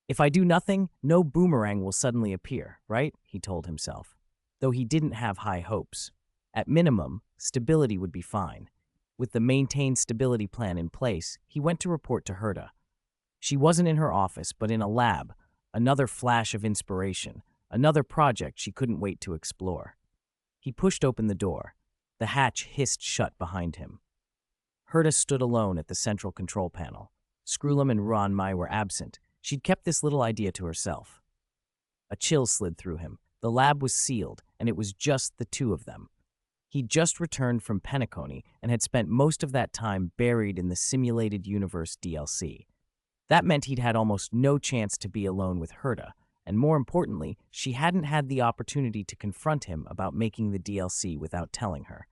If I do nothing, no boomerang will suddenly appear, right? He told himself, though he didn't have high hopes. At minimum, stability would be fine. With the maintained stability plan in place, he went to report to Heita. She wasn't in her office, but in a lab, another flash of inspiration, another project she couldn't wait to explore. He pushed open the door. The hatch hissed shut behind him. Heita stood alone at the central control panel. Screwlum and Ruan Mei were absent. She'd kept this little idea to herself. A chill slid through him. The lab was sealed, and it was just the two of them. He'd just returned from Penacony and had spent most of that time buried in the simulated universe DLC. That meant he'd had almost no chance to be alone with Heita, and more importantly, she hadn't had the opportunity to confront him about making the DLC without telling her.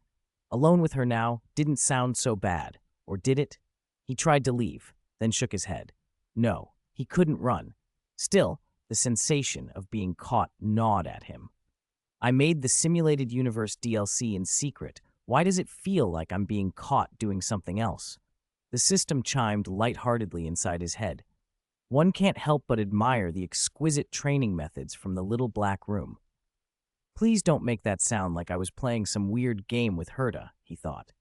Alone with her now didn't sound so bad, or did it? He tried to leave, then shook his head. No, he couldn't run. Still, the sensation of being caught gnawed at him. I made the simulated universe DLC in secret, Why does it feel like I'm being caught doing something else? The system chimed lightheartedly inside his head. One can't help but admire the exquisite training methods from the little black room. Please don't make that sound like I was playing some weird game with Heita, he thought.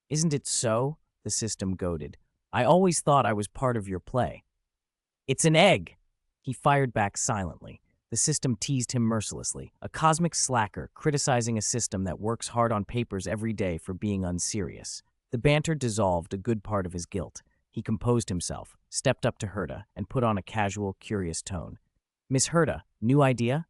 Isn't it so? The system goaded. I always thought I was part of your play. It's an egg! He fired back silently. The system teased him mercilessly, a cosmic slacker criticizing a system that works hard on papers every day for being unserious. The banter dissolved a good part of his guilt. He composed himself, stepped up to Heita, and put on a casual, curious tone. Miss Heita, new idea?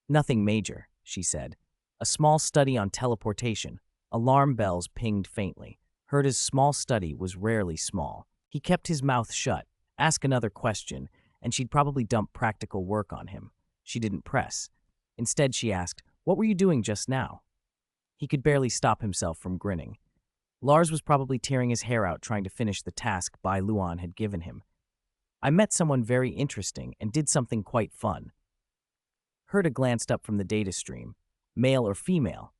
Nothing major, she said. A small study on teleportation. Alarm bells pinged faintly. Heita's small study was rarely small. He kept his mouth shut. Ask another question, and she'd probably dump practical work on him. She didn't press. Instead, she asked, "What were you doing just now?" He could barely stop himself from grinning. Lars was probably tearing his hair out trying to finish the task Bai Luan had given him. I met someone very interesting and did something quite fun. Heita glanced up from the data stream. Male or female?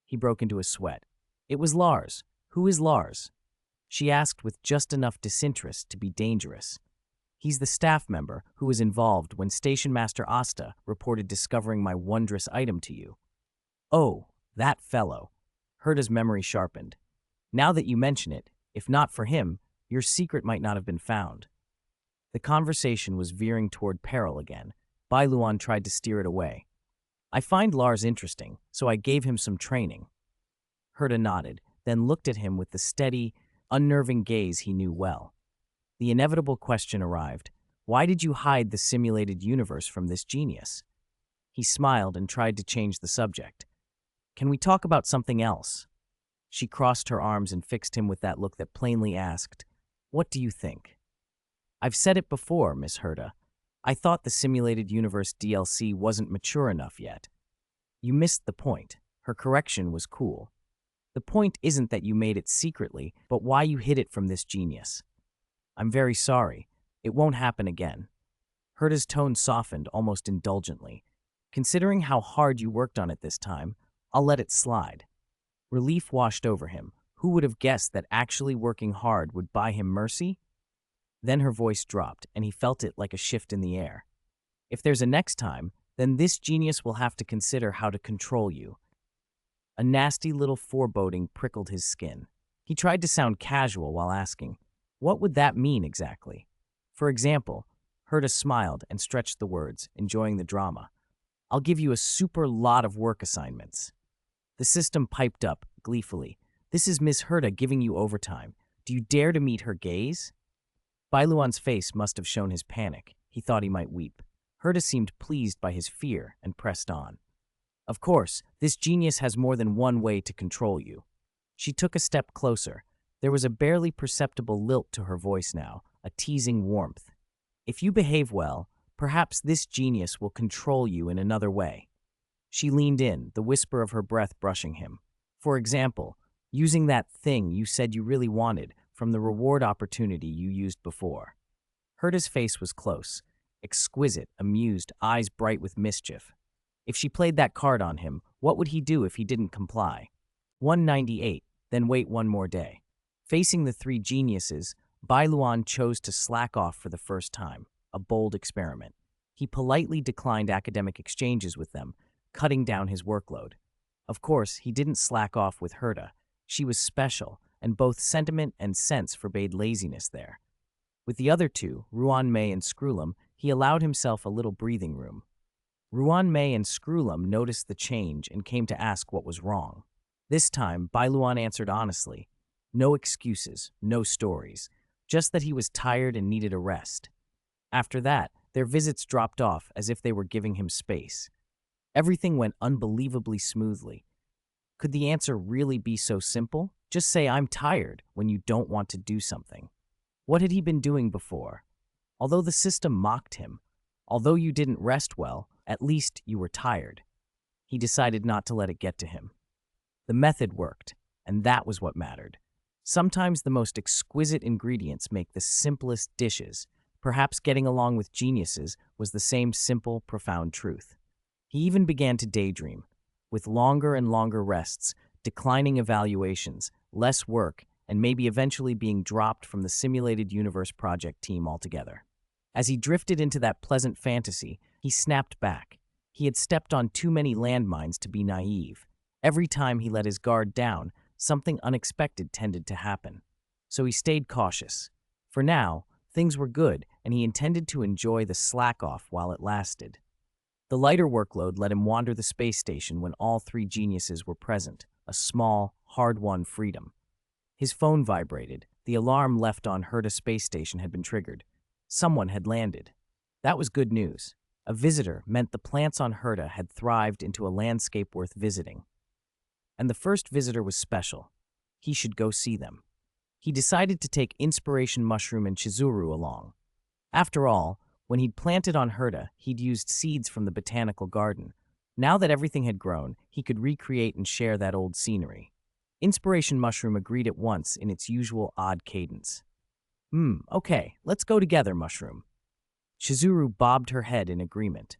He broke into a sweat. It was Lars. Who is Lars? She asked with just enough disinterest to be dangerous. He's the staff member who was involved when Station Master Asta reported discovering my wondrous item to you. Oh, that fellow. Heita's memory sharpened. Now that you mention it, if not for him, your secret might not have been found. The conversation was veering toward peril again. Bai Luan tried to steer it away. I find Lars interesting, so I gave him some training. Heita nodded, then looked at him with the steady, unnerving gaze he knew well. The inevitable question arrived. Why did you hide the simulated universe from this genius? He smiled and tried to change the subject. Can we talk about something else? She crossed her arms and fixed him with that look that plainly asked, What do you think? I've said it before, Miss Heita. I thought the simulated universe DLC wasn't mature enough yet. You missed the point. Her correction was cool. The point isn't that you made it secretly, but why you hid it from this genius. I'm very sorry. It won't happen again. Heita's tone softened almost indulgently. Considering how hard you worked on it this time, I'll let it slide. Relief washed over him. Who would have guessed that actually working hard would buy him mercy? Then her voice dropped, and he felt it like a shift in the air. If there's a next time, then this genius will have to consider how to control you. A nasty little foreboding prickled his skin. He tried to sound casual while asking, what would that mean exactly? For example, Heita smiled and stretched the words, enjoying the drama. I'll give you a super lot of work assignments. The system piped up, gleefully. This is Miss Heita giving you overtime. Do you dare to meet her gaze? Bai Luan's face must have shown his panic. He thought he might weep. Heita seemed pleased by his fear and pressed on. Of course, this genius has more than one way to control you. She took a step closer. There was a barely perceptible lilt to her voice now, a teasing warmth. If you behave well, perhaps this genius will control you in another way. She leaned in, the whisper of her breath brushing him. For example, using that thing you said you really wanted from the reward opportunity you used before. Heita's face was close, exquisite, amused, eyes bright with mischief. If she played that card on him, what would he do if he didn't comply? 198, then wait one more day. Facing the three geniuses, Bai Luan chose to slack off for the first time, a bold experiment. He politely declined academic exchanges with them, cutting down his workload. Of course, he didn't slack off with Heita. She was special, and both sentiment and sense forbade laziness there. With the other two, Ruan Mei and Screwlum, he allowed himself a little breathing room. Ruan Mei and Screwlum noticed the change and came to ask what was wrong. This time, Bai Luan answered honestly. No excuses, no stories, just that he was tired and needed a rest. After that, their visits dropped off as if they were giving him space. Everything went unbelievably smoothly. Could the answer really be so simple? Just say I'm tired when you don't want to do something. What had he been doing before? Although the system mocked him, although you didn't rest well, at least you were tired. He decided not to let it get to him. The method worked, and that was what mattered. Sometimes the most exquisite ingredients make the simplest dishes. Perhaps getting along with geniuses was the same simple, profound truth. He even began to daydream. With longer and longer rests, declining evaluations, less work, and maybe eventually being dropped from the simulated universe project team altogether. As he drifted into that pleasant fantasy, he snapped back. He had stepped on too many landmines to be naive. Every time he let his guard down, something unexpected tended to happen. So he stayed cautious. For now, things were good, and he intended to enjoy the slack-off while it lasted. The lighter workload let him wander the space station when all three geniuses were present, a small, hard-won freedom. His phone vibrated. The alarm left on Heita space station had been triggered. Someone had landed. That was good news. A visitor meant the plants on Heita had thrived into a landscape worth visiting. And the first visitor was special. He should go see them. He decided to take Inspiration Mushroom and Chizuru along. After all, when he'd planted on Heita, he'd used seeds from the botanical garden. Now that everything had grown, he could recreate and share that old scenery. Inspiration Mushroom agreed at once in its usual odd cadence. Okay, let's go together, Mushroom." Chizuru bobbed her head in agreement.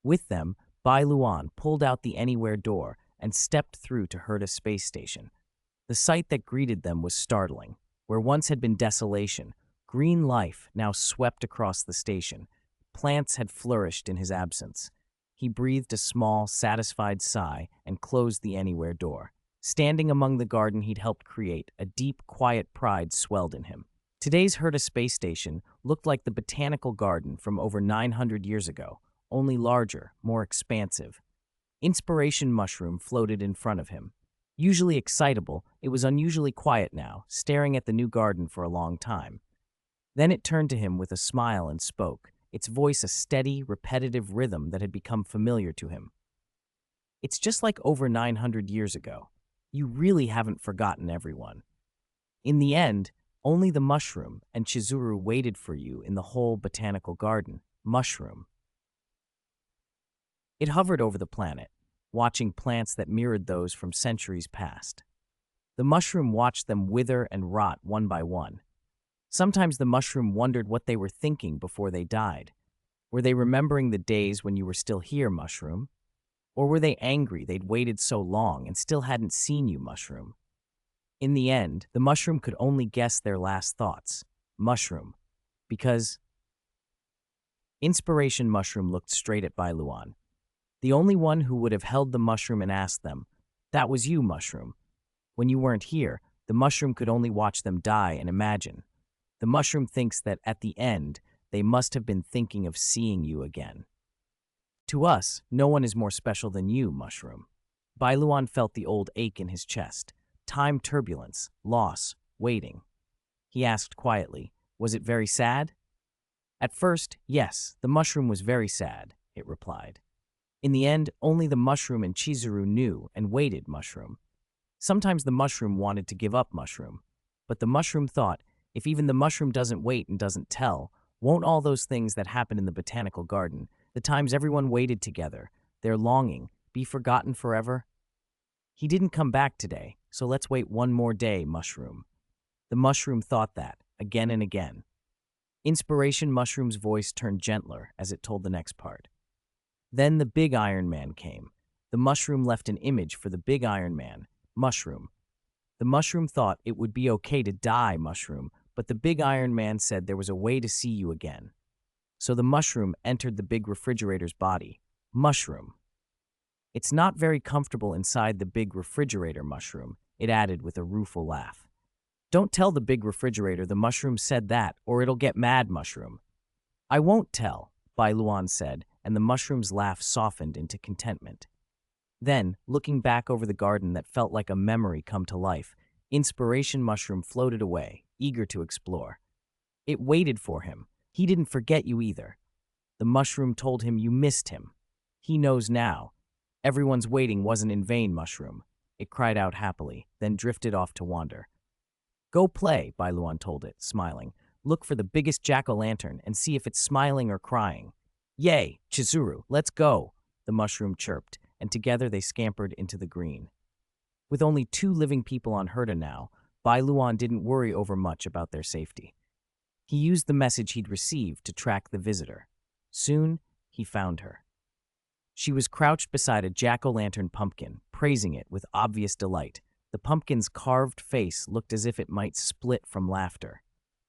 With them, Bai Luan pulled out the anywhere door and stepped through to Heita space station. The sight that greeted them was startling. Where once had been desolation, green life now swept across the station. Plants had flourished in his absence. He breathed a small, satisfied sigh and closed the anywhere door. Standing among the garden he'd helped create, a deep, quiet pride swelled in him. Today's Heita space station looked like the botanical garden from over 900 years ago, only larger, more expansive. Inspiration Mushroom floated in front of him. Usually excitable, it was unusually quiet now, staring at the new garden for a long time. Then it turned to him with a smile and spoke, its voice a steady, repetitive rhythm that had become familiar to him. "It's just like over 900 years ago. You really haven't forgotten everyone. In the end, only the mushroom and Chizuru waited for you in the whole botanical garden. Mushroom." It hovered over the planet, watching plants that mirrored those from centuries past. The mushroom watched them wither and rot one by one. Sometimes the mushroom wondered what they were thinking before they died. Were they remembering the days when you were still here, Mushroom? Or were they angry they'd waited so long and still hadn't seen you, Mushroom? In the end, the mushroom could only guess their last thoughts. Mushroom. Because Inspiration Mushroom looked straight at Bai Luan. The only one who would have held the mushroom and asked them, "That was you, Mushroom." When you weren't here, the mushroom could only watch them die and imagine. The mushroom thinks that at the end, they must have been thinking of seeing you again. To us, no one is more special than you, Mushroom. Bai Luan felt the old ache in his chest. Time turbulence, loss, waiting. He asked quietly, "Was it very sad?" At first, yes, the mushroom was very sad, it replied. In the end, only the mushroom and Chizuru knew and waited, Mushroom. Sometimes the mushroom wanted to give up, Mushroom. But the mushroom thought, if even the mushroom doesn't wait and doesn't tell, won't all those things that happened in the botanical garden, the times everyone waited together, their longing, be forgotten forever? He didn't come back today, so let's wait one more day, Mushroom. The mushroom thought that, again and again. Inspiration Mushroom's voice turned gentler as it told the next part. Then the big Iron Man came. The mushroom left an image for the big Iron Man, Mushroom. The mushroom thought it would be okay to die, Mushroom, but the big Iron Man said there was a way to see you again. So the mushroom entered the big refrigerator's body. Mushroom. "It's not very comfortable inside the big refrigerator, Mushroom," it added with a rueful laugh. "Don't tell the big refrigerator the mushroom said that, or it'll get mad, Mushroom." "I won't tell," Bai Luan said, and the mushroom's laugh softened into contentment. Then, looking back over the garden that felt like a memory come to life, Inspiration Mushroom floated away, eager to explore. It waited for him. He didn't forget you either. The mushroom told him you missed him. He knows now. Everyone's waiting wasn't in vain, Mushroom. It cried out happily, then drifted off to wander. "Go play," Bai Luan told it, smiling. "Look for the biggest jack-o'-lantern and see if it's smiling or crying." "Yay, Chizuru, let's go," the mushroom chirped, and together they scampered into the green. With only 2 living people on Heita now, Bai Luan didn't worry over much about their safety. He used the message he'd received to track the visitor. Soon, he found her. She was crouched beside a jack-o'-lantern pumpkin, praising it with obvious delight. The pumpkin's carved face looked as if it might split from laughter.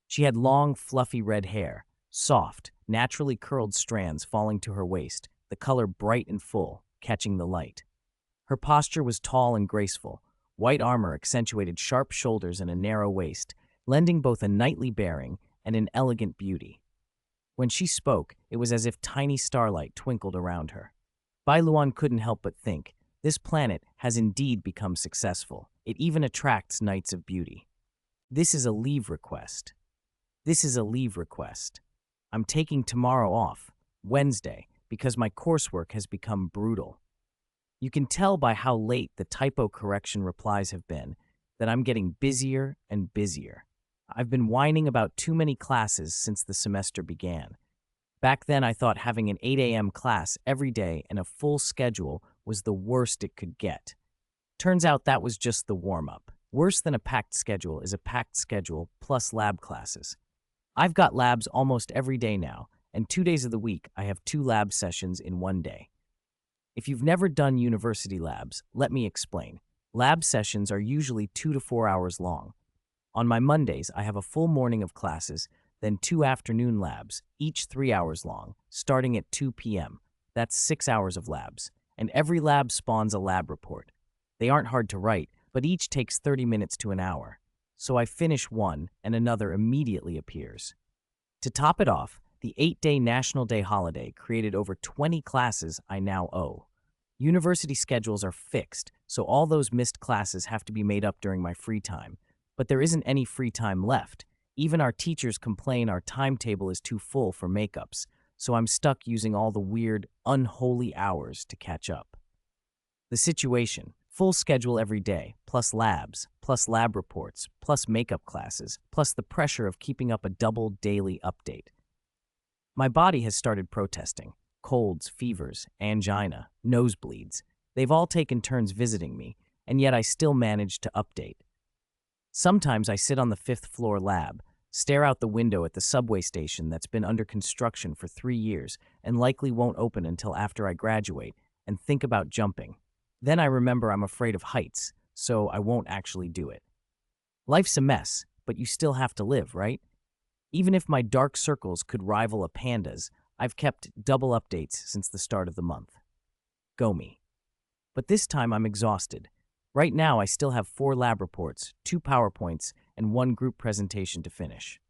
She had long, fluffy red hair, soft, naturally curled strands falling to her waist, the color bright and full, catching the light. Her posture was tall and graceful. White armor accentuated sharp shoulders and a narrow waist, lending both a knightly bearing and an elegant beauty. When she spoke, it was as if tiny starlight twinkled around her. Bai Luan couldn't help but think, this planet has indeed become successful. It even attracts knights of beauty. This is a leave request. This is a leave request. I'm taking tomorrow off, Wednesday, because my coursework has become brutal. You can tell by how late the typo correction replies have been that I'm getting busier and busier. I've been whining about too many classes since the semester began. Back then, I thought having an 8 a.m. class every day and a full schedule was the worst it could get. Turns out that was just the warm-up. Worse than a packed schedule is a packed schedule plus lab classes. I've got labs almost every day now, and 2 days of the week I have 2 lab sessions in one day. If you've never done university labs, let me explain. Lab sessions are usually 2 to 4 hours long. On my Mondays, I have a full morning of classes, then 2 afternoon labs, each 3 hours long, starting at 2 p.m. That's 6 hours of labs, and every lab spawns a lab report. They aren't hard to write, but each takes 30 minutes to an hour. So I finish one, and another immediately appears. To top it off, the 8-day National Day holiday created over 20 classes I now owe. University schedules are fixed, so all those missed classes have to be made up during my free time. But there isn't any free time left. Even our teachers complain our timetable is too full for makeups, so I'm stuck using all the weird, unholy hours to catch up. The situation: full schedule every day, plus labs, plus lab reports, plus makeup classes, plus the pressure of keeping up a double daily update. My body has started protesting. Colds, fevers, angina, nosebleeds. They've all taken turns visiting me, and yet I still manage to update. Sometimes I sit on the 5th floor lab, stare out the window at the subway station that's been under construction for 3 years and likely won't open until after I graduate, and think about jumping. Then I remember I'm afraid of heights, so I won't actually do it. Life's a mess, but you still have to live, right? Even if my dark circles could rival a panda's, I've kept double updates since the start of the month. Go me. But this time I'm exhausted. Right now I still have 4 lab reports, 2 PowerPoints, and 1 group presentation to finish.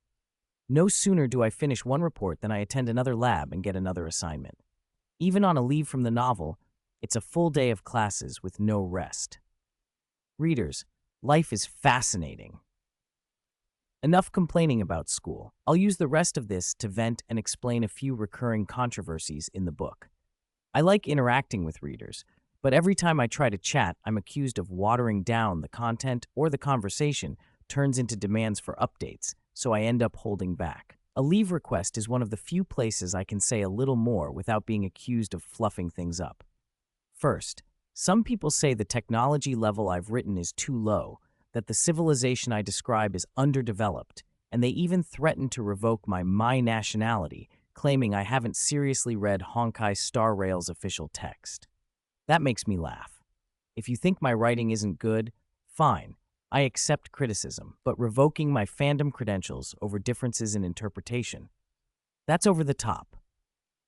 No sooner do I finish one report than I attend another lab and get another assignment. Even on a leave from the novel, it's a full day of classes with no rest. Readers, life is fascinating. Enough complaining about school. I'll use the rest of this to vent and explain a few recurring controversies in the book. I like interacting with readers, but every time I try to chat, I'm accused of watering down the content, or the conversation turns into demands for updates, so I end up holding back. A leave request is one of the few places I can say a little more without being accused of fluffing things up. First, some people say the technology level I've written is too low, that the civilization I describe is underdeveloped, and they even threaten to revoke my nationality, claiming I haven't seriously read Honkai Star Rail's official text. That makes me laugh. If you think my writing isn't good, fine, I accept criticism, but revoking my fandom credentials over differences in interpretation, that's over the top.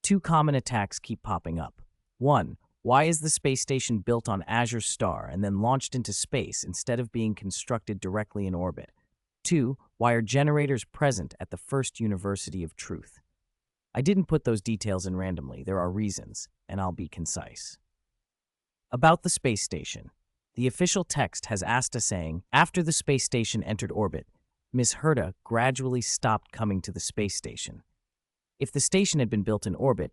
2 common attacks keep popping up. 1. Why is the space station built on Azure's star and then launched into space instead of being constructed directly in orbit? 2. Why are generators present at the first University of Truth? I didn't put those details in randomly. There are reasons, and I'll be concise. About the space station. The official text has Asta saying, after the space station entered orbit, Miss Heita gradually stopped coming to the space station. If the station had been built in orbit,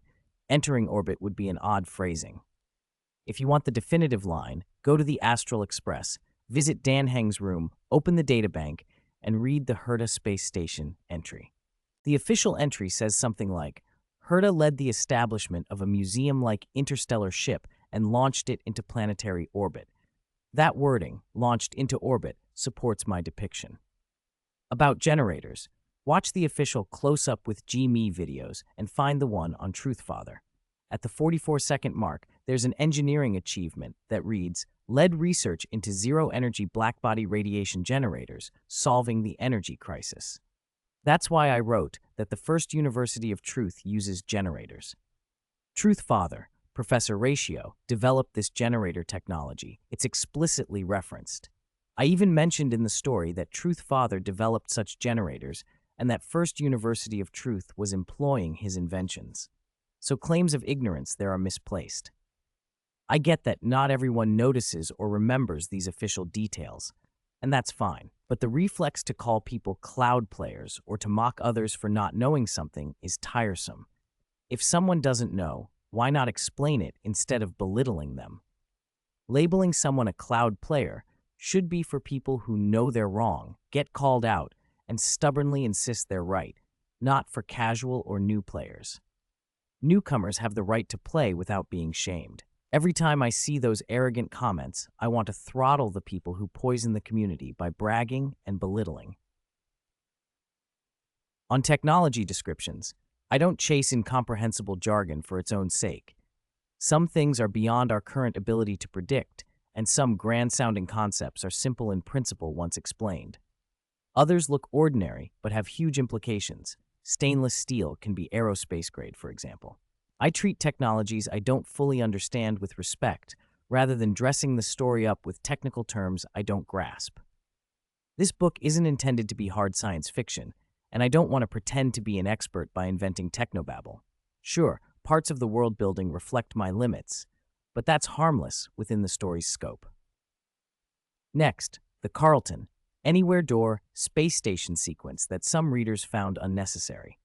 entering orbit would be an odd phrasing. If you want the definitive line, go to the Astral Express, visit Dan Heng's room, open the databank, and read the Heita space station entry. The official entry says something like, Heita led the establishment of a museum-like interstellar ship and launched it into planetary orbit. That wording, launched into orbit, supports my depiction. About generators, watch the official close-up with G Me videos and find the one on Truthfather. At the 44-second mark, there's an engineering achievement that reads, led research into zero-energy blackbody radiation generators, solving the energy crisis. That's why I wrote that the first University of Truth uses generators. Truth Father, Professor Ratio, developed this generator technology. It's explicitly referenced. I even mentioned in the story that Truth Father developed such generators and that First University of Truth was employing his inventions. So claims of ignorance there are misplaced. I get that not everyone notices or remembers these official details, and that's fine. But the reflex to call people cloud players or to mock others for not knowing something is tiresome. If someone doesn't know, why not explain it instead of belittling them? Labeling someone a cloud player should be for people who know they're wrong, get called out, and stubbornly insist they're right, not for casual or new players. Newcomers have the right to play without being shamed. Every time I see those arrogant comments, I want to throttle the people who poison the community by bragging and belittling. On technology descriptions, I don't chase incomprehensible jargon for its own sake. Some things are beyond our current ability to predict, and some grand-sounding concepts are simple in principle once explained. Others look ordinary but have huge implications. Stainless steel can be aerospace grade, for example. I treat technologies I don't fully understand with respect, rather than dressing the story up with technical terms I don't grasp. This book isn't intended to be hard science fiction, and I don't want to pretend to be an expert by inventing technobabble. Sure, parts of the world building reflect my limits, but that's harmless within the story's scope. Next, the Carlton, Anywhere Door, space station sequence that some readers found unnecessary.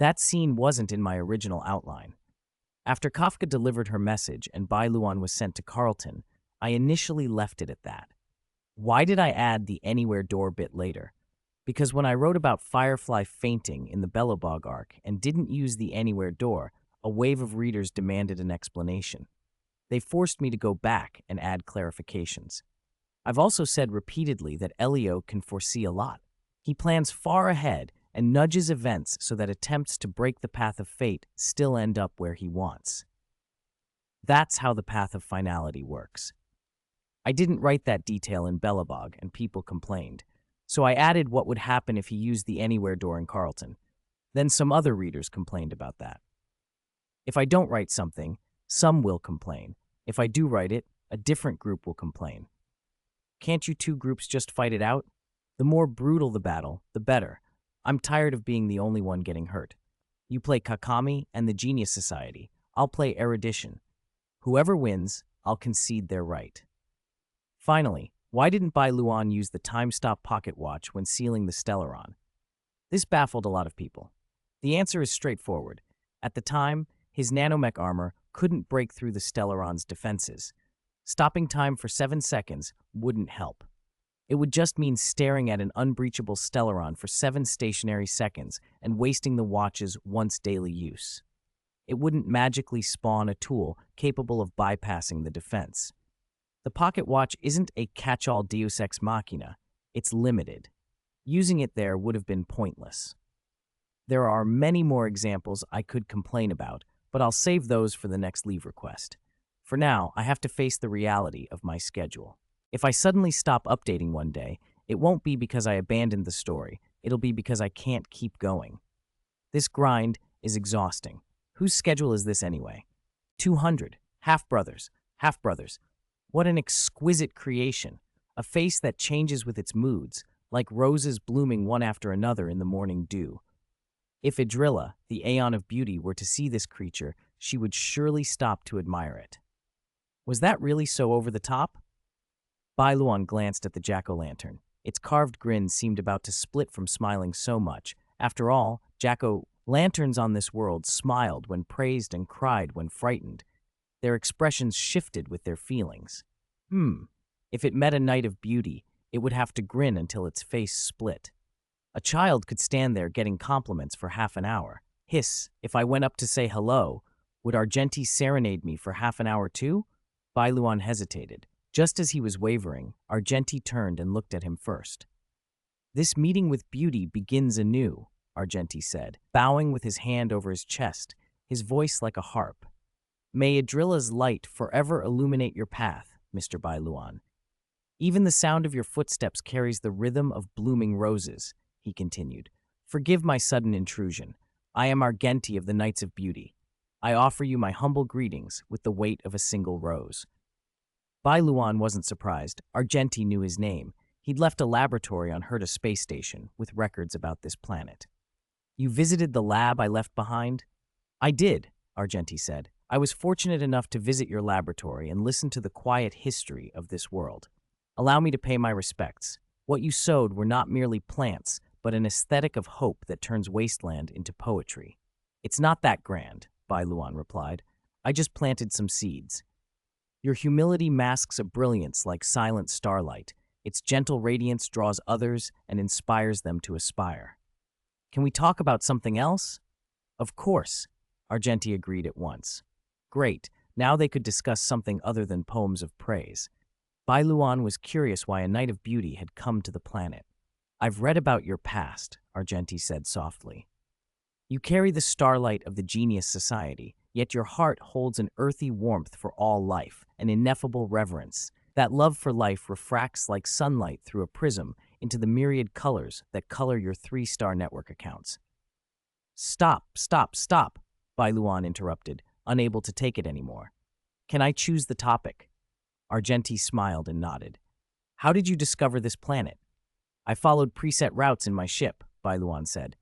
That scene wasn't in my original outline. After Kafka delivered her message and Bai Luan was sent to Carlton, I initially left it at that. Why did I add the Anywhere Door bit later? Because when I wrote about Firefly fainting in the Belobog arc and didn't use the Anywhere Door, a wave of readers demanded an explanation. They forced me to go back and add clarifications. I've also said repeatedly that Elio can foresee a lot. He plans far ahead and nudges events so that attempts to break the path of fate still end up where he wants. That's how the path of finality works. I didn't write that detail in Belobog, and people complained, so I added what would happen if he used the Anywhere Door in Carlton. Then some other readers complained about that. If I don't write something, some will complain. If I do write it, a different group will complain. Can't you two groups just fight it out? The more brutal the battle, the better. I'm tired of being the only one getting hurt. You play Kakami and the Genius Society. I'll play Erudition. Whoever wins, I'll concede they're right. Finally, why didn't Bai Luan use the time-stop pocket watch when sealing the Stellaron? This baffled a lot of people. The answer is straightforward. At the time, his nanomech armor couldn't break through the Stellaron's defenses. Stopping time for 7 seconds wouldn't help. It would just mean staring at an unbreachable Stellaron for 7 stationary seconds and wasting the watch's once daily use. It wouldn't magically spawn a tool capable of bypassing the defense. The pocket watch isn't a catch-all deus ex machina. It's limited. Using it there would have been pointless. There are many more examples I could complain about, but I'll save those for the next leave request. For now, I have to face the reality of my schedule. If I suddenly stop updating one day, it won't be because I abandoned the story. It'll be because I can't keep going. This grind is exhausting. Whose schedule is this anyway? 200. Half-brothers. Half-brothers. What an exquisite creation. A face that changes with its moods, like roses blooming one after another in the morning dew. If Idrilla, the Aeon of Beauty, were to see this creature, she would surely stop to admire it. Was that really so over the top? Bai Luan glanced at the jack-o'-lantern. Its carved grin seemed about to split from smiling so much. After all, jack-o'-lanterns on this world smiled when praised and cried when frightened. Their expressions shifted with their feelings. If it met a knight of beauty, it would have to grin until its face split. A child could stand there getting compliments for half an hour. Hiss, if I went up to say hello, would Argenti serenade me for half an hour too? Bai Luan hesitated. Just as he was wavering, Argenti turned and looked at him first. This meeting with beauty begins anew, Argenti said, bowing with his hand over his chest, his voice like a harp. May Adrilla's light forever illuminate your path, Mr. Bai Luan. Even the sound of your footsteps carries the rhythm of blooming roses, he continued. Forgive my sudden intrusion. I am Argenti of the Knights of Beauty. I offer you my humble greetings with the weight of a single rose. Bai Luan wasn't surprised. Argenti knew his name. He'd left a laboratory on Heita space station with records about this planet. You visited the lab I left behind? I did, Argenti said. I was fortunate enough to visit your laboratory and listen to the quiet history of this world. Allow me to pay my respects. What you sowed were not merely plants, but an aesthetic of hope that turns wasteland into poetry. It's not that grand, Bai Luan replied. I just planted some seeds. Your humility masks a brilliance like silent starlight. Its gentle radiance draws others and inspires them to aspire. Can we talk about something else? Of course, Argenti agreed at once. Great, now they could discuss something other than poems of praise. Bai Luan was curious why a Knight of Beauty had come to the planet. I've read about your past, Argenti said softly. You carry the starlight of the genius society, yet your heart holds an earthy warmth for all life, an ineffable reverence. That love for life refracts like sunlight through a prism into the myriad colors that color your 3-star network accounts. Stop, stop, stop, Bai Luan interrupted, unable to take it anymore. Can I choose the topic? Argenti smiled and nodded. How did you discover this planet? I followed preset routes in my ship, Bai Luan said.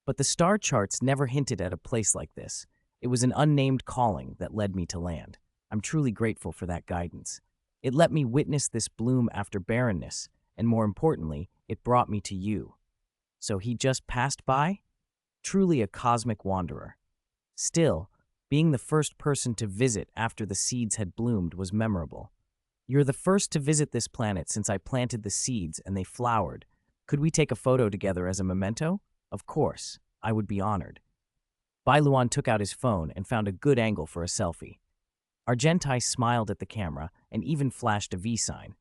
But the star charts never hinted at a place like this. It was an unnamed calling that led me to land. I'm truly grateful for that guidance. It let me witness this bloom after barrenness, and more importantly, it brought me to you. So he just passed by? Truly a cosmic wanderer. Still, being the first person to visit after the seeds had bloomed was memorable. You're the first to visit this planet since I planted the seeds and they flowered. Could we take a photo together as a memento? Of course, I would be honored. Bai Luan took out his phone and found a good angle for a selfie. Argenti smiled at the camera and even flashed a V sign.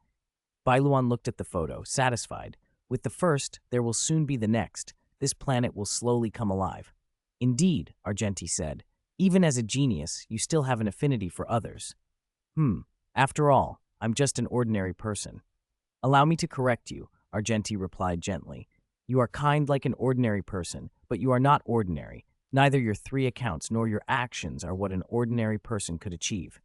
Bai Luan looked at the photo, satisfied. With the first, there will soon be the next. This planet will slowly come alive. Indeed, Argenti said. Even as a genius, you still have an affinity for others. After all, I'm just an ordinary person. Allow me to correct you, Argenti replied gently. You are kind like an ordinary person, but you are not ordinary. Neither your 3 accounts nor your actions are what an ordinary person could achieve.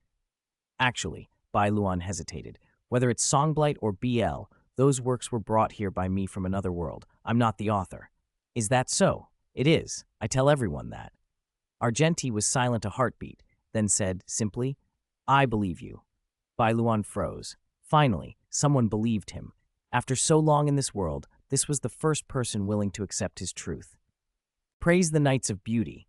Actually, Bai Luan hesitated. Whether it's Songblight or BL, those works were brought here by me from another world. I'm not the author. Is that so? It is. I tell everyone that. Argenti was silent a heartbeat, then said, simply, I believe you. Bai Luan froze. Finally, someone believed him. After so long in this world, this was the first person willing to accept his truth. Praise the Knights of Beauty.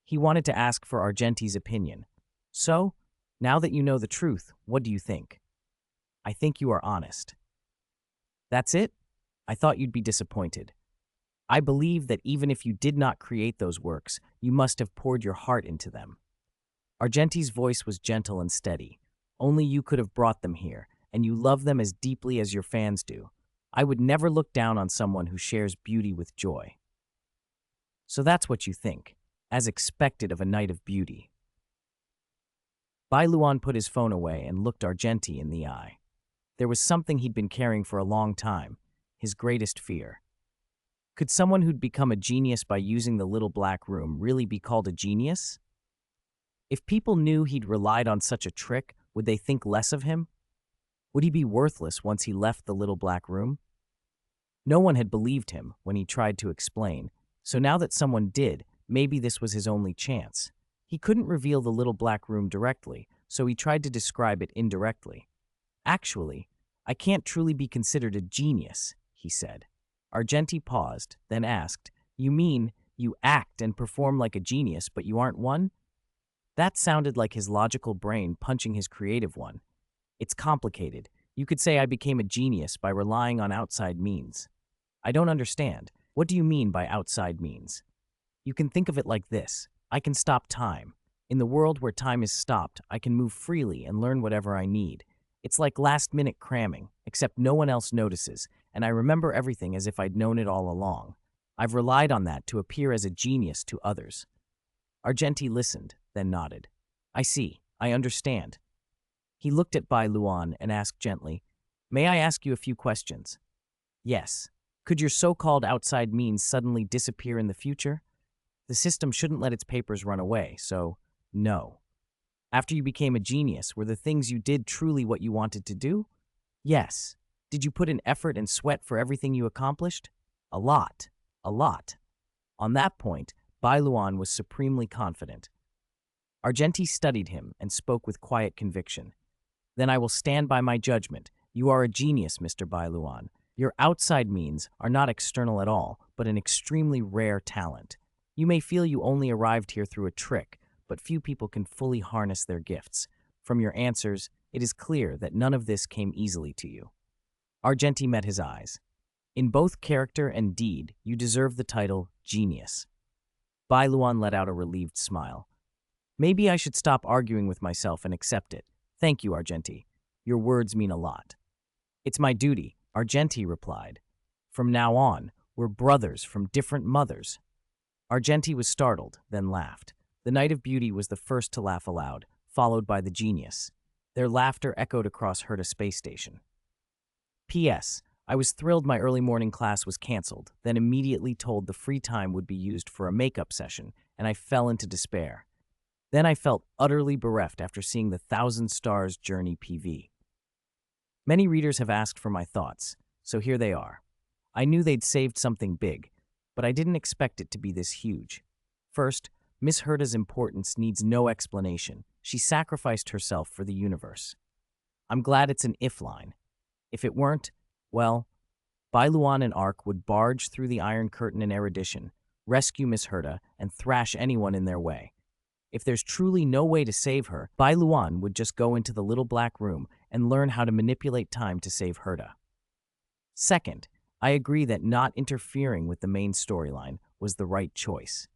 He wanted to ask for Argenti's opinion. So, now that you know the truth, what do you think? I think you are honest. That's it? I thought you'd be disappointed. I believe that even if you did not create those works, you must have poured your heart into them. Argenti's voice was gentle and steady. Only you could have brought them here, and you love them as deeply as your fans do. I would never look down on someone who shares beauty with joy. So that's what you think, as expected of a Knight of Beauty. Bai Luan put his phone away and looked Argenti in the eye. There was something he'd been carrying for a long time, his greatest fear. Could someone who'd become a genius by using the little black room really be called a genius? If people knew he'd relied on such a trick, would they think less of him? Would he be worthless once he left the little black room? No one had believed him when he tried to explain, so now that someone did, maybe this was his only chance. He couldn't reveal the little black room directly, so he tried to describe it indirectly. Actually, I can't truly be considered a genius, he said. Argenti paused, then asked, You mean you act and perform like a genius, but you aren't one? That sounded like his logical brain punching his creative one. It's complicated. You could say I became a genius by relying on outside means. I don't understand. What do you mean by outside means? You can think of it like this. I can stop time. In the world where time is stopped, I can move freely and learn whatever I need. It's like last-minute cramming, except no one else notices, and I remember everything as if I'd known it all along. I've relied on that to appear as a genius to others. Argenti listened, then nodded. I see. I understand. He looked at Bai Luan and asked gently, "May I ask you a few questions?" "Yes. Could your so-called outside means suddenly disappear in the future? The system shouldn't let its papers run away, so no. After you became a genius, were the things you did truly what you wanted to do? Yes. Did you put in effort and sweat for everything you accomplished? A lot. A lot." On that point, Bai Luan was supremely confident. Argenti studied him and spoke with quiet conviction. "Then I will stand by my judgment. You are a genius, Mr. Bai Luan. Your outside means are not external at all, but an extremely rare talent. You may feel you only arrived here through a trick, but few people can fully harness their gifts. From your answers, it is clear that none of this came easily to you." Argenti met his eyes. "In both character and deed, you deserve the title genius." Bai Luan let out a relieved smile. "Maybe I should stop arguing with myself and accept it. Thank you, Argenti. Your words mean a lot." "It's my duty," Argenti replied. "From now on, we're brothers from different mothers." Argenti was startled, then laughed. The Knight of Beauty was the first to laugh aloud, followed by the genius. Their laughter echoed across Heita space station. "P.S. I was thrilled my early morning class was canceled, then immediately told the free time would be used for a makeup session, and I fell into despair. Then I felt utterly bereft after seeing the Thousand Stars Journey PV. Many readers have asked for my thoughts, so here they are. I knew they'd saved something big, but I didn't expect it to be this huge. First, Miss Heita's importance needs no explanation. She sacrificed herself for the universe. I'm glad it's an if line. If it weren't, well, Bai Luan and Ark would barge through the Iron Curtain in erudition, rescue Miss Heita, and thrash anyone in their way. If there's truly no way to save her, Bai Luan would just go into the little black room and learn how to manipulate time to save Heita. Second, I agree that not interfering with the main storyline was the right choice.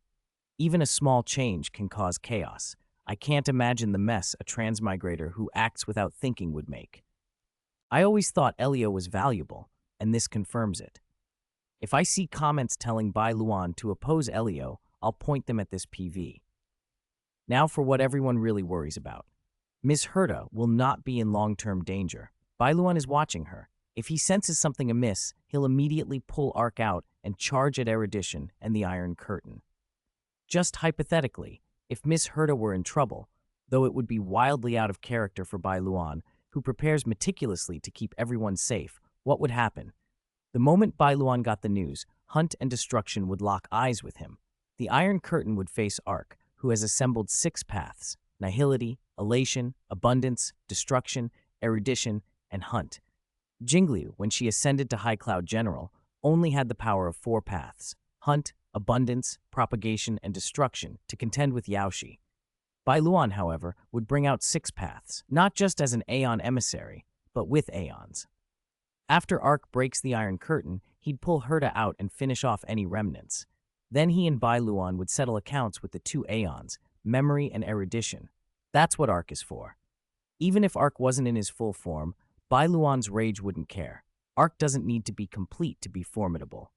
Even a small change can cause chaos. I can't imagine the mess a transmigrator who acts without thinking would make. I always thought Elio was valuable, and this confirms it. If I see comments telling Bai Luan to oppose Elio, I'll point them at this PV. Now for what everyone really worries about. Miss Heita will not be in long-term danger. Bai Luan is watching her. If he senses something amiss, he'll immediately pull Ark out and charge at erudition and the Iron Curtain. Just hypothetically, if Miss Heita were in trouble, though it would be wildly out of character for Bai Luan, who prepares meticulously to keep everyone safe, what would happen? The moment Bai Luan got the news, Hunt and Destruction would lock eyes with him. The Iron Curtain would face Ark, who has assembled 6 paths: nihility, elation, abundance, destruction, erudition, and Hunt. Jingliu, when she ascended to High Cloud General, only had the power of 4 paths: Hunt, abundance, propagation, and destruction to contend with Yaoshi. Bai Luan, however, would bring out 6 paths, not just as an Aeon emissary, but with Aeons. After Ark breaks the Iron Curtain, he'd pull Heita out and finish off any remnants. Then he and Bai Luan would settle accounts with the 2 Aeons, memory and erudition. That's what Ark is for. Even if Ark wasn't in his full form, Bai Luan's rage wouldn't care. Ark doesn't need to be complete to be formidable.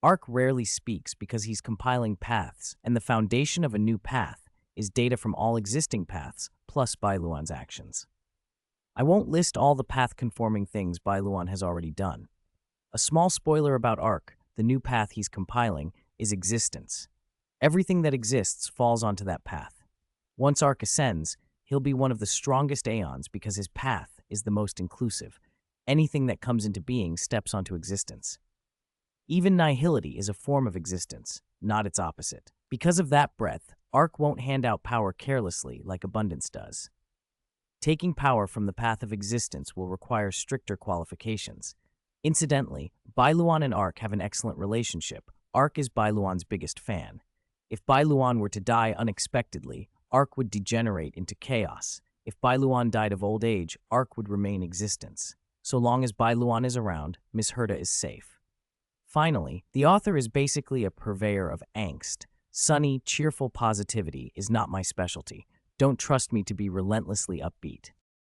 Ark rarely speaks because he's compiling paths, and the foundation of a new path is data from all existing paths plus Bai Luan's actions. I won't list all the path-conforming things Bai Luan has already done. A small spoiler about Ark, the new path he's compiling, is existence. Everything that exists falls onto that path. Once Ark ascends, he'll be one of the strongest Aeons because his path is the most inclusive. Anything that comes into being steps onto existence. Even nihility is a form of existence, not its opposite. Because of that breadth, Ark won't hand out power carelessly like abundance does. Taking power from the path of existence will require stricter qualifications. Incidentally, Bai Luan and Ark have an excellent relationship. Ark is Bai Luan's biggest fan. If Bai Luan were to die unexpectedly, Ark would degenerate into chaos. If Bai Luan died of old age, Ark would remain existence. So long as Bai Luan is around, Miss Heita is safe. Finally, the author is basically a purveyor of angst. Sunny, cheerful positivity is not my specialty. Don't trust me to be relentlessly upbeat.